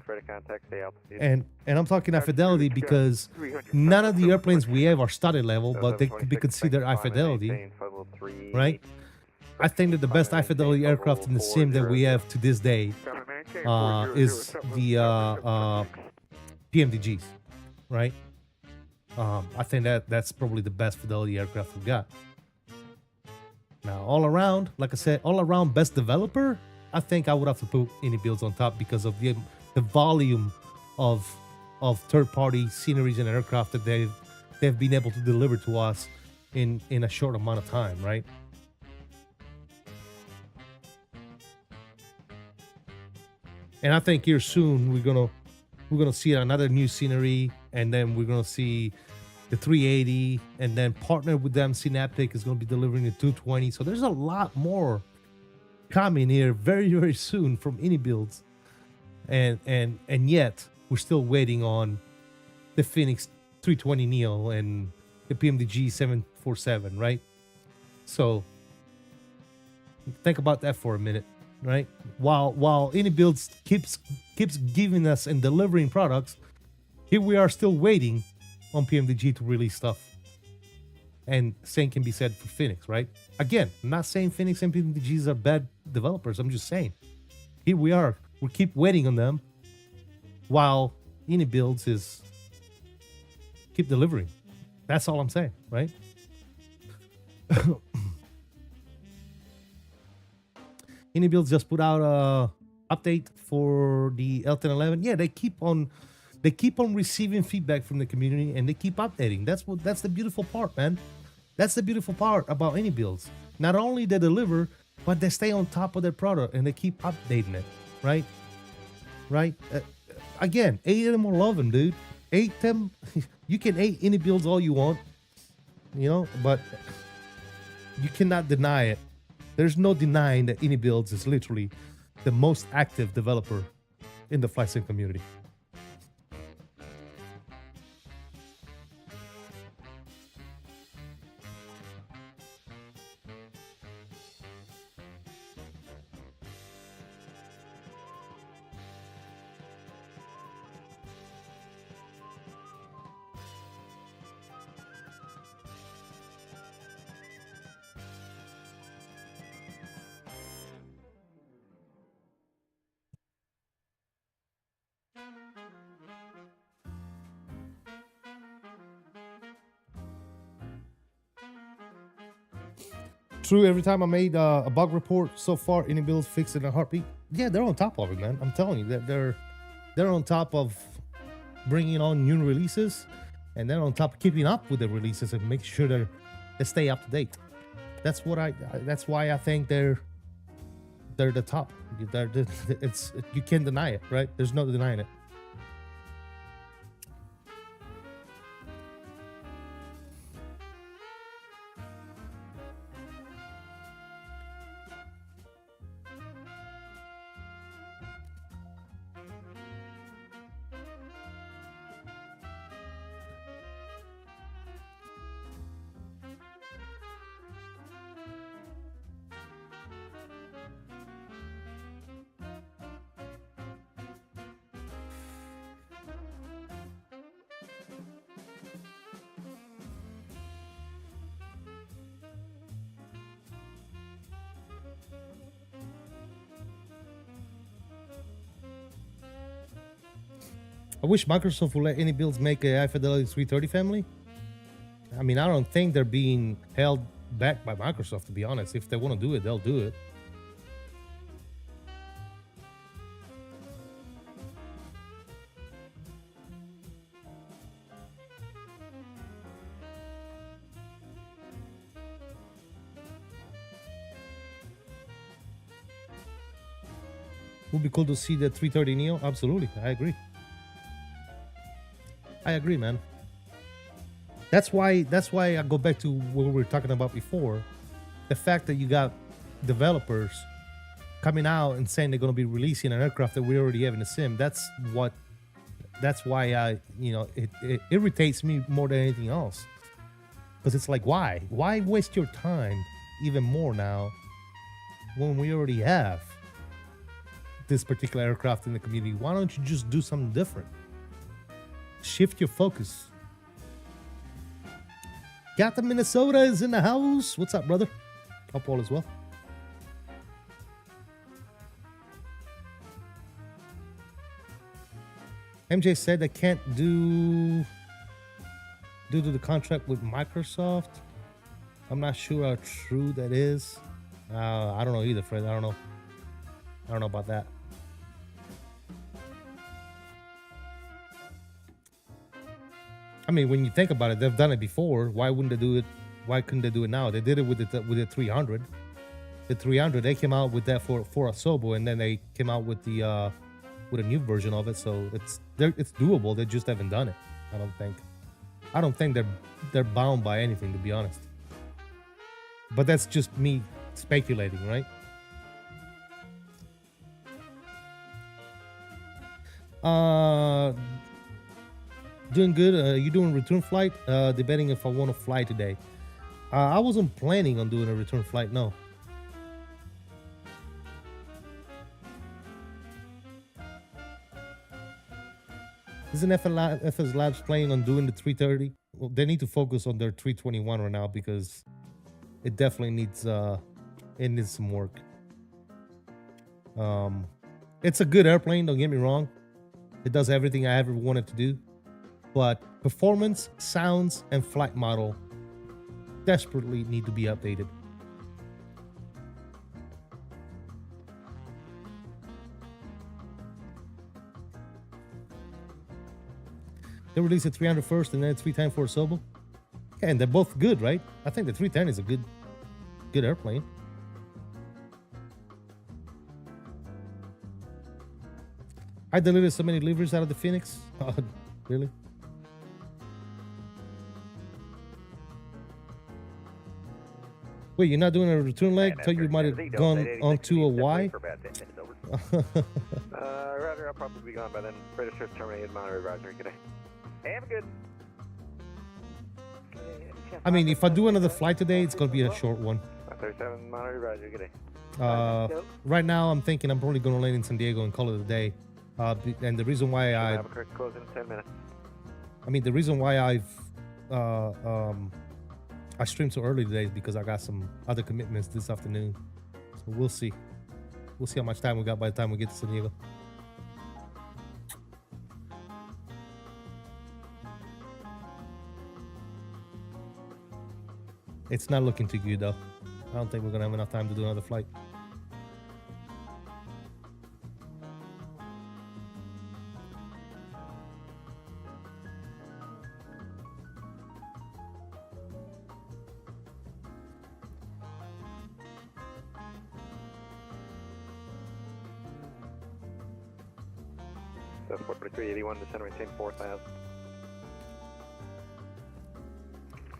and I'm talking high fidelity because none of the airplanes we have are study level, but they could be considered high fidelity, right? I think that the best high fidelity aircraft in the sim that we have to this day is the PMDGs, right? I think that's probably the best fidelity aircraft we've got. Now, all around, like I said, all around best developer, I think I would have to put Inibills on top because of the volume of third-party sceneries and aircraft that they've been able to deliver to us in a short amount of time, right? And I think here soon we're gonna see another new scenery, and then we're gonna see the 380, and then partner with them, Synaptic is gonna be delivering the 220. So there's a lot more coming here very, very soon from Inibills, and yet we're still waiting on the Fenix 320 Neo and the PMDG 747, right? So think about that for a minute, right? While Inibills keeps giving us and delivering products, here we are still waiting on PMDG to release stuff. And same can be said for Fenix, right? Again, I'm not saying Fenix and PMDGs are bad developers. I'm just saying, here we are. We keep waiting on them while Inibills is keep delivering. That's all I'm saying, right? Inibills just put out a update for the L1011. Yeah, they keep on receiving feedback from the community, and they keep updating. That's the beautiful part, man. That's the beautiful part about Inibills. Not only they deliver, but they stay on top of their product and they keep updating it, right? Right? Again, 8 them or love them, dude. 8 them. You can 8 Inibills all you want, you know, but you cannot deny it. There's no denying that Inibills is literally the most active developer in the flight sim community. True, every time I made a bug report so far, Inibills fixed it in a heartbeat. Yeah, they're on top of it, man. I'm telling you that they're on top of bringing on new releases, and they're on top of keeping up with the releases and make sure they stay up to date. That's why I think they're the top. You can't deny it, right? There's no denying it. I wish Microsoft would let any builds make a high fidelity 330 family. I mean, I don't think they're being held back by Microsoft, to be honest. If they want to do it, they'll do it. Would be cool to see the 330 Neo. Absolutely, I agree. I agree, man. That's why I go back to what we were talking about before. The fact that you got developers coming out and saying they're going to be releasing an aircraft that we already have in a sim. That's why it irritates me more than anything else. Because it's like, why waste your time even more now when we already have this particular aircraft in the community? Why don't you just do something different? Shift your focus. Captain Minnesota is in the house. What's up, brother? Hope all is well. MJ said they can't do due to the contract with Microsoft. I'm not sure how true that is. I don't know either, Fred. I don't know about that. I mean, when you think about it, they've done it before. Why wouldn't they do it? Why couldn't they do it now? They did it with the 300. The 300, they came out with that for a 𝕎𝕚, and then they came out with the with a new version of it. So it's doable. They just haven't done it. I don't think they're bound by anything, to be honest. But that's just me speculating, right? Doing good. You doing return flight? Debating if I want to fly today. I wasn't planning on doing a return flight, no. Isn't FS Labs planning on doing the 330? Well, they need to focus on their 321 right now because it definitely needs some work. It's a good airplane, don't get me wrong. It does everything I ever wanted to do. But performance, sounds, and flight model desperately need to be updated. They released the 300 first and then 310 for 𝕎𝕚. Yeah, and they're both good, right? I think the 310 is a good airplane. I delivered so many deliveries out of the Fenix. Oh, really? Wait, you're not doing a return leg? I thought you might have gone onto a Y. Roger, I'll probably be gone by then. British shift terminated, monitor advisory today. Have a good. I mean, if I do another flight today, it's gonna be a short one. 37 monitor advisory today. Right now, I'm thinking I'm probably gonna land in San Diego and call it a day. And the reason why I have a quick close in 10 minutes. I mean, the reason why I streamed so early today is because I got some other commitments this afternoon. So we'll see. We'll see how much time we got by the time we get to San Diego. It's not looking too good, though. I don't think we're gonna have enough time to do another flight. So 44381, descend maintain 4,000.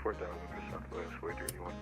4,000 for Southwest, way 31.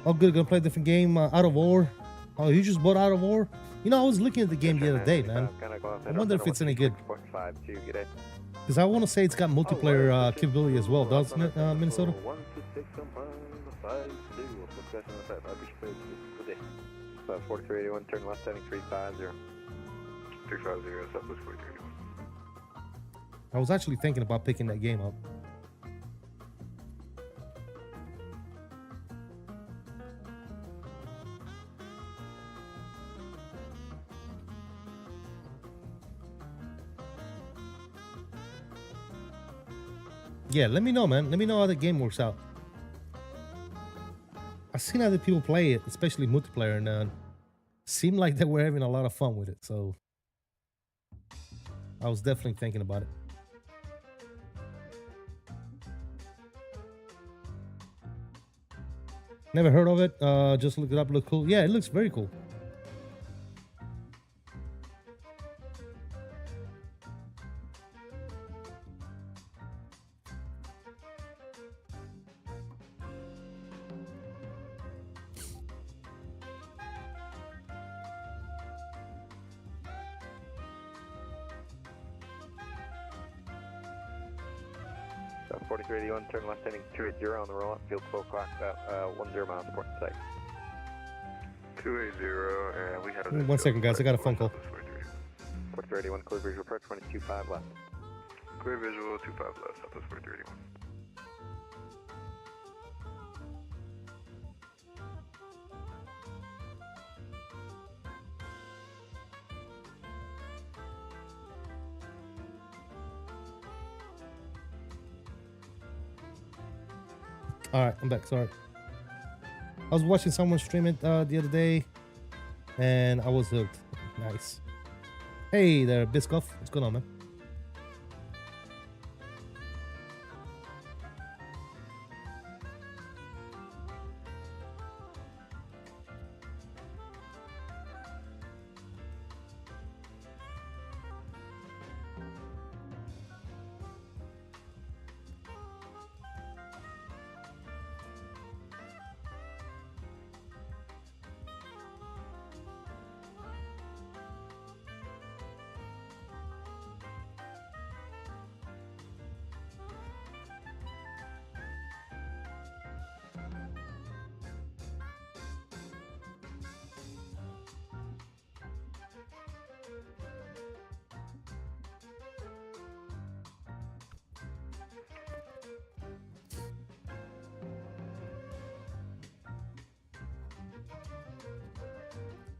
Oh, good. Gonna play a different game. Out of War. Oh, you just bought Out of War? You know, I was looking at the game the other day, man. I wonder if it's any good. Because I want to say it's got multiplayer capability as well, doesn't it, Minnesota? 4381, turn left heading 350. 350, Southwest 4381. I was actually thinking about picking that game up. Yeah, let me know, man. Let me know how the game works out. I've seen other people play it, especially multiplayer, and seemed like they were having a lot of fun with it. So I was definitely thinking about it. Never heard of it. Just look it up. Look cool. Yeah, it looks very cool. So 4381, turn left heading 280 on the roll up, field 12 o'clock, about 10 miles port site. 280, and we had a... 1 second, guys. I got a phone call. 4381, clear visual approach, 225 left. Clear visual, 25 left, Southwest 4381. All right, I'm back. Sorry. I was watching someone stream it the other day, and I was hooked. Nice. Hey there, Biscoff. What's going on, man?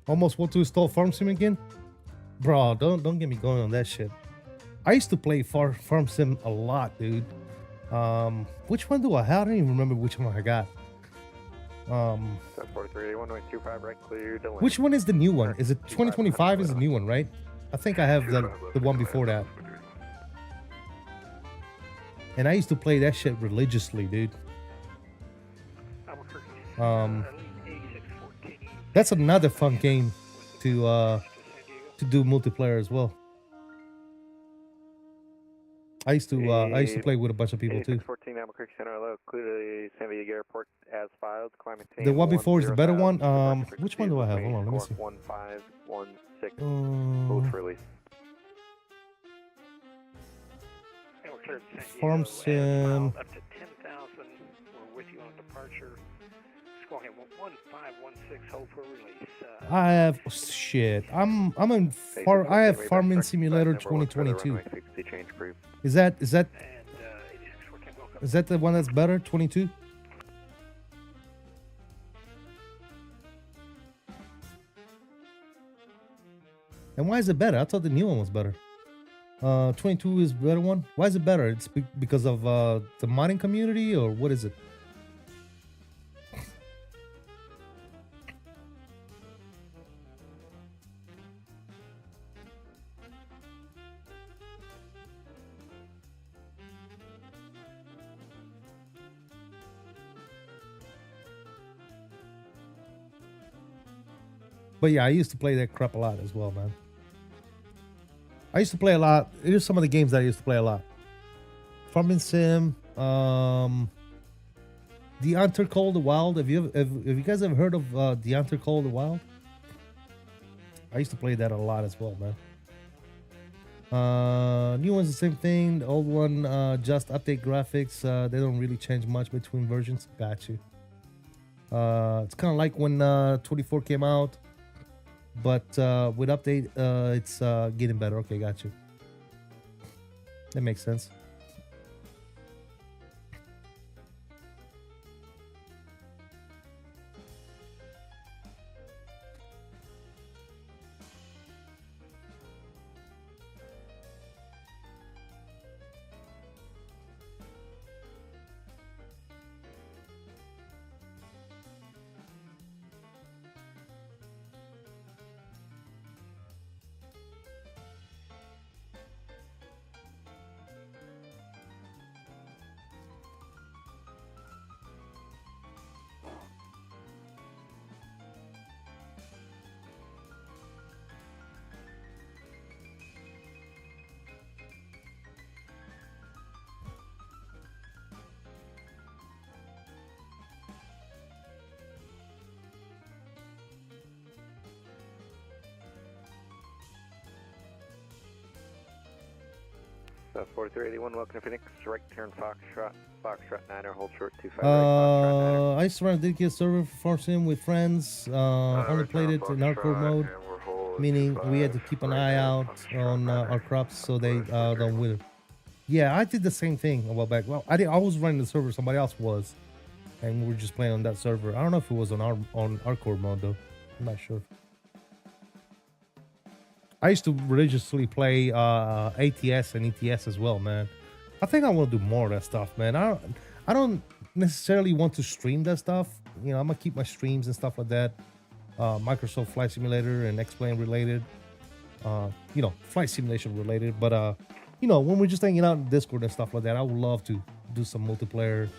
Almost want to install Farm Sim again? Bro, don't get me going on that shit. I used to play Farm Sim a lot, dude. Which one do I have? I don't even remember which one I got. 4381.25 right, clear. Which one is the new one? Is it 2025 is the new one, right? I think I have the one before that. And I used to play that shit religiously, dude. That's another fun game to do multiplayer as well. I used to play with a bunch of people too. 14 Albuquerque Center Hello, clearly San Diego Airport as filed. The one before is the better one. Which one do I have? Hold on, let me see. 1516, both release. Farm Sim. Up to 10,000. We're with you on departure. Squawking 1516, hold for release. I have shit. I have Farming Simulator 2022. Is that the one that's better? 22? And why is it better? I thought the new one was better. 22 is the better one. Why is it better? It's because of the modding community, or what is it? But yeah, I used to play that crap a lot as well, man. I used to play a lot. Here's some of the games that I used to play a lot. Farming Sim, 𝕬𝕚 𝕬𝕚 Wild. Have you guys ever heard of 𝕬𝕚 𝕬𝕚 Wild? I used to play that a lot as well, man. New one's the same thing. The old one just update graphics. They don't really change much between versions. Got you. It's kind of like when 24 came out, but with update, it's getting better. Okay, got you. That makes sense. South 4381, welcome to Phoenix. Right turn Foxtrot, Foxtrot 9er, hold short 25 right, Foxtrot 9er. I used to run a dedicated server for FARSIM with friends. Only played it in hardcore mode, meaning we had to keep an eye out on our crops so they don't wither. Yeah, I did the same thing a while back. Well, I was running the server, somebody else was, and we were just playing on that server. I don't know if it was on hardcore mode though. I'm not sure. I used to religiously play ATS and ETS as well, man. I think I want to do more of that stuff, man. I don't necessarily want to stream that stuff. You know, I'm gonna keep my streams and stuff like that. Microsoft Flight Simulator and X-Plane related. You know, flight simulation related. But you know, when we're just hanging out in Discord and stuff like that, I would love to do some multiplayer,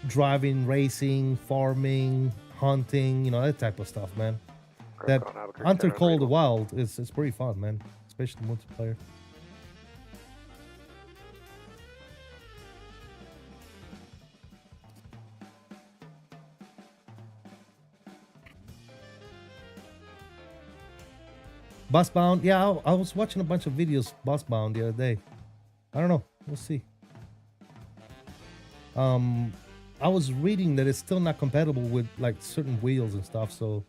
driving, racing, farming, hunting. You know, that type of stuff, man. That Hunter Call the Wild is pretty fun, man, especially multiplayer. Bossbound, yeah, I was watching a bunch of videos Bossbound the other day. I don't know, we'll see. I was reading that it's still not compatible with like certain wheels and stuff, so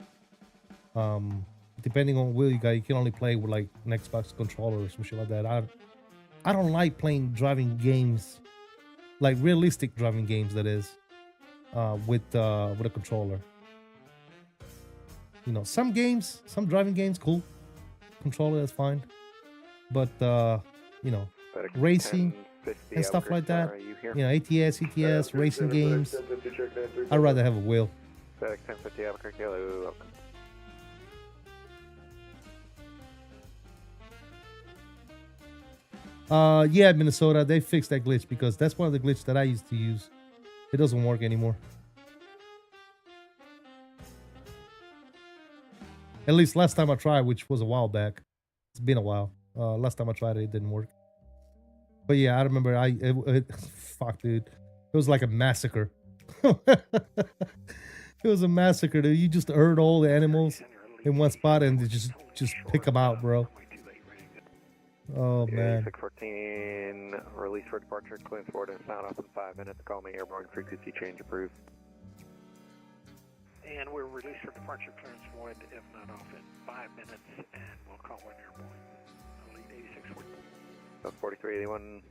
depending on what wheel you got, you can only play with like an Xbox controller or some shit like that. I don't like playing driving games, like realistic driving games, that is, with a controller. You know, some driving games, cool. Controller, that's fine. But you know, racing and stuff like that. You know, ATS, ETS, racing games. I'd rather have a wheel. FedEx 1050 Albuquerque, hello, welcome. Yeah, Minnesota, they fixed that glitch because that's one of the glitches that I used to use. It doesn't work anymore. At least last time I tried, which was a while back. It's been a while. Last time I tried it, it didn't work. But yeah, I remember fuck, dude. It was like a massacre. It was a massacre, dude. You just herd all the animals in one spot and they just pick them out, bro. Oh, man. 614, release for departure, clearance forward and sound off in 5 minutes. Call me airborne, frequency change approved. And we're released for departure, clearance void, if not off in 5 minutes, and we'll call one airborne. Lead 8614. So 4381,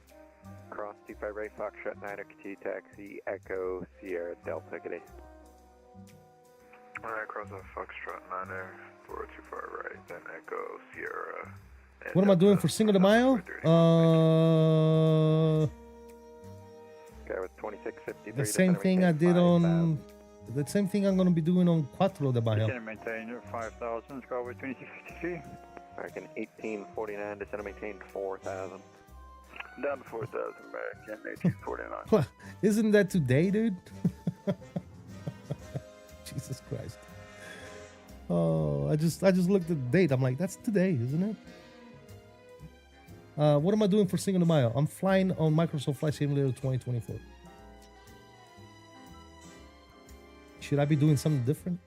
cross 25 right, Foxtrot 9er, continue taxi, Echo, Sierra, Delta, good day. Alright, cross on Foxtrot 9er, 425 right, then Echo, Sierra. What am I doing for Cinco de Mayo? Okay, with 2650. The same thing I did on... The same thing I'm going to be doing on Cuatro de Mayo. Descend and maintain 5,000, Skyway 2650. American 1849, descend and maintain 4,000. Down to 4,000, American 1849. Isn't that today, dude? Jesus Christ. Oh, I just looked at the date. I'm like, that's today, isn't it? What am I doing for Cinco de Mayo? I'm flying on Microsoft Flight Simulator 2024. Should I be doing something different?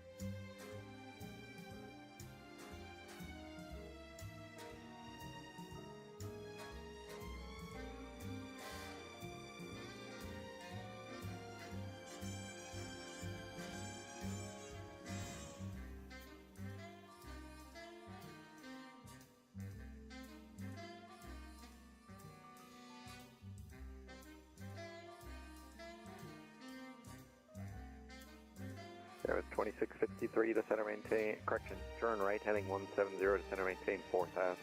There was 2653 to center maintain, correction, turn right heading 170 to center maintain 4000.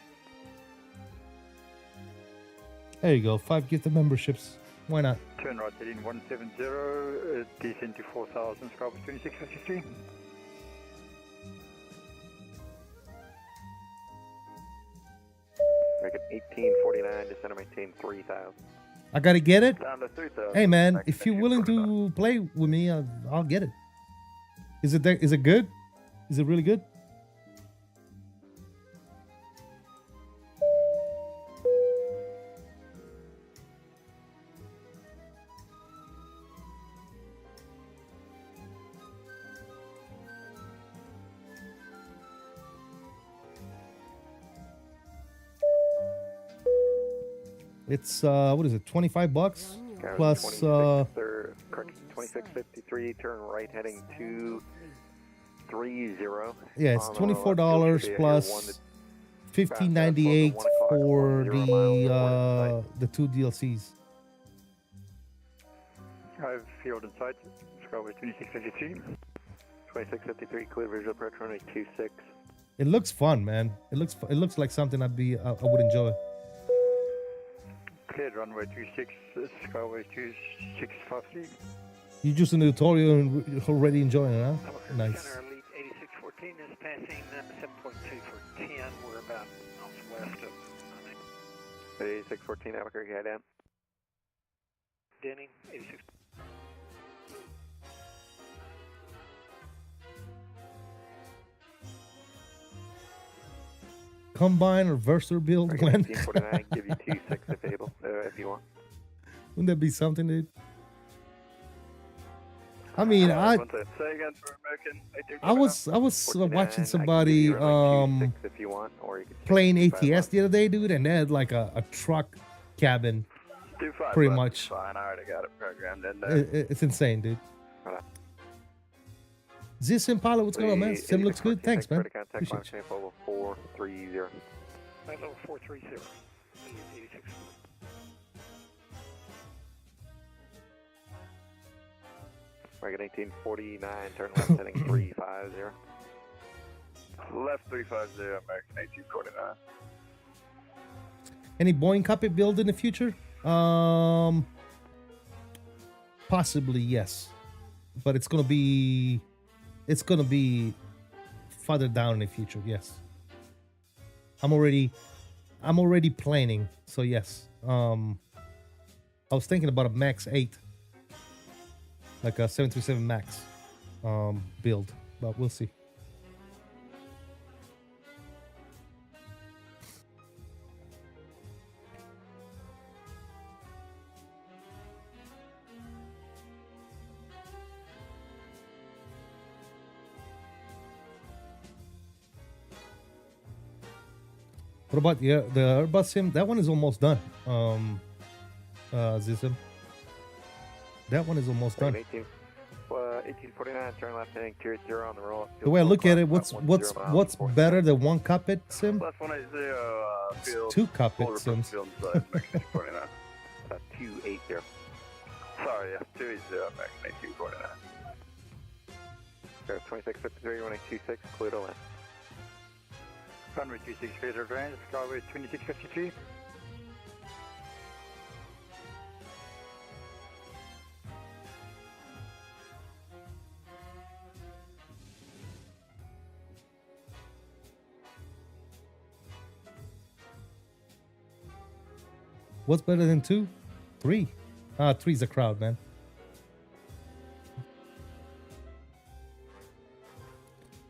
There you go. 5 gifted memberships. Why not? Turn right heading 170, descend to 4000, Skywards 2653. Make it 1849 to center maintain 3000. I gotta get it. Down to 3000. Hey man, if you're willing to play with me, I'll get it. Is it good? Is it really good? It's what is it? $25 plus 2653, turn right heading 230. yeah, it's $24 plus $15.98 for the 2 DLCs. I have field in sight, Skywards 2653. 2653, clear visual approach runway 26. It looks fun, man. It looks like something I would enjoy. Cleared runway 26, Skywards 2653. You just in the tutorial and already enjoying it, huh? Nice. Center Elite 8614 is passing 7.2 for 10. We're about west of 8614, Albuquerque, head down. Denny, 86. Combine or Verser build, Glenn. 1949, give you 26 if able, if you want. Wouldn't that be something, dude? I mean, Say again for American. I was watching somebody if you want, or you can playing ATS the other day, dude, and they had like a truck cabin, 25 pretty left much. is fine. I already got it programmed in there. It's insane, dude. 𝕚 Impala, what's going on, man? Sim looks good. Thanks, man. Appreciate you. level 430. Flight level 430. 86. Reagan 1849, turn left heading 350. Left 350, American 1849. Any Boeing cockpit build in the future? Possibly, yes. But it's gonna be farther down in the future, yes. I'm already planning, so yes. I was thinking about a Max 8, like a 737 Max build, but we'll see. What about the Airbus sim? That one is almost done. 𝕚. That one is almost done. 1849, turn left heading 280 on the roll. The way I look at it, what's better than one cockpit sim? Left 180, field. 2 cockpit sims. Field inside, American 1849. 280. Sorry, yeah, 280, American 1849. 2653, 1826, clear to land. Runway 26, Razor Grand, Skywards 2653. What's better than 2? 3. 3's a crowd, man.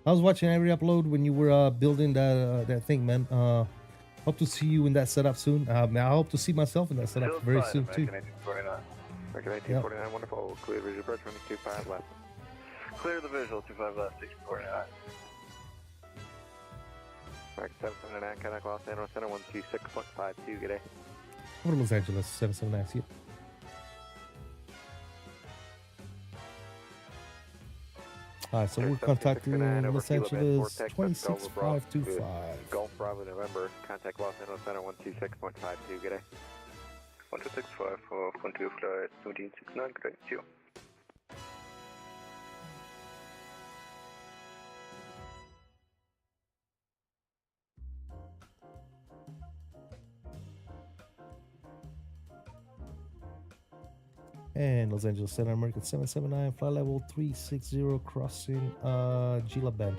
I was watching every upload when you were building that thing, man. Hope to see you in that setup soon. I hope to see myself in that setup very soon too. American 1849, wonderful. Clear visual approach, running 25 left. Clear the visual, 25 left, 1849. American 779, contact Los Angeles Center 126.52, good day. Over Los Angeles, 779, see it. Alright, so we're contacting Los Angeles 26525. Golf Bravo November, contact Los Angeles Center 126.52, good day. 1265 for Frontier Flight 1769, good day, 2. And Los Angeles Center, American 779, flight level 360, crossing 𝕸𝕚𝕚.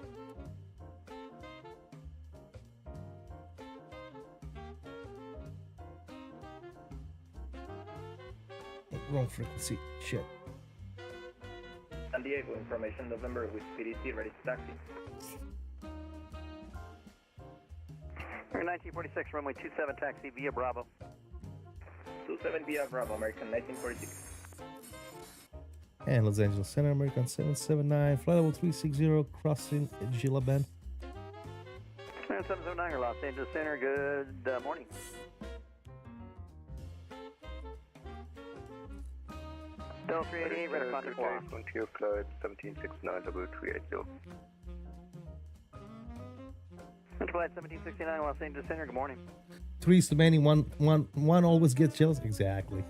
Wrong frequency. Shit. San Diego, information November with PDC, ready to taxi. 1946, runway 27, taxi via Bravo. 27 via Bravo, American 1946. And Los Angeles Center, American 779, flight level 360, crossing 𝕸𝕚𝕚. 779, Los Angeles Center, good morning. Delta 388, radar contact 4. Frontier flight 1769 W380. Flight 1769, Los Angeles Center, good morning. Three's too many, one always gets jealous. Exactly.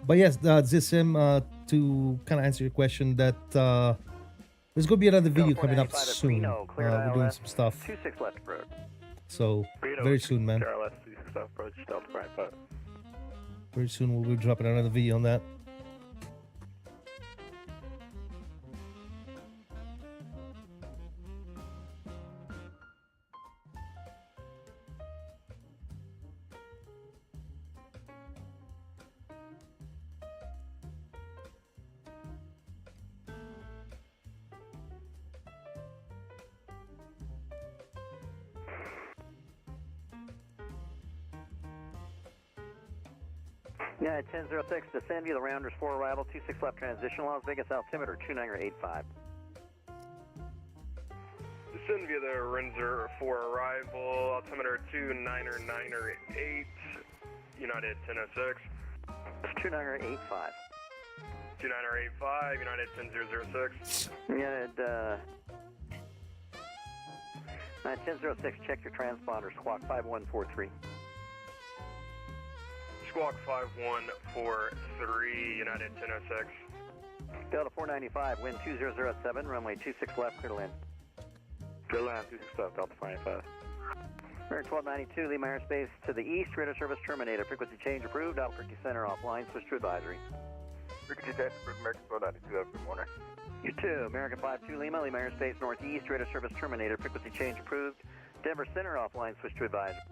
But yes, 𝕚𝕚𝕚, to kind of answer your question, that there's going to be another video coming up soon. We're doing some stuff. 26 left road. So, very soon, man. KRLS 26 left approach, Delta 55. Very soon we'll be dropping another video on that. Yeah, 1006, descend via the Rounders 4 arrival, 26 left transition, Las Vegas altimeter 𝕂𝕚𝕚 Descend via the Renzer 4 arrival, altimeter 𝕂𝕚𝕚 United 1006. 𝕂𝕚𝕚 𝕂𝕚𝕚 United 10006. United 1006, check your transponder, squawk 5143. Squawk 5143, United 1006. Delta 495, wind 2007, runway 26 left, clear to land. Clear land 26 left, Delta 595. American 1292, Lima airspace to the east, radar service terminated, frequency change approved, Albuquerque Center offline, switch to advisory. Frequency change approved, American 1292, good morning. You too, American 52 Lima, Lima airspace northeast, radar service terminated, frequency change approved, Denver Center offline, switch to advisory.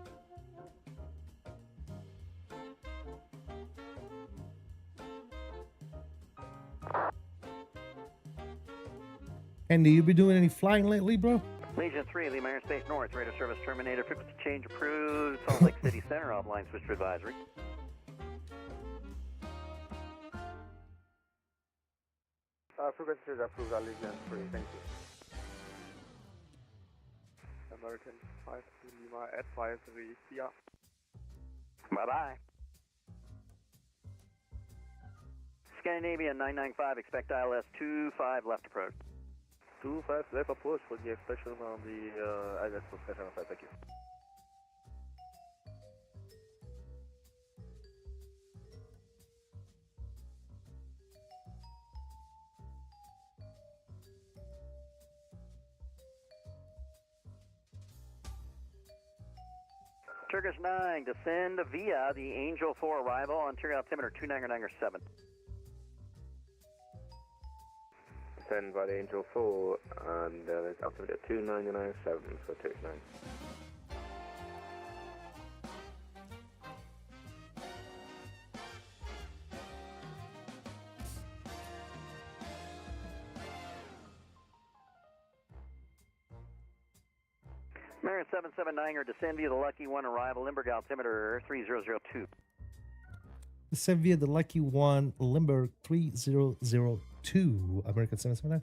Andy, you been doing any flying lately, bro? Legion 3, Lima airspace north, radar service terminated, frequency change approved, Salt Lake City Center offline, switch to advisory. Frequency change approved, Legion 3, thank you. American 52 Lima at 53, see ya. Bye-bye. Scandinavian 995, expect ILS 25 left approach. 25 left approach for the expression on the ILS for 705, thank you. Turkish 9, descend via the Angel 4 arrival, interior altimeter 299.7. Descend by the Angel 4 and altimeter 299.7 for Turkish 9. American 779er, descend via the Lucky 1 arrival, Limburg altimeter 3002. Descend via the Lucky 1, Limburg 3002, American 779.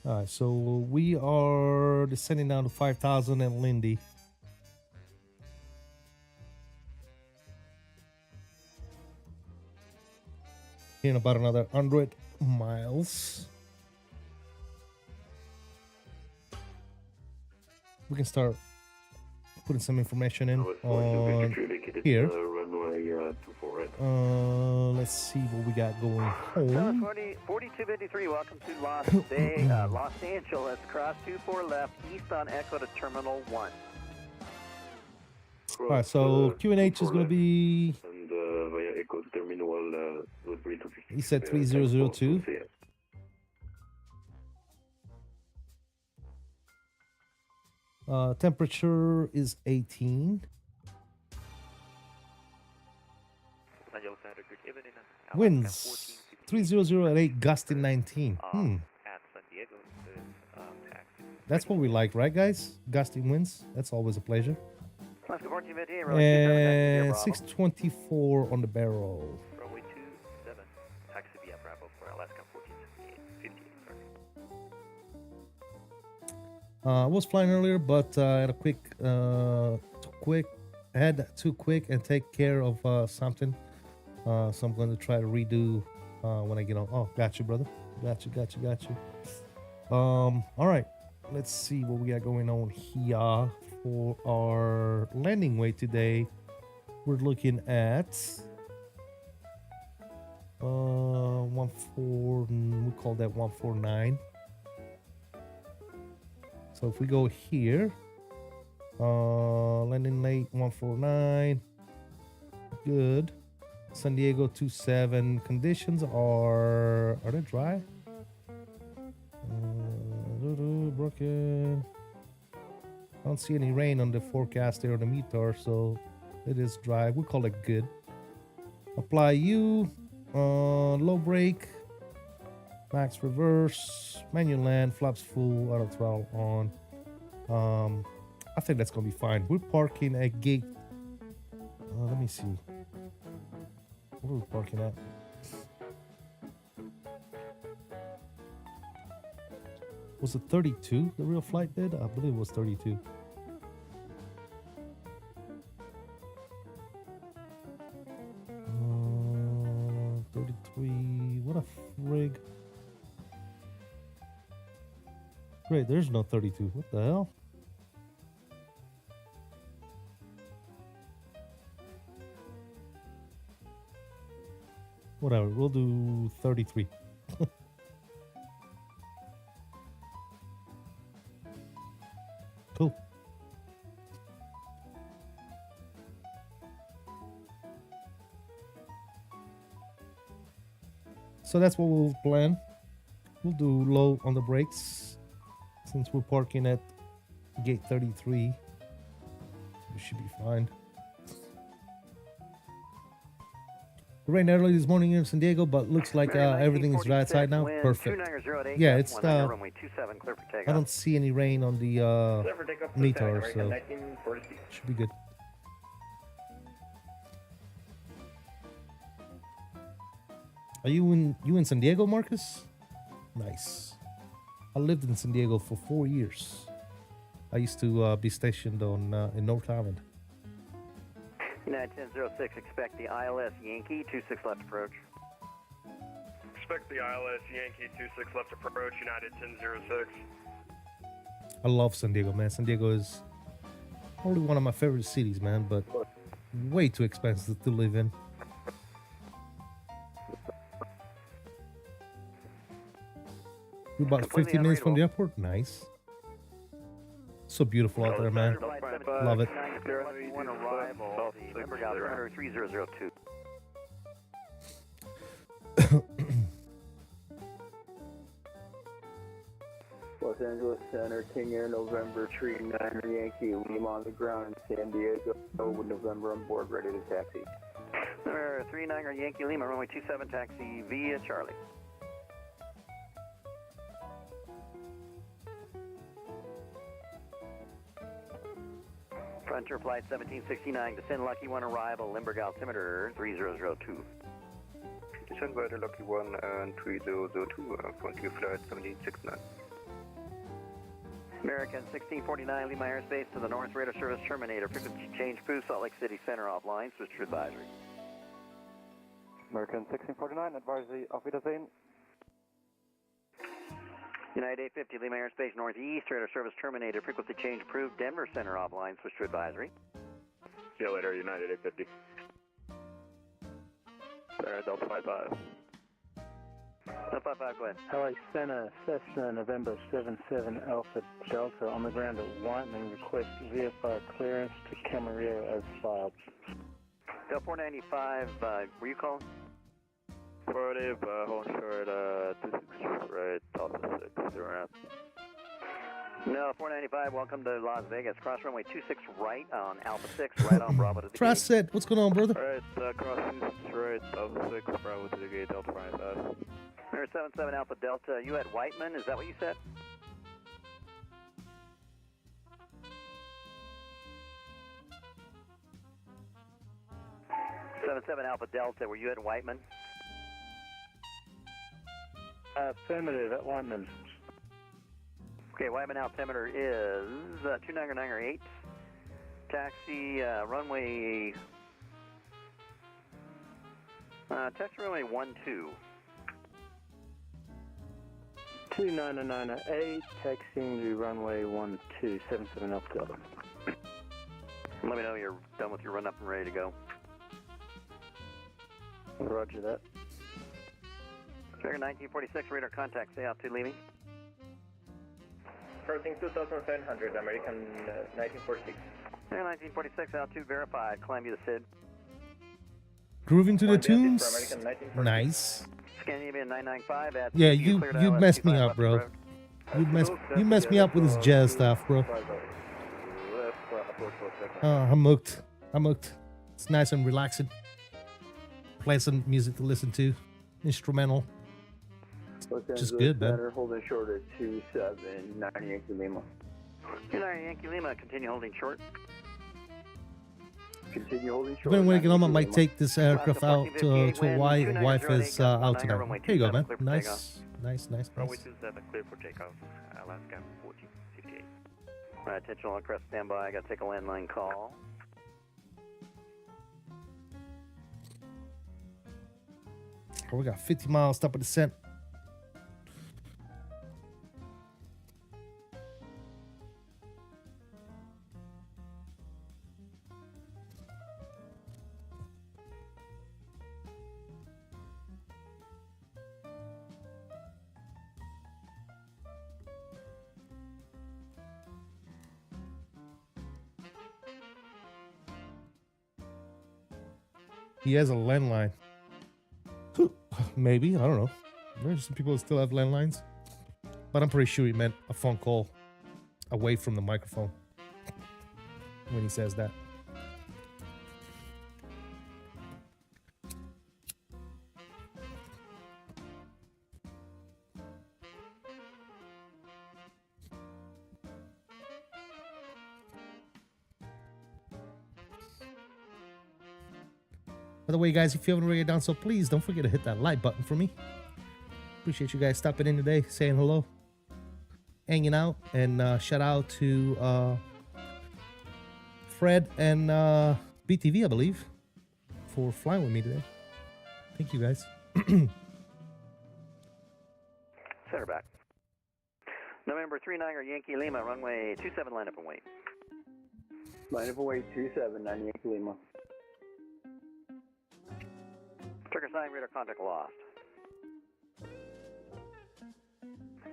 Alright, so we are descending down to 5,000 at Lindy. In about another 100 miles. We can start putting some information in on here. Runway runway 24 right. Let's see what we got going Dallas home. 4253, welcome to Los Angeles. Cross 24 left, east on Echo to Terminal 1. All right, so QNH is going to be, And via Echo to Terminal, he said 3002. Temperature is 18. Winds 300 at 8, gusting 19. That's what we like, right, guys? Gusting winds. That's always a pleasure. And 624 on the barrel. Runway 27, taxi via Bravo for Alaska 1478, 58, I was flying earlier, but I had a too quick and take care of something. So I'm going to try to redo when I get on. Oh, got you, brother. Got you. All right. Let's see what we got going on here for our landing weight today. We're looking at we call that 149. So if we go here, landing late 149, good. San Diego 27. Conditions are they dry? Broken. I don't see any rain on the forecast there on the METAR, so it is dry. We call it good. Apply U, low brake, max reverse, manual land, flaps full, auto throttle on. I think that's gonna be fine. We're parking at gate. Let me see. Where are we parking at? Was it 32 the real flight did? I believe it was 32. Uh, 33. What a frig. Great, there's no 32. What the hell? Whatever, we'll do 33. Cool. So that's what we'll plan. We'll do low on the brakes since we're parking at gate 33. We should be fine. It rained early this morning in San Diego, but looks like everything is dry outside now. Perfect. Yeah, it's I don't see any rain on the METAR, so should be good. Are you in San Diego, Marcus? Nice. I lived in San Diego for 4 years. I used to be stationed on in North Island. United 1006, expect the ILS Yankee 26 left approach. Expect the ILS Yankee 26 left approach, United 1006. I love San Diego, man. San Diego is probably one of my favorite cities, man, but way too expensive to live in. We're about 15 minutes from the airport. Nice. So beautiful out there, man. Love it. One arrival, the 𝕚𝕟𝕚𝕚 3002. Los Angeles Center, King Air, November, Tree 9 Yankee, Lima on the ground in San Diego, with November on board, ready to taxi. November 39 Yankee Lima, runway 27, taxi via Charlie. Frontier Flight 1769, descend Lucky 1 arrival, 𝕚𝕟𝕣𝕚 altimeter 3002. Descend by the Lucky 1 and 3002, Frontier Flight 1769. American 1649, Lima airspace to the north, radar service terminator, frequency change, Poo, Salt Lake City Center offline, switch to advisory. American 1649, advisory, auf Wiedersehen. United 850, Lima airspace northeast, radar service terminated, frequency change approved, Denver Center offline, switch to advisory. See you later, United 850. Center, Delta 55. Delta 55, go ahead. LA Center, Cessna, November 77 Alpha Delta, on the ground at Whiteman, request VFR clearance to Camarillo as filed. Delta 495, were you calling? Affirmative, hold short, 26 right, Alpha 6, you're around. No, 495, welcome to Las Vegas. Cross runway 26 right on Alpha 6, right on Bravo to the Trust gate. said, what's going on, brother? Alright, cross 26 right, Alpha 6, Bravo to the gate, Delta 55. Number 77 Alpha Delta, you at Whiteman, is that what you said? '77 Alpha Delta, were you at Whiteman? Affirmative at Whiteman. Okay, Whiteman altimeter is 29908. Taxi runway. Taxi runway 12. 29908, taxiing to runway 1277 Alpha Delta. Let me know you're done with your run up and ready to go. Roger that. Trigger 1946, radar contact, stay out to Levy. Approaching 2700, American 1946. Trigger 1946, out to verified, climb you to SID. Grooving to the tunes. Nice. Scandinavian 995 at Yeah, you messed me up, bro. You messed me up with this jazz stuff, bro. I'm hooked. It's nice and relaxing. Pleasant music to listen to. Instrumental. Just good, man. Holding short at 2790 Yankee Lima. 29 Yankee Lima, continue holding short. Continue holding short. When we get home, I might take this aircraft out to Hawaii. Wife is out tonight. Here you go, man. Nice. Runway 27, clear for takeoff. Alaska 1458. All right, attention on crest standby. I got to take a landline call. Oh, we got 50 miles top of descent. He has a landline. Maybe, I don't know. There's some people that still have landlines. But I'm pretty sure he meant a phone call away from the microphone when he says that. By the way, guys, if you haven't already done so, please don't forget to hit that like button for me. Appreciate you guys stopping in today, saying hello, hanging out, and shout out to Fred and BTV, I believe, for flying with me today. Thank you, guys. Center back. November 39er Yankee Lima, runway 27, line up and wait. Line up and wait 2790 Yankee Lima. Trigger sign, radar contact lost.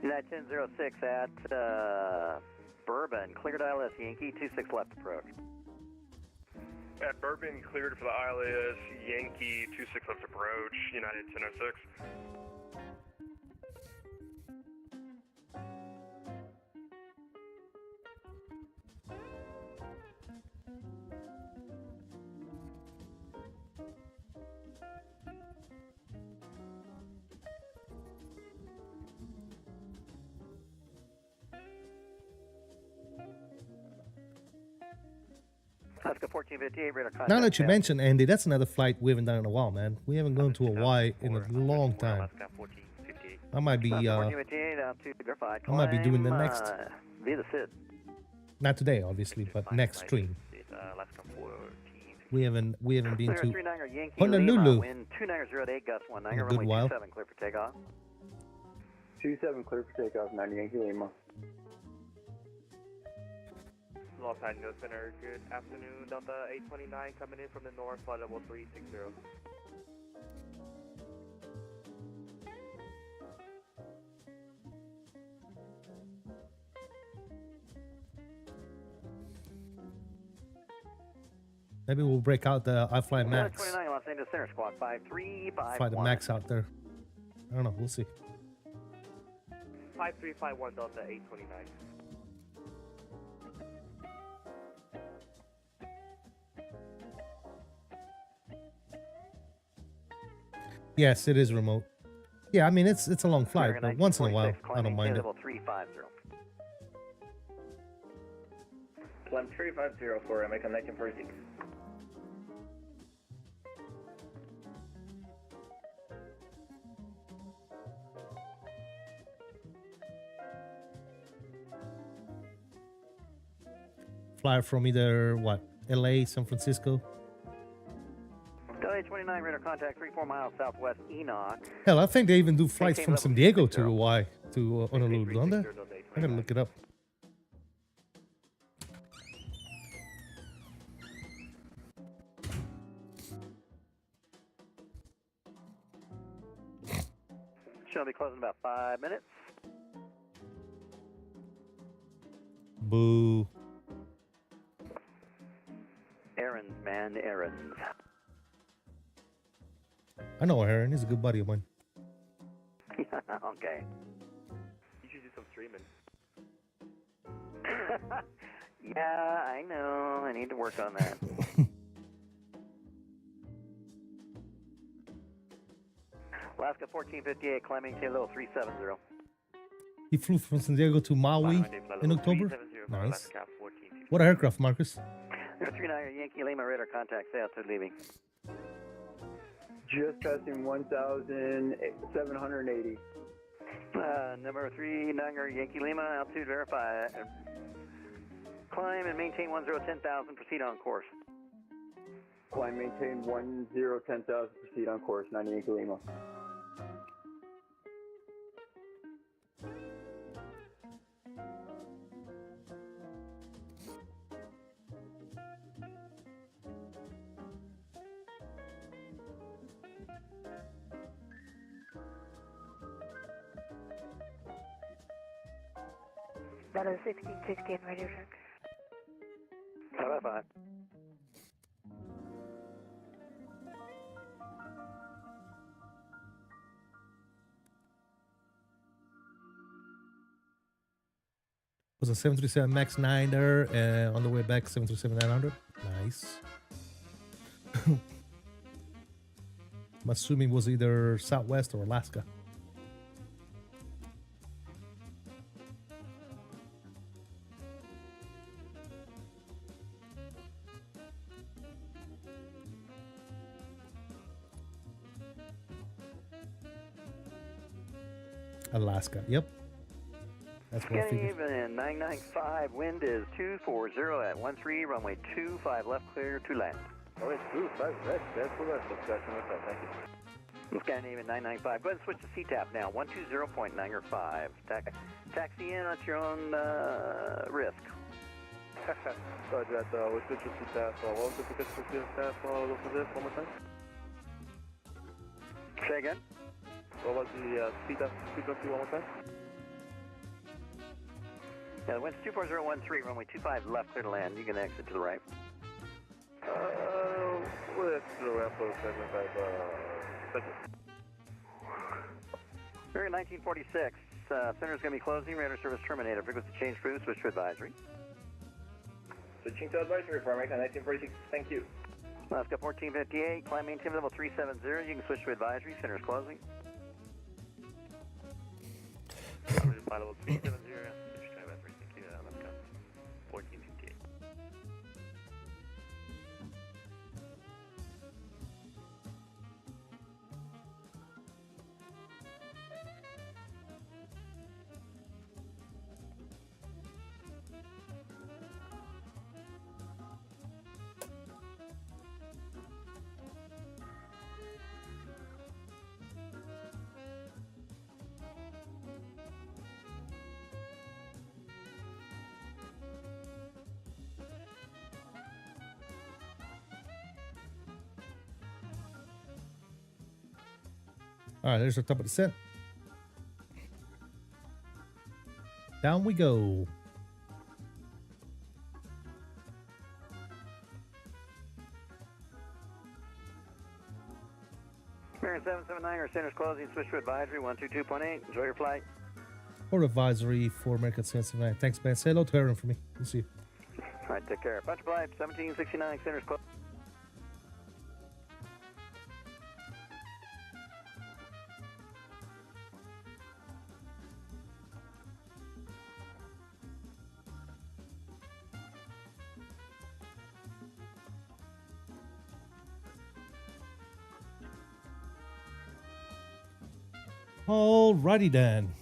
United 1006 at Bourbon, cleared ILS Yankee, 26 left approach. At Bourbon, cleared for the ILS Yankee, 26 left approach, United 1006. Alaska 1458, radar contact. Now that you mention, Andy, that's another flight we haven't done in a while, man. We haven't gone to Hawaii in a long time. I might be doing the next. Via the SID. Not today, obviously, but next stream. We haven't been to Honolulu Wind 2908, gust 19, in a good while. 27, clear for takeoff. 27 clear for takeoff, 90 Yankee Lima. Los Angeles Center, good afternoon. Delta 829 coming in from the north, flight level 360. Maybe we'll break out the I Fly Max. 29 Los Angeles Center, squawk 5351. Fly the Max out there. I don't know. We'll see. 5351 Delta 829. Yes, it is remote. Yeah, I mean it's a long flight, but once in a while I don't mind it. Level 350. Climb 350 for American 1946. Fly from either what? LA, San Francisco. Delta 29 radar contact 34 miles southwest Enoch. Hell, I think they even do flights from San Diego to Hawaii to Honolulu, don't they? I gotta look it up. Should be closing in about 5 minutes. Boo. Errands, man, errands. I know Aaron. He's a good buddy of mine. Okay. You should do some streaming. Yeah, I know. I need to work on that. Alaska 1458, climbing to level 370. He flew from San Diego to Maui in October. Nice. What aircraft, Marcus? 39 Yankee Lima radar contact, say out to leaving. Just passing 1,780. Number 3 Nunger Yankee Lima, altitude verify. Climb and maintain 10,000, proceed on course. Climb, maintain 10,000, proceed on course, 90 Yankee Lima. Delta 1660 radio check. 555. Was a 737 MAX 9 there, and on the way back 737-900. Nice. I'm assuming it was either Southwest or Alaska. Alaska, yep. That's what I figured. Even 995, wind is 240 at 13, runway 25 left, clear to land. Alright, 25 left, that's the rest of Sky Center, thank you. Scandinavian 995, go ahead and switch to CTAP now, 120.905. Taxi in at your own risk. Sorry, that, we switched to CTAP, what was the ticket for CTAP, one more time? Say again? What was the CTAP frequency one more time? Yeah, the wind's 24013, runway 25 left, clear to land. You can exit to the right. We'll exit to the right for 75, thank you. We're 1946. Center's going to be closing. Radar service terminated. Frequency change approved. Switch to advisory. Switching to advisory for American 1946. Thank you. Alaska 1458. Climb maintain level 370. You can switch to advisory. Center's closing. Level 370. Switch to advisory. Thank you. Alaska 1458. All right, there's the top of the set. Down we go. 779, our center's closing. Switch to advisory 122.8. Enjoy your flight. Port advisory for American 779. Thanks, man. Say hello to Aaron for me. We'll see you. All right, take care. Bunch of flight 1769, center's closed. Alrighty then.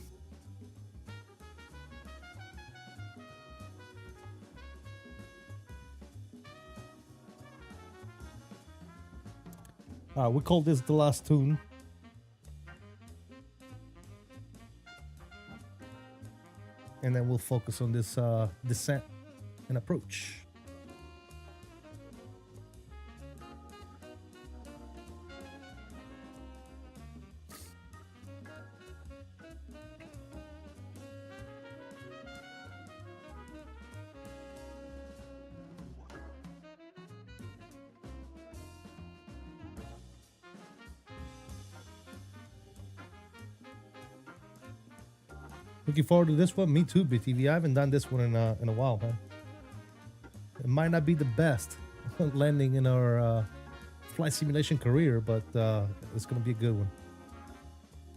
We call this the last tune. And then we'll focus on this descent and approach. Looking forward to this one. Me too, BTV. I haven't done this one in a while, man. It might not be the best landing in our flight simulation career, but it's going to be a good one.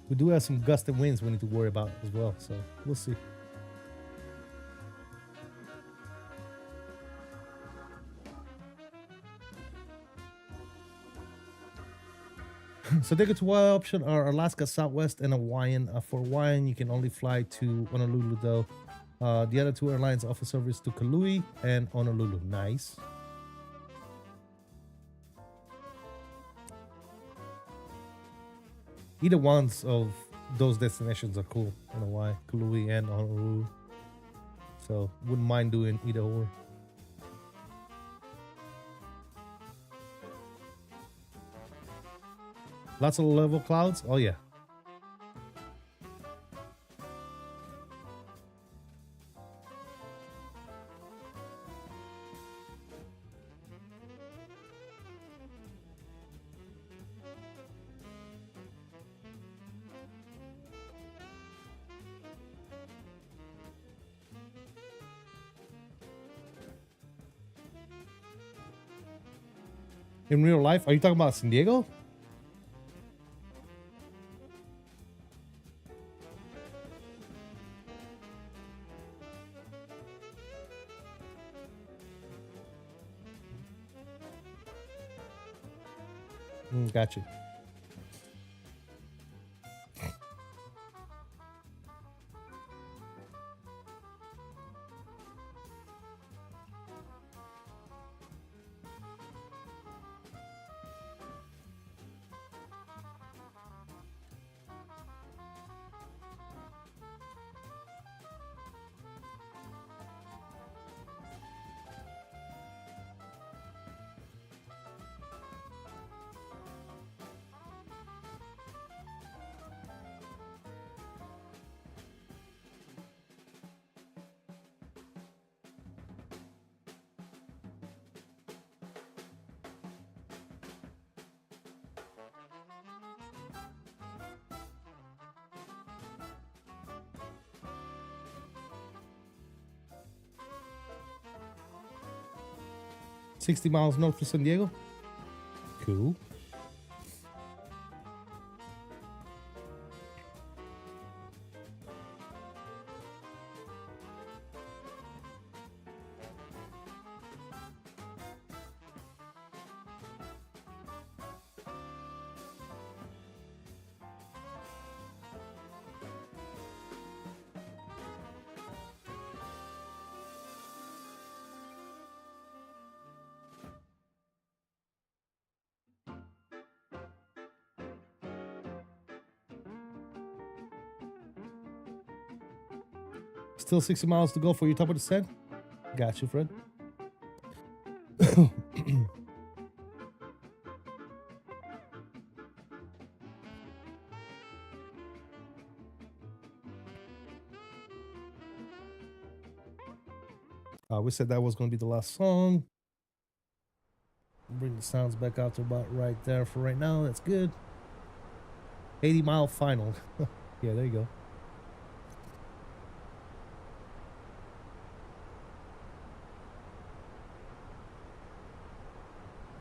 We do have some gust and winds we need to worry about as well, so we'll see. So they go to one option are Alaska, Southwest, and Hawaiian. For Hawaiian, you can only fly to Honolulu, though. The other two airlines offer service to Kauai and Honolulu. Nice. Either ones of those destinations are cool in Hawaii, Kauai and Honolulu. So wouldn't mind doing either or. Lots of level clouds. Oh yeah. In real life, are you talking about San Diego? Got you. $60 miles north of San Diego. Cool. Still 60 miles to go for your top of the set. Got you, Fred. We said that was going to be the last song. Bring the sounds back out to about right there for right now. That's good. 80-mile final. Yeah, there you go.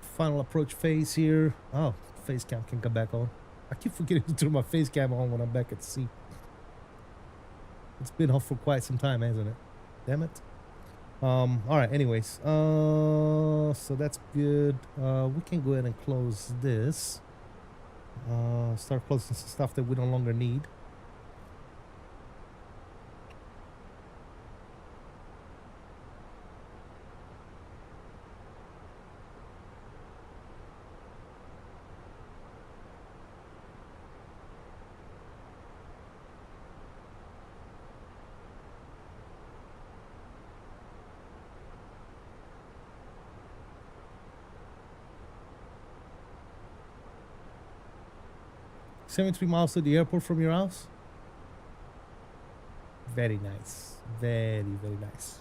Final approach phase here. Oh, face cam can come back on. I keep forgetting to turn my face cam on when I'm back at sea. It's been off for quite some time, hasn't it? Damn it. All right, anyways. So that's good. We can go ahead and close this. Start closing some stuff that we no longer need. $73 miles to the airport from your house. Very nice. Very, very nice.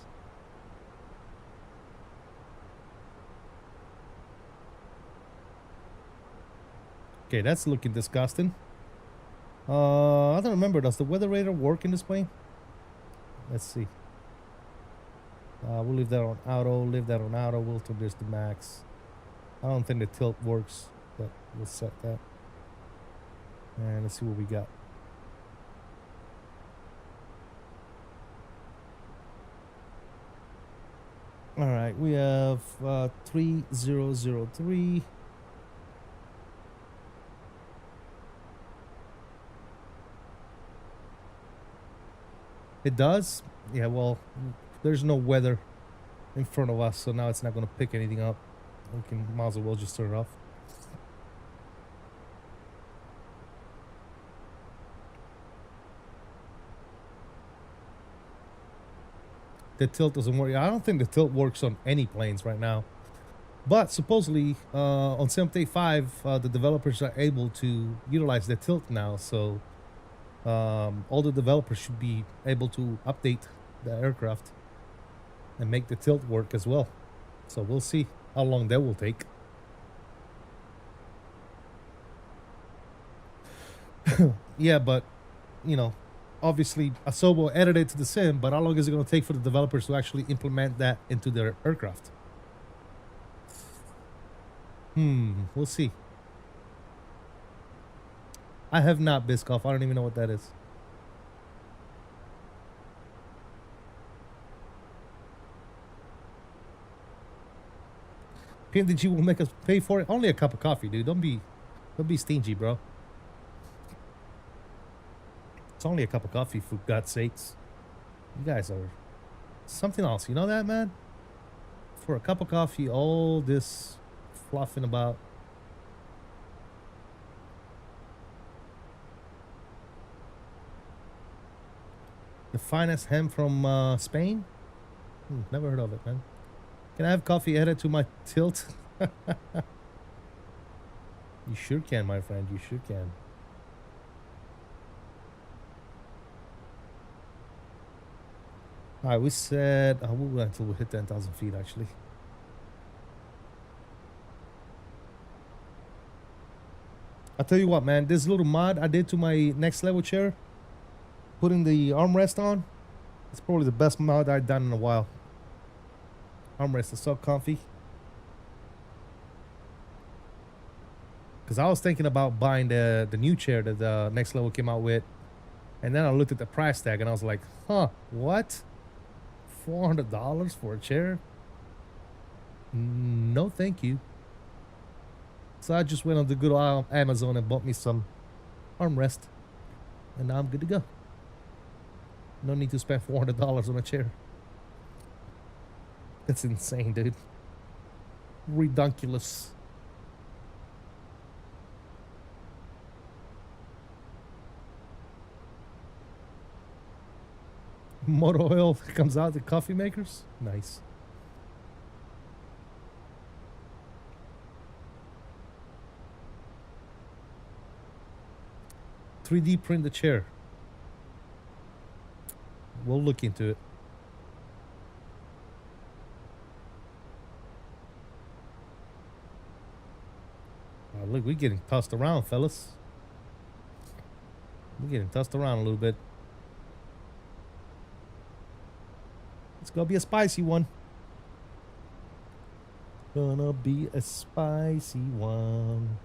Okay, that's looking disgusting. I don't remember. Does the weather radar work in this plane? Let's see. We'll leave that on auto. Leave that on auto. We'll turn this to max. I don't think the tilt works, but we'll set that. And let's see what we got. All right, we have 3003. It does? Yeah, well, there's no weather in front of us, so now it's not going to pick anything up. We can might as well just turn it off. The tilt doesn't work. I don't think the tilt works on any planes right now. But supposedly on 785, the developers are able to utilize the tilt now. So all the developers should be able to update the aircraft and make the tilt work as well. So we'll see how long that will take. Yeah, but, you know, obviously Asobo added it to the sim, but how long is it going to take for the developers to actually implement that into their aircraft? We'll see. I have not, Biscoff. I don't even know what that is. PMDG will make us pay for it. Only a cup of coffee, dude. Don't be stingy, bro. It's only a cup of coffee, for God's sakes. You guys are something else. You know that, man? For a cup of coffee, all this fluffing about. The finest ham from Spain? Never heard of it, man. Can I have coffee added to my tilt? You sure can, my friend. You sure can. All right, we said we'll wait until we hit 10,000 feet, actually. I'll tell you what, man. This little mod I did to my next level chair, putting the armrest on, it's probably the best mod I've done in a while. Armrest is so comfy. Because I was thinking about buying the new chair that the next level came out with. And then I looked at the price tag and I was like, huh, what? $400 for a chair? No, thank you. So I just went on the good old Amazon and bought me some armrest. And now I'm good to go. No need to spend $400 on a chair. That's insane, dude. Redunculous. Motor oil comes out the coffee makers. Nice. $3D print the chair. We'll look into it. Look, we're getting tossed around, fellas. We're getting tossed around a little bit. It's gonna be a spicy one. Gonna be a spicy one.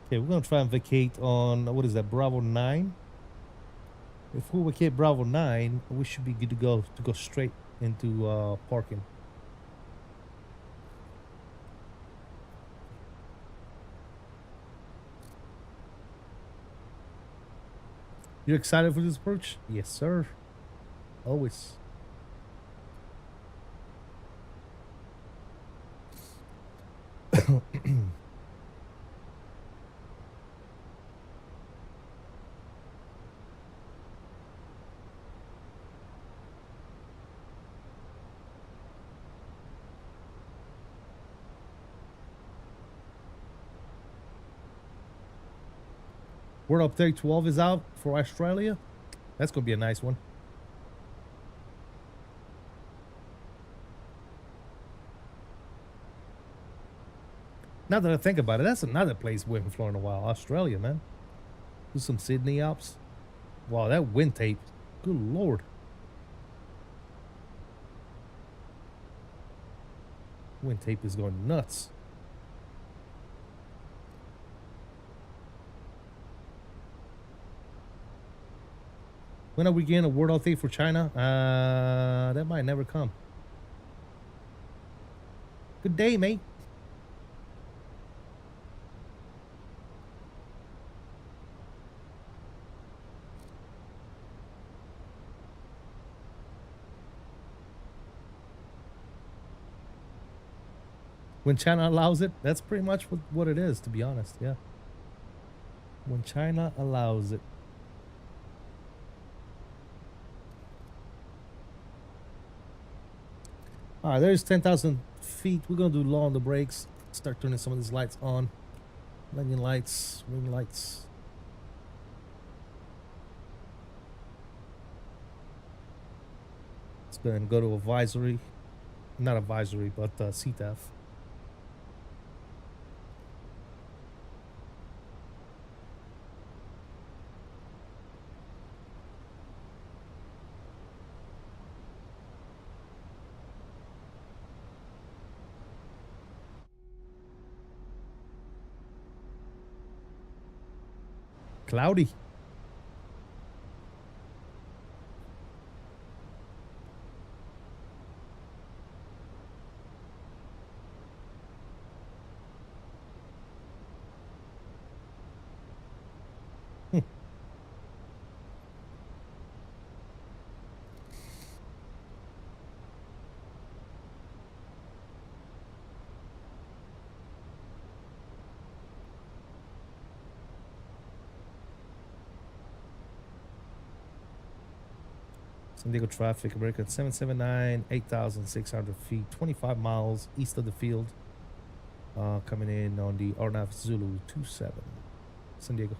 Okay, we're gonna try and vacate on, what is that, Bravo 9? If we vacate Bravo 9, we should be good to go straight into parking. You're excited for this approach? Yes, sir. Always. World Update 12 is out for Australia. That's going to be a nice one. Now that I think about it, that's another place we haven't flown in a while. Australia, man. Do some Sydney Alps. Wow, that wind tape. Good Lord. Wind tape is going nuts. When are we getting a world update for China? That might never come. Good day, mate. When China allows it, that's pretty much what it is, to be honest, yeah. When China allows it. All right, there's 10,000 feet. We're going to do low on the brakes. Start turning some of these lights on. Landing lights, wing lights. Let's go ahead and go to advisory. Not advisory, but CTAF. Cloudy. San Diego traffic, American 779, 8,600 feet, 25 miles east of the field. Coming in on the RNAV Zulu 27, San Diego.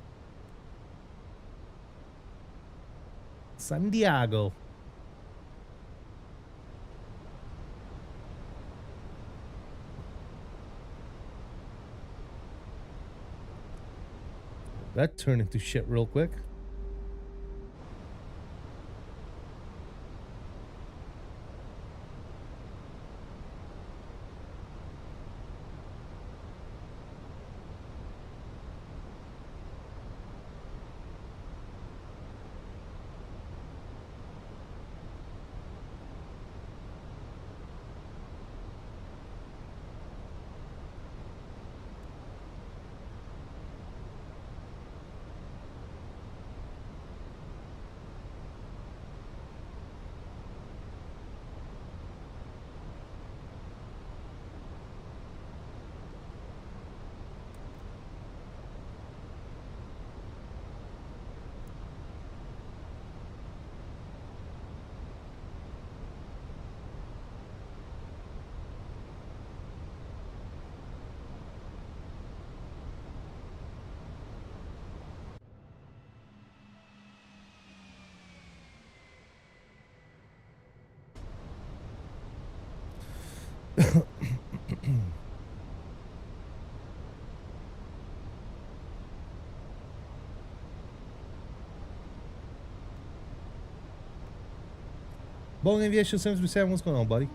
San Diego. That turned into shit real quick. Boeing Aviation 737, what's going on, buddy?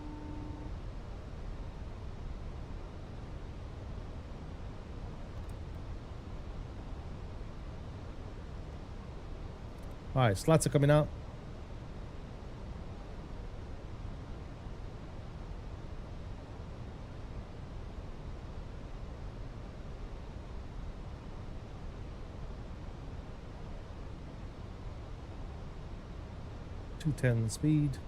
All right, slots are coming out. .210 speed.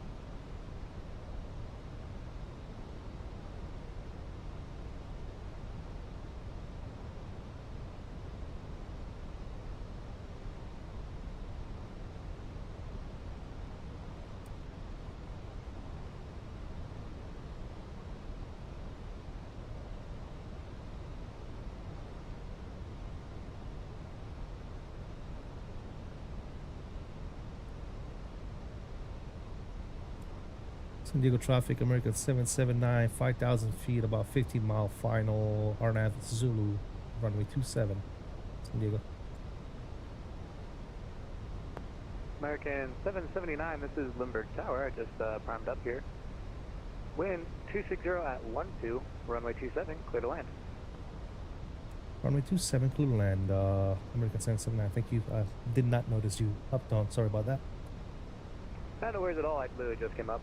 San Diego traffic, American 779, 5,000 feet, about 15-mile final, RNAV Zulu, runway 27, San Diego. American 779, this is Lindbergh Tower. I just primed up here. Wind 260 at 12, runway 27, clear to land. Runway 27, clear to land, American 779, thank you. I did not notice you upped on, sorry about that. No worries at all, I literally just came up.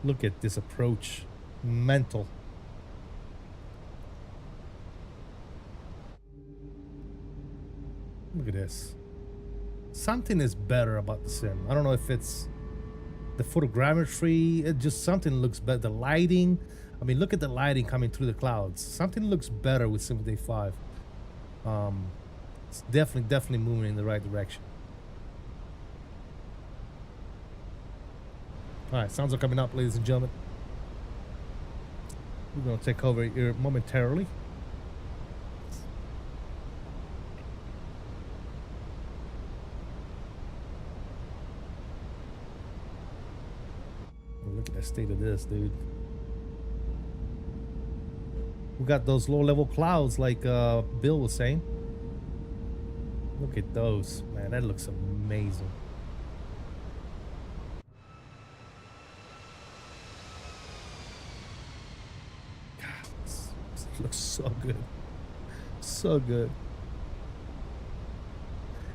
Look at this approach. Mental. Look at this. Something is better about the sim. I don't know if it's the photogrammetry. It just something looks better. The lighting. I mean, look at the lighting coming through the clouds. Something looks better with Sim Day 5. It's definitely moving in the right direction. All right, sounds are coming up, ladies and gentlemen. We're going to take over here momentarily. Look at the state of this, dude. We got those low-level clouds like Bill was saying. Look at those. Man, that looks amazing. Looks so good, so good.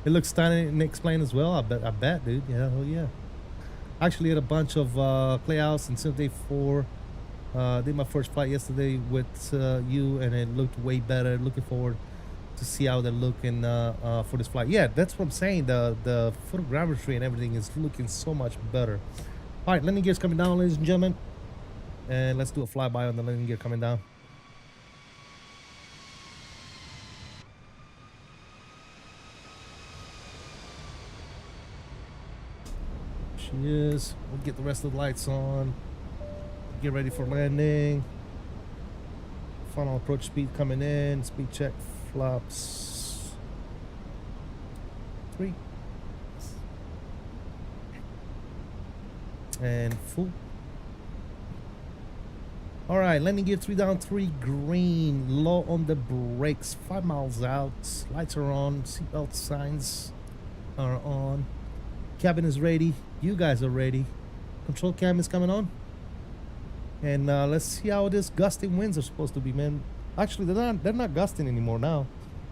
It looks stunning and explained as well. I bet, dude. Yeah, oh yeah. Actually, had a bunch of layouts and Sim Day 4. Did my first flight yesterday with you, and it looked way better. Looking forward to see how they're looking for this flight. Yeah, that's what I'm saying. The photogrammetry and everything is looking so much better. All right, landing gear's coming down, ladies and gentlemen, and let's do a flyby on the landing gear coming down. She is. We'll get the rest of the lights on. Get ready for landing. Final approach speed coming in. Speed check. Flaps. 3. And full. All right, landing gear 3 down, 3 green. Low on the brakes. 5 miles out. Lights are on. Seatbelt signs are on. Cabin is ready. You guys are ready. Control cam is coming on. And let's see how this gusting winds are supposed to be, man. Actually, they're not gusting anymore now.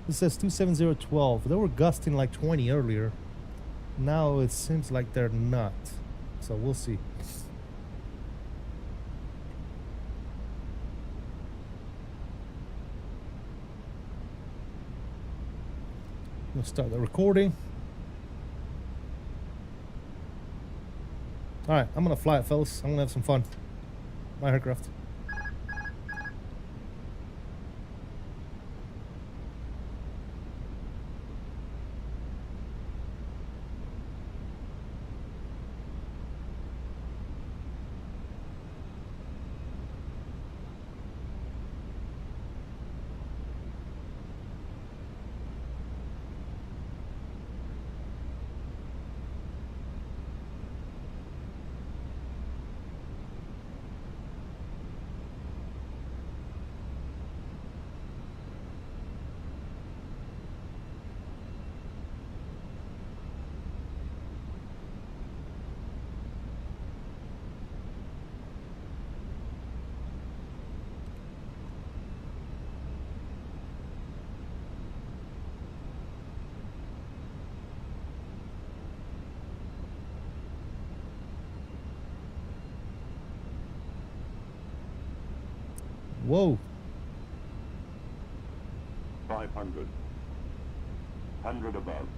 It says 27012. They were gusting like 20 earlier. Now it seems like they're not. So we'll see. We'll start the recording. All right, I'm gonna fly it, fellas. I'm gonna have some fun. My aircraft. Whoa. 500. 100 above.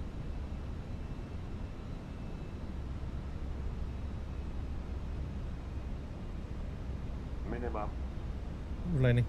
Minimum. We're landing.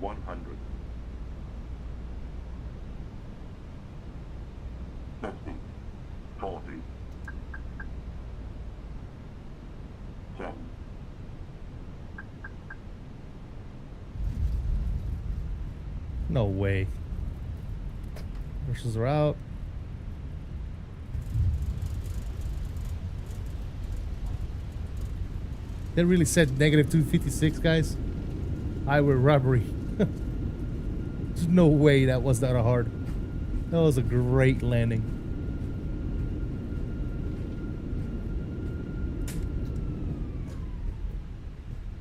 $100. 50. 40. 10. No way. Commercials are out. They really said negative 256, guys. Highway robbery. There's no way that was that hard. That was a great landing.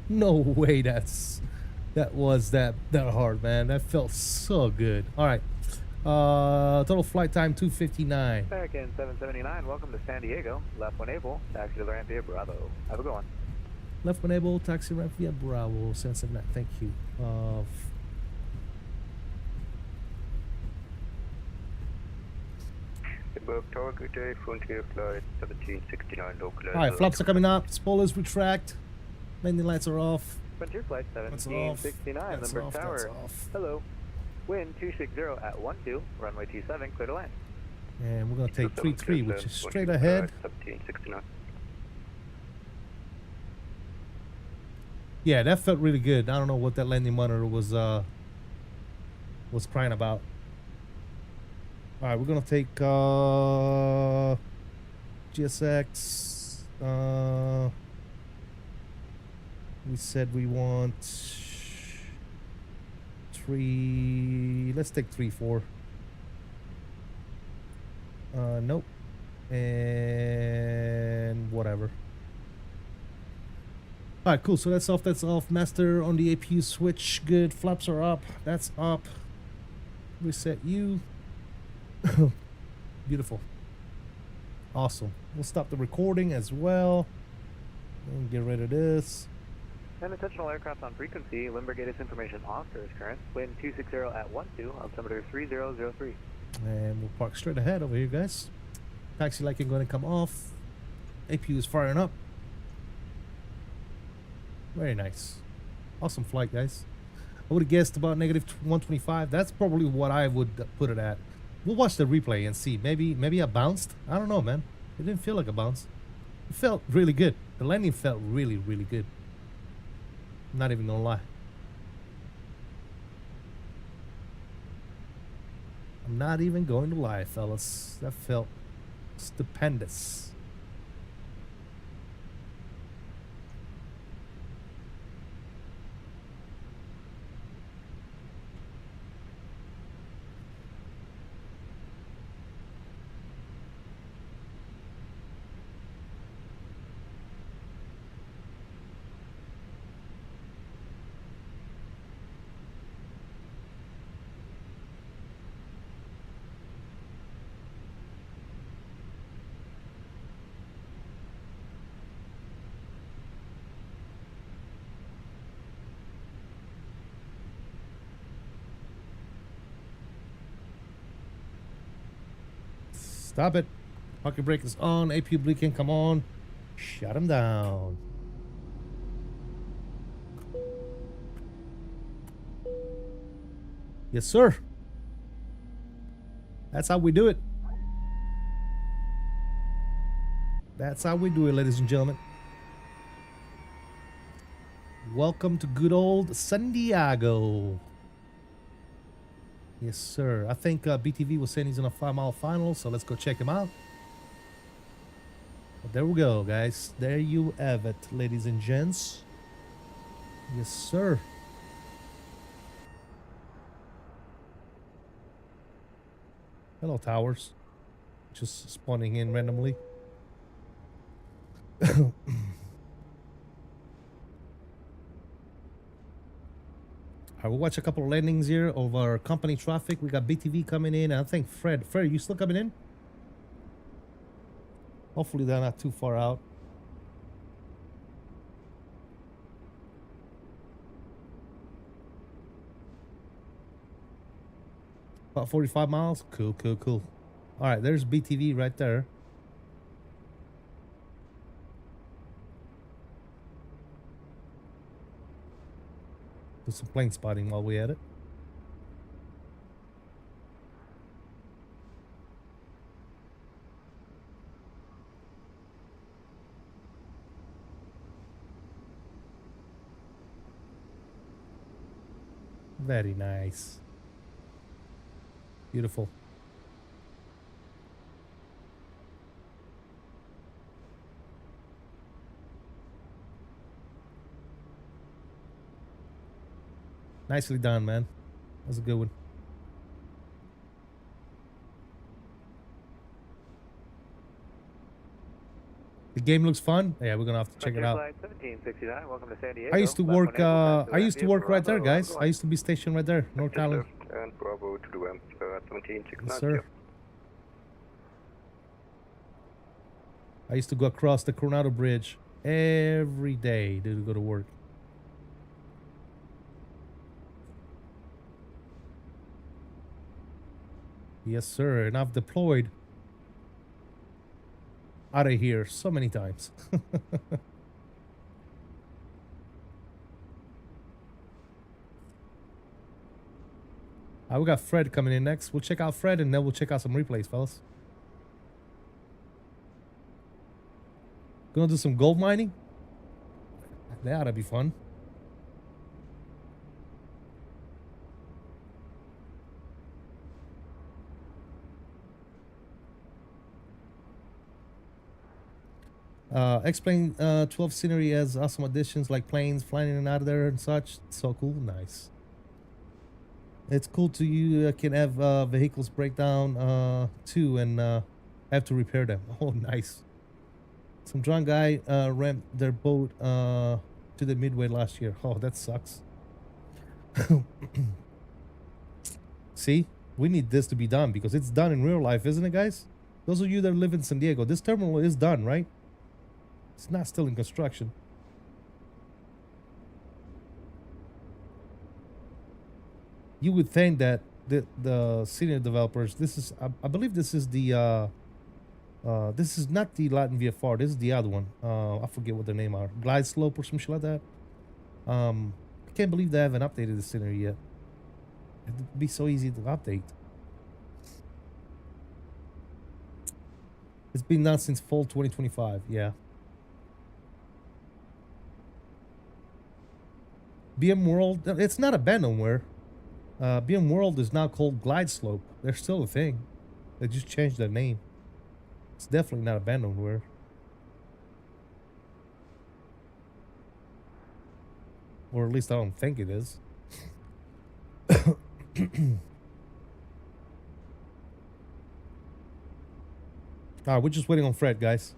No way that was that hard, man. That felt so good. All right. Total flight time 2:59. American 779, welcome to San Diego. Left when able, taxi to the ramp via Bravo. Have a good one. Left when able, taxi ramp via Bravo 779. Thank you. Target day, Frontier Flight 1769 local. All right, flaps are coming up. Spoilers retract. Landing lights are off. Frontier Flight 1769, Limburg Tower. Hello. Wind 260 at 12, runway 27, clear to land. And we're going to take 33, which is straight ahead. 1769. Yeah, that felt really good. I don't know what that landing monitor was crying about. All right, we're gonna take GSX. We said we want 3. Let's take 3-4. Nope. And whatever. All right, cool. So that's off. That's off. Master on the APU switch. Good. Flaps are up. That's up. Reset you. Beautiful. Awesome. We'll stop the recording as well. And get rid of this. And intentional aircraft on frequency. Limburg Gators information off is current. Wind 260 at 12, altimeter 3003. And we'll park straight ahead over here, guys. Taxi light can go ahead and come off. APU is firing up. Very nice. Awesome flight, guys. I would have guessed about negative 125. That's probably what I would put it at. We'll watch the replay and see. Maybe I bounced. I don't know, man. It didn't feel like a bounce. It felt really good. The landing felt really, really good. I'm not even gonna lie. I'm not even going to lie, fellas. That felt stupendous. Stop it. Parking brake is on. AP oblique, come on. Shut him down. Yes, sir. That's how we do it. That's how we do it, ladies and gentlemen. Welcome to good old San Diego. Yes, sir. I think BTV was saying he's in a 5-mile final, so let's go check him out. But there we go, guys. There you have it, ladies and gents. Yes, sir. Hello, towers. Just spawning in randomly. I will watch a couple of landings here of our company traffic. We got BTV coming in. I think Fred, you still coming in? Hopefully they're not too far out. About 45 miles. Cool, cool, cool. All right, there's BTV right there. Do some plane spotting while we at it. Very nice. Beautiful. Nicely done, man. That's a good one. The game looks fun. Yeah, we're gonna have to check it out. Flight 1769, welcome to San Diego. I used to work. I used to work right there, guys. I used to be stationed right there, North Carolina. And Bravo to the 1769. Yes, sir. I used to go across the Coronado Bridge every day to go to work. Yes, sir. And I've deployed out of here so many times. We got Fred coming in next. We'll check out Fred and then we'll check out some replays, fellas. Gonna do some gold mining. That ought to be fun. Explain 12 scenery as awesome additions like planes flying in and out of there and such. So cool. Nice. It's cool to you can have vehicles break down too and have to repair them. Oh, nice. Some drunk guy rammed their boat to the midway last year. Oh, that sucks. See, we need this to be done because it's done in real life, isn't it, guys? Those of you that live in San Diego, this terminal is done, right? It's not still in construction. You would think that the senior developers, this is, I believe this is the, this is not the Latin VFR, this is the other one. I forget what their name are. Glide Slope or some shit like that. I can't believe they haven't updated the scenery yet. It'd be so easy to update. It's been done since fall 2025, yeah. BM World, it's not abandonware. BM World is now called Glide Slope. They're still a thing. They just changed their name. It's definitely not abandonware. Or at least I don't think it is. Alright, we're just waiting on Fred, guys.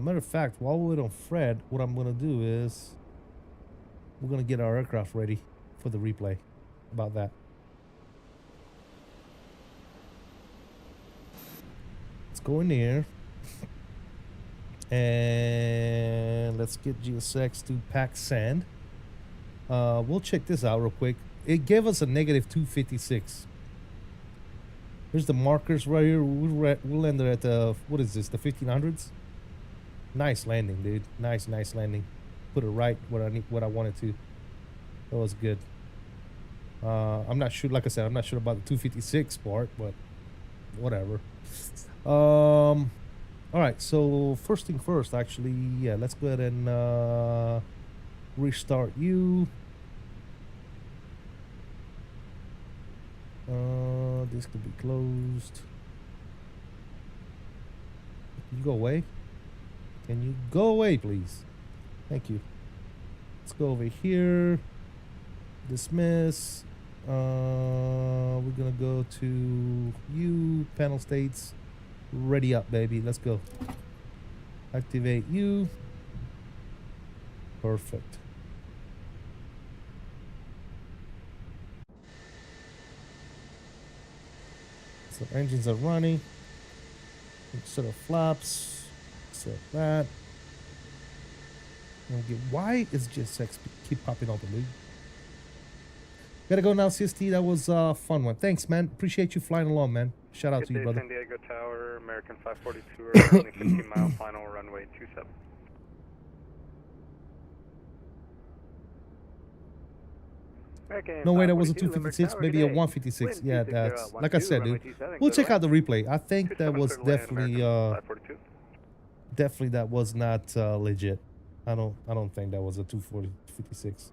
Matter of fact, while we wait on Fred, what I'm gonna do is we're gonna get our aircraft ready for the replay. About that. Let's go in here And let's get GSX to pack sand. We'll check this out real quick. It gave us a negative 256. Here's the markers right here. We'll land at the, what is this, the 1500s? Nice landing, dude. Nice landing. Put it right where I wanted to. That was good. I'm not sure, like I said, I'm not sure about the 256 part, but whatever. All right, so first thing first, actually, yeah, let's go ahead and restart you. This could be closed. Can you go away? Can you go away, please? Thank you. Let's go over here. Dismiss. We're gonna go to you, panel states. Ready up, baby. Let's go. Activate you. Perfect. So engines are running. Set of flaps. Set that. Why is GSX keep popping out the lead? Gotta go now, CST. That was a fun one. Thanks, man. Appreciate you flying along, man. Shout out to you, brother. San Diego Tower, American 542, or 15-mile final runway 27. No way, that was a 256, maybe a 156. Yeah, that's like I said, dude. We'll check out the replay. I think that was definitely, definitely that was not legit. I don't think that was a 256.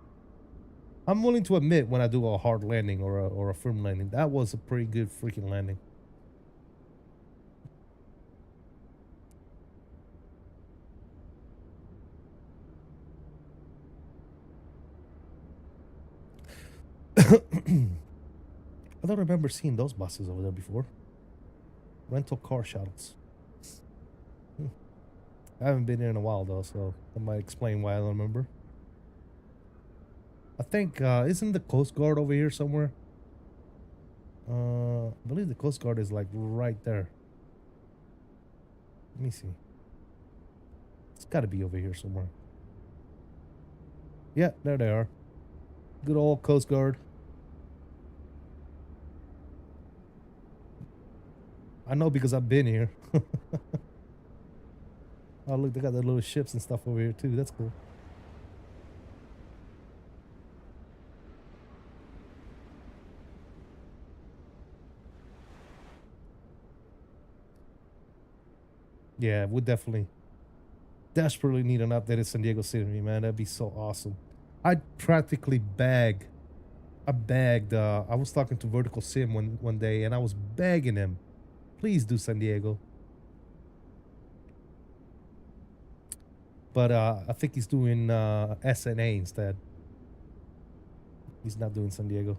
I'm willing to admit when I do a hard landing or a firm landing, that was a pretty good freaking landing. I don't remember seeing those buses over there before. Rental car shuttles. I haven't been here in a while though, so that might explain why I don't remember. I think, isn't the Coast Guard over here somewhere? I believe the Coast Guard is like right there. Let me see. It's got to be over here somewhere. Yeah, there they are. Good old Coast Guard. I know because I've been here. Oh, look, they got their little ships and stuff over here too. That's cool. Yeah, we definitely desperately need an updated San Diego scenery, man. That'd be so awesome. I'd practically beg. I was talking to Vertical Sim one day, and I was begging him, please do San Diego. But I think he's doing SNA instead. He's not doing San Diego.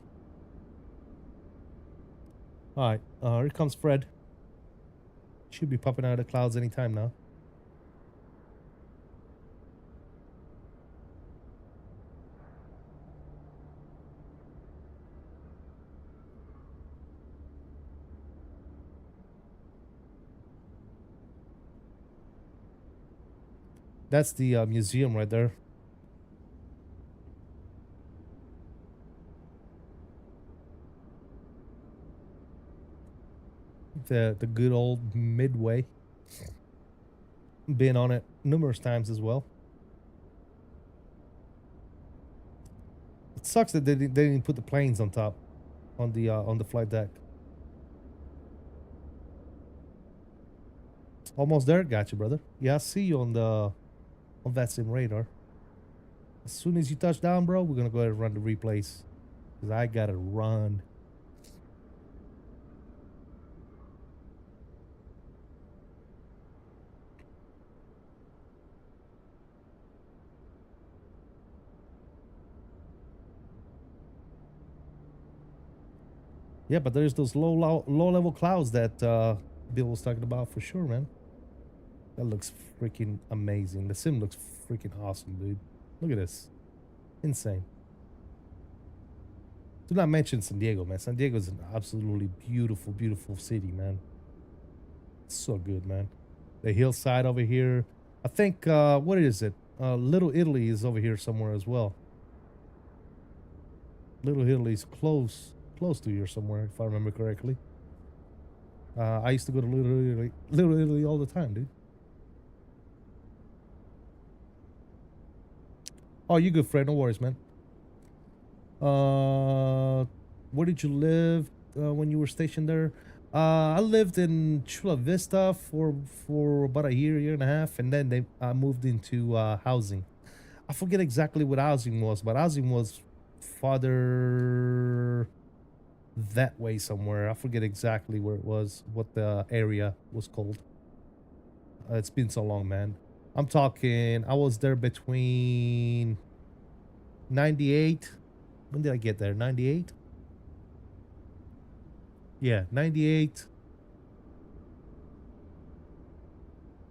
All right, here comes Fred. Should be popping out of the clouds anytime now. That's the museum right there. The good old Midway. Been on it numerous times as well. It sucks that they didn't put the planes on top, on the flight deck. Almost there, gotcha, brother. Yeah, I see you on VATSIM radar. As soon as you touch down, bro, we're gonna go ahead and run the replays, cause I gotta run. Yeah, but there's those low level clouds that Bill was talking about for sure, man. That looks freaking amazing. The sim looks freaking awesome, dude. Look at this. Insane. Do not mention San Diego, man. San Diego is an absolutely beautiful, beautiful city, man. It's so good, man. The hillside over here, I think, what is it? Little Italy is over here somewhere as well. Little Italy is close to here somewhere, if I remember correctly. I used to go to Little Italy all the time, dude. Oh, you good, Fred? No worries, man. Where did you live when you were stationed there? I lived in Chula Vista for about a year and a half, and then I moved into housing. I forget exactly what housing was, but housing was farther that way somewhere. I forget exactly where it was, what the area was called. It's been so long, man. I'm talking, I was there between 98. When did I get there? 98? Yeah, 98.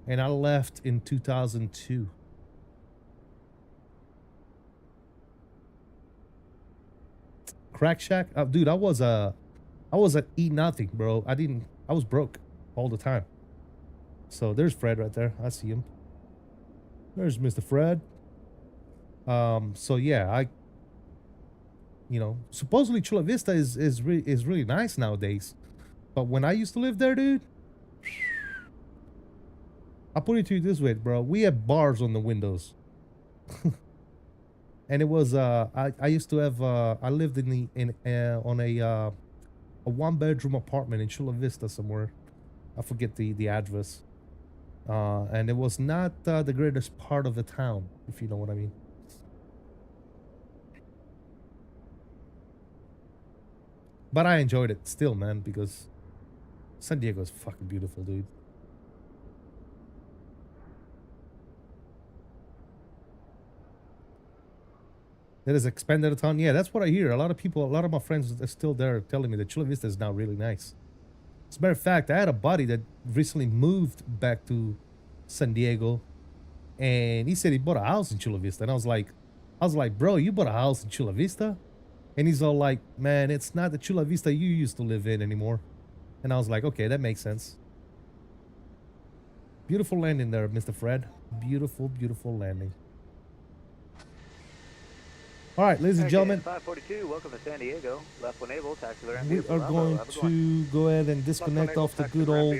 And I left in 2002. Crack Shack? Dude, I was at Eat Nothing, bro. I was broke all the time. So there's Fred right there. I see him. There's Mr. Fred. So yeah, you know, supposedly Chula Vista is really nice nowadays. But when I used to live there, dude, I'll put it to you this way, bro. We had bars on the windows. And it was I used to have I lived on a 1-bedroom apartment in Chula Vista somewhere. I forget the address. And it was not the greatest part of the town, if you know what I mean. But I enjoyed it still, man, because San Diego is fucking beautiful, dude. It is expanded a ton. Yeah, that's what I hear. A lot of my friends are still there telling me that Chula Vista is now really nice. As a matter of fact, I had a buddy that recently moved back to San Diego, and he said he bought a house in Chula Vista. And I was like, bro, you bought a house in Chula Vista? And he's all like, man, it's not the Chula Vista you used to live in anymore. And I was like, okay, that makes sense. Beautiful landing there, Mr. Fred. Beautiful, beautiful landing. All right, ladies and gentlemen, 542, welcome to San Diego. Left when able, taxi we are going to go ahead and disconnect off the good old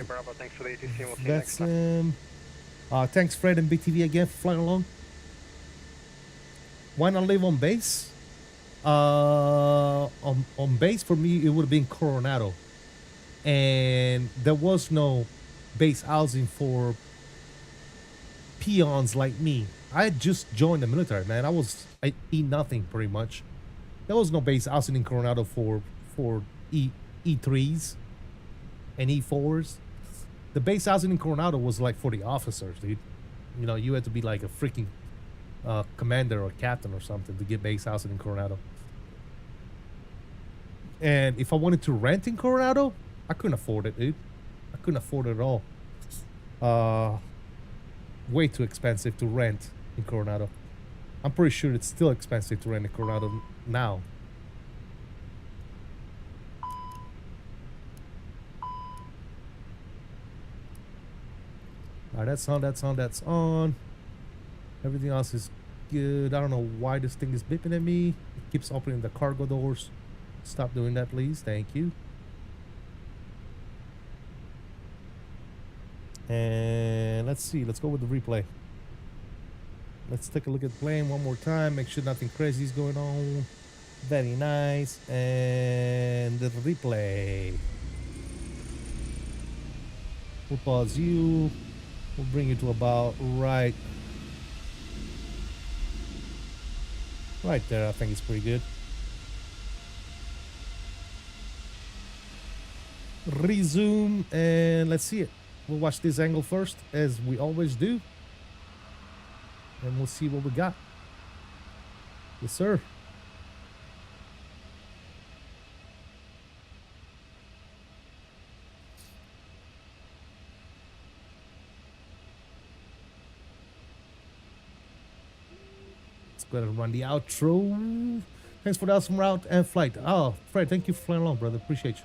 VATSIM. Thanks, Fred and Big TV again for flying along. Why not live on base? On base for me, it would have been Coronado. And there was no base housing for peons like me. I had just joined the military, man. I eat nothing pretty much. There was no base housing in Coronado for E3s and E4s. The base housing in Coronado was like for the officers, dude. You know, you had to be like a freaking commander or captain or something to get base housing in Coronado. And if I wanted to rent in Coronado, I couldn't afford it, dude. I couldn't afford it at all. Way too expensive to rent in Coronado. I'm pretty sure it's still expensive to rent in Coronado now. Alright, that's on. Everything else is good. I don't know why this thing is beeping at me. It keeps opening the cargo doors. Stop doing that, please. Thank you. And let's see. Let's go with the replay. Let's take a look at the plane one more time. Make sure nothing crazy is going on. Very nice. And the replay. We'll pause you. We'll bring you to about right there. I think it's pretty good. Resume, and let's see it. We'll watch this angle first, as we always do. And we'll see what we got. Yes, sir. Let's go ahead and run the outro. Thanks for the awesome route and flight. Oh, Fred, thank you for flying along, brother. Appreciate you.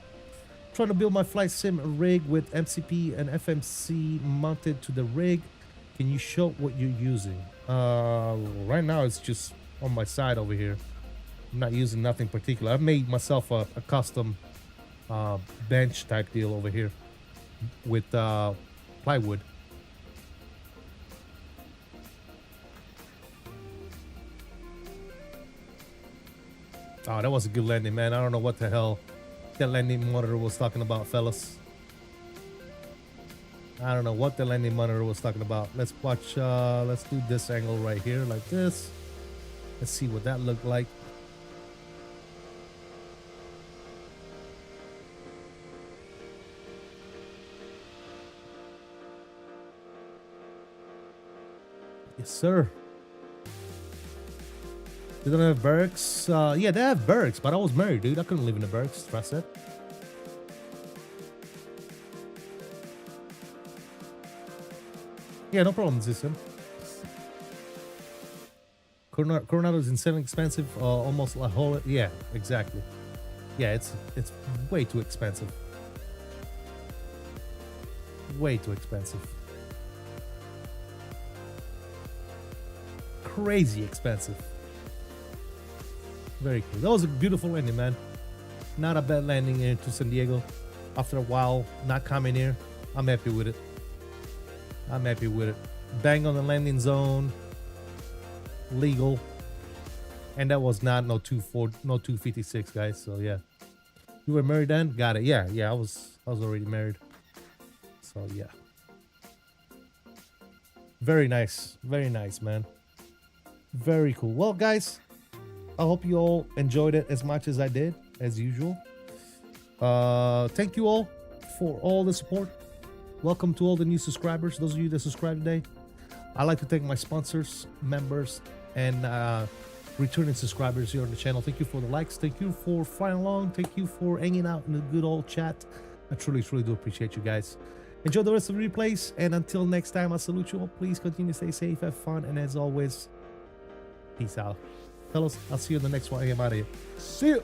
Trying to build my flight sim rig with MCP and FMC mounted to the rig. Can you show what you're using? Right now it's just on my side over here. I'm not using nothing particular. I've made myself a custom bench type deal over here with plywood. Oh, that was a good landing, man. I don't know what the hell that landing monitor was talking about, fellas. I don't know what the landing monitor was talking about. Let's watch, let's do this angle right here like this. Let's see what that looked like. Yes, sir. They don't have barracks. Yeah, they have barracks, but I was married, dude. I couldn't live in the barracks. Trust it. Yeah, no problem, Zisson. Coronado is insanely expensive. Almost a whole. Yeah, exactly. Yeah, it's way too expensive. Way too expensive. Crazy expensive. Very cool. That was a beautiful landing, man. Not a bad landing into San Diego. After a while, not coming here, I'm happy with it. I'm happy with it. Bang on the landing zone. Legal. And that was not no 256, guys. So yeah. You were married then? Got it. Yeah, I was already married. So yeah. Very nice. Very nice, man. Very cool. Well, guys, I hope you all enjoyed it as much as I did, as usual. Thank you all for all the support. Welcome to all the new subscribers, those of you that subscribed today. I'd like to thank my sponsors, members, and returning subscribers here on the channel. Thank you for the likes. Thank you for following along. Thank you for hanging out in the good old chat. I truly do appreciate you guys. Enjoy the rest of the replays, and until next time, I salute you all. Please continue to stay safe, have fun, and as always, peace out. Fellas, I'll see you in the next one. I am out of here. See you.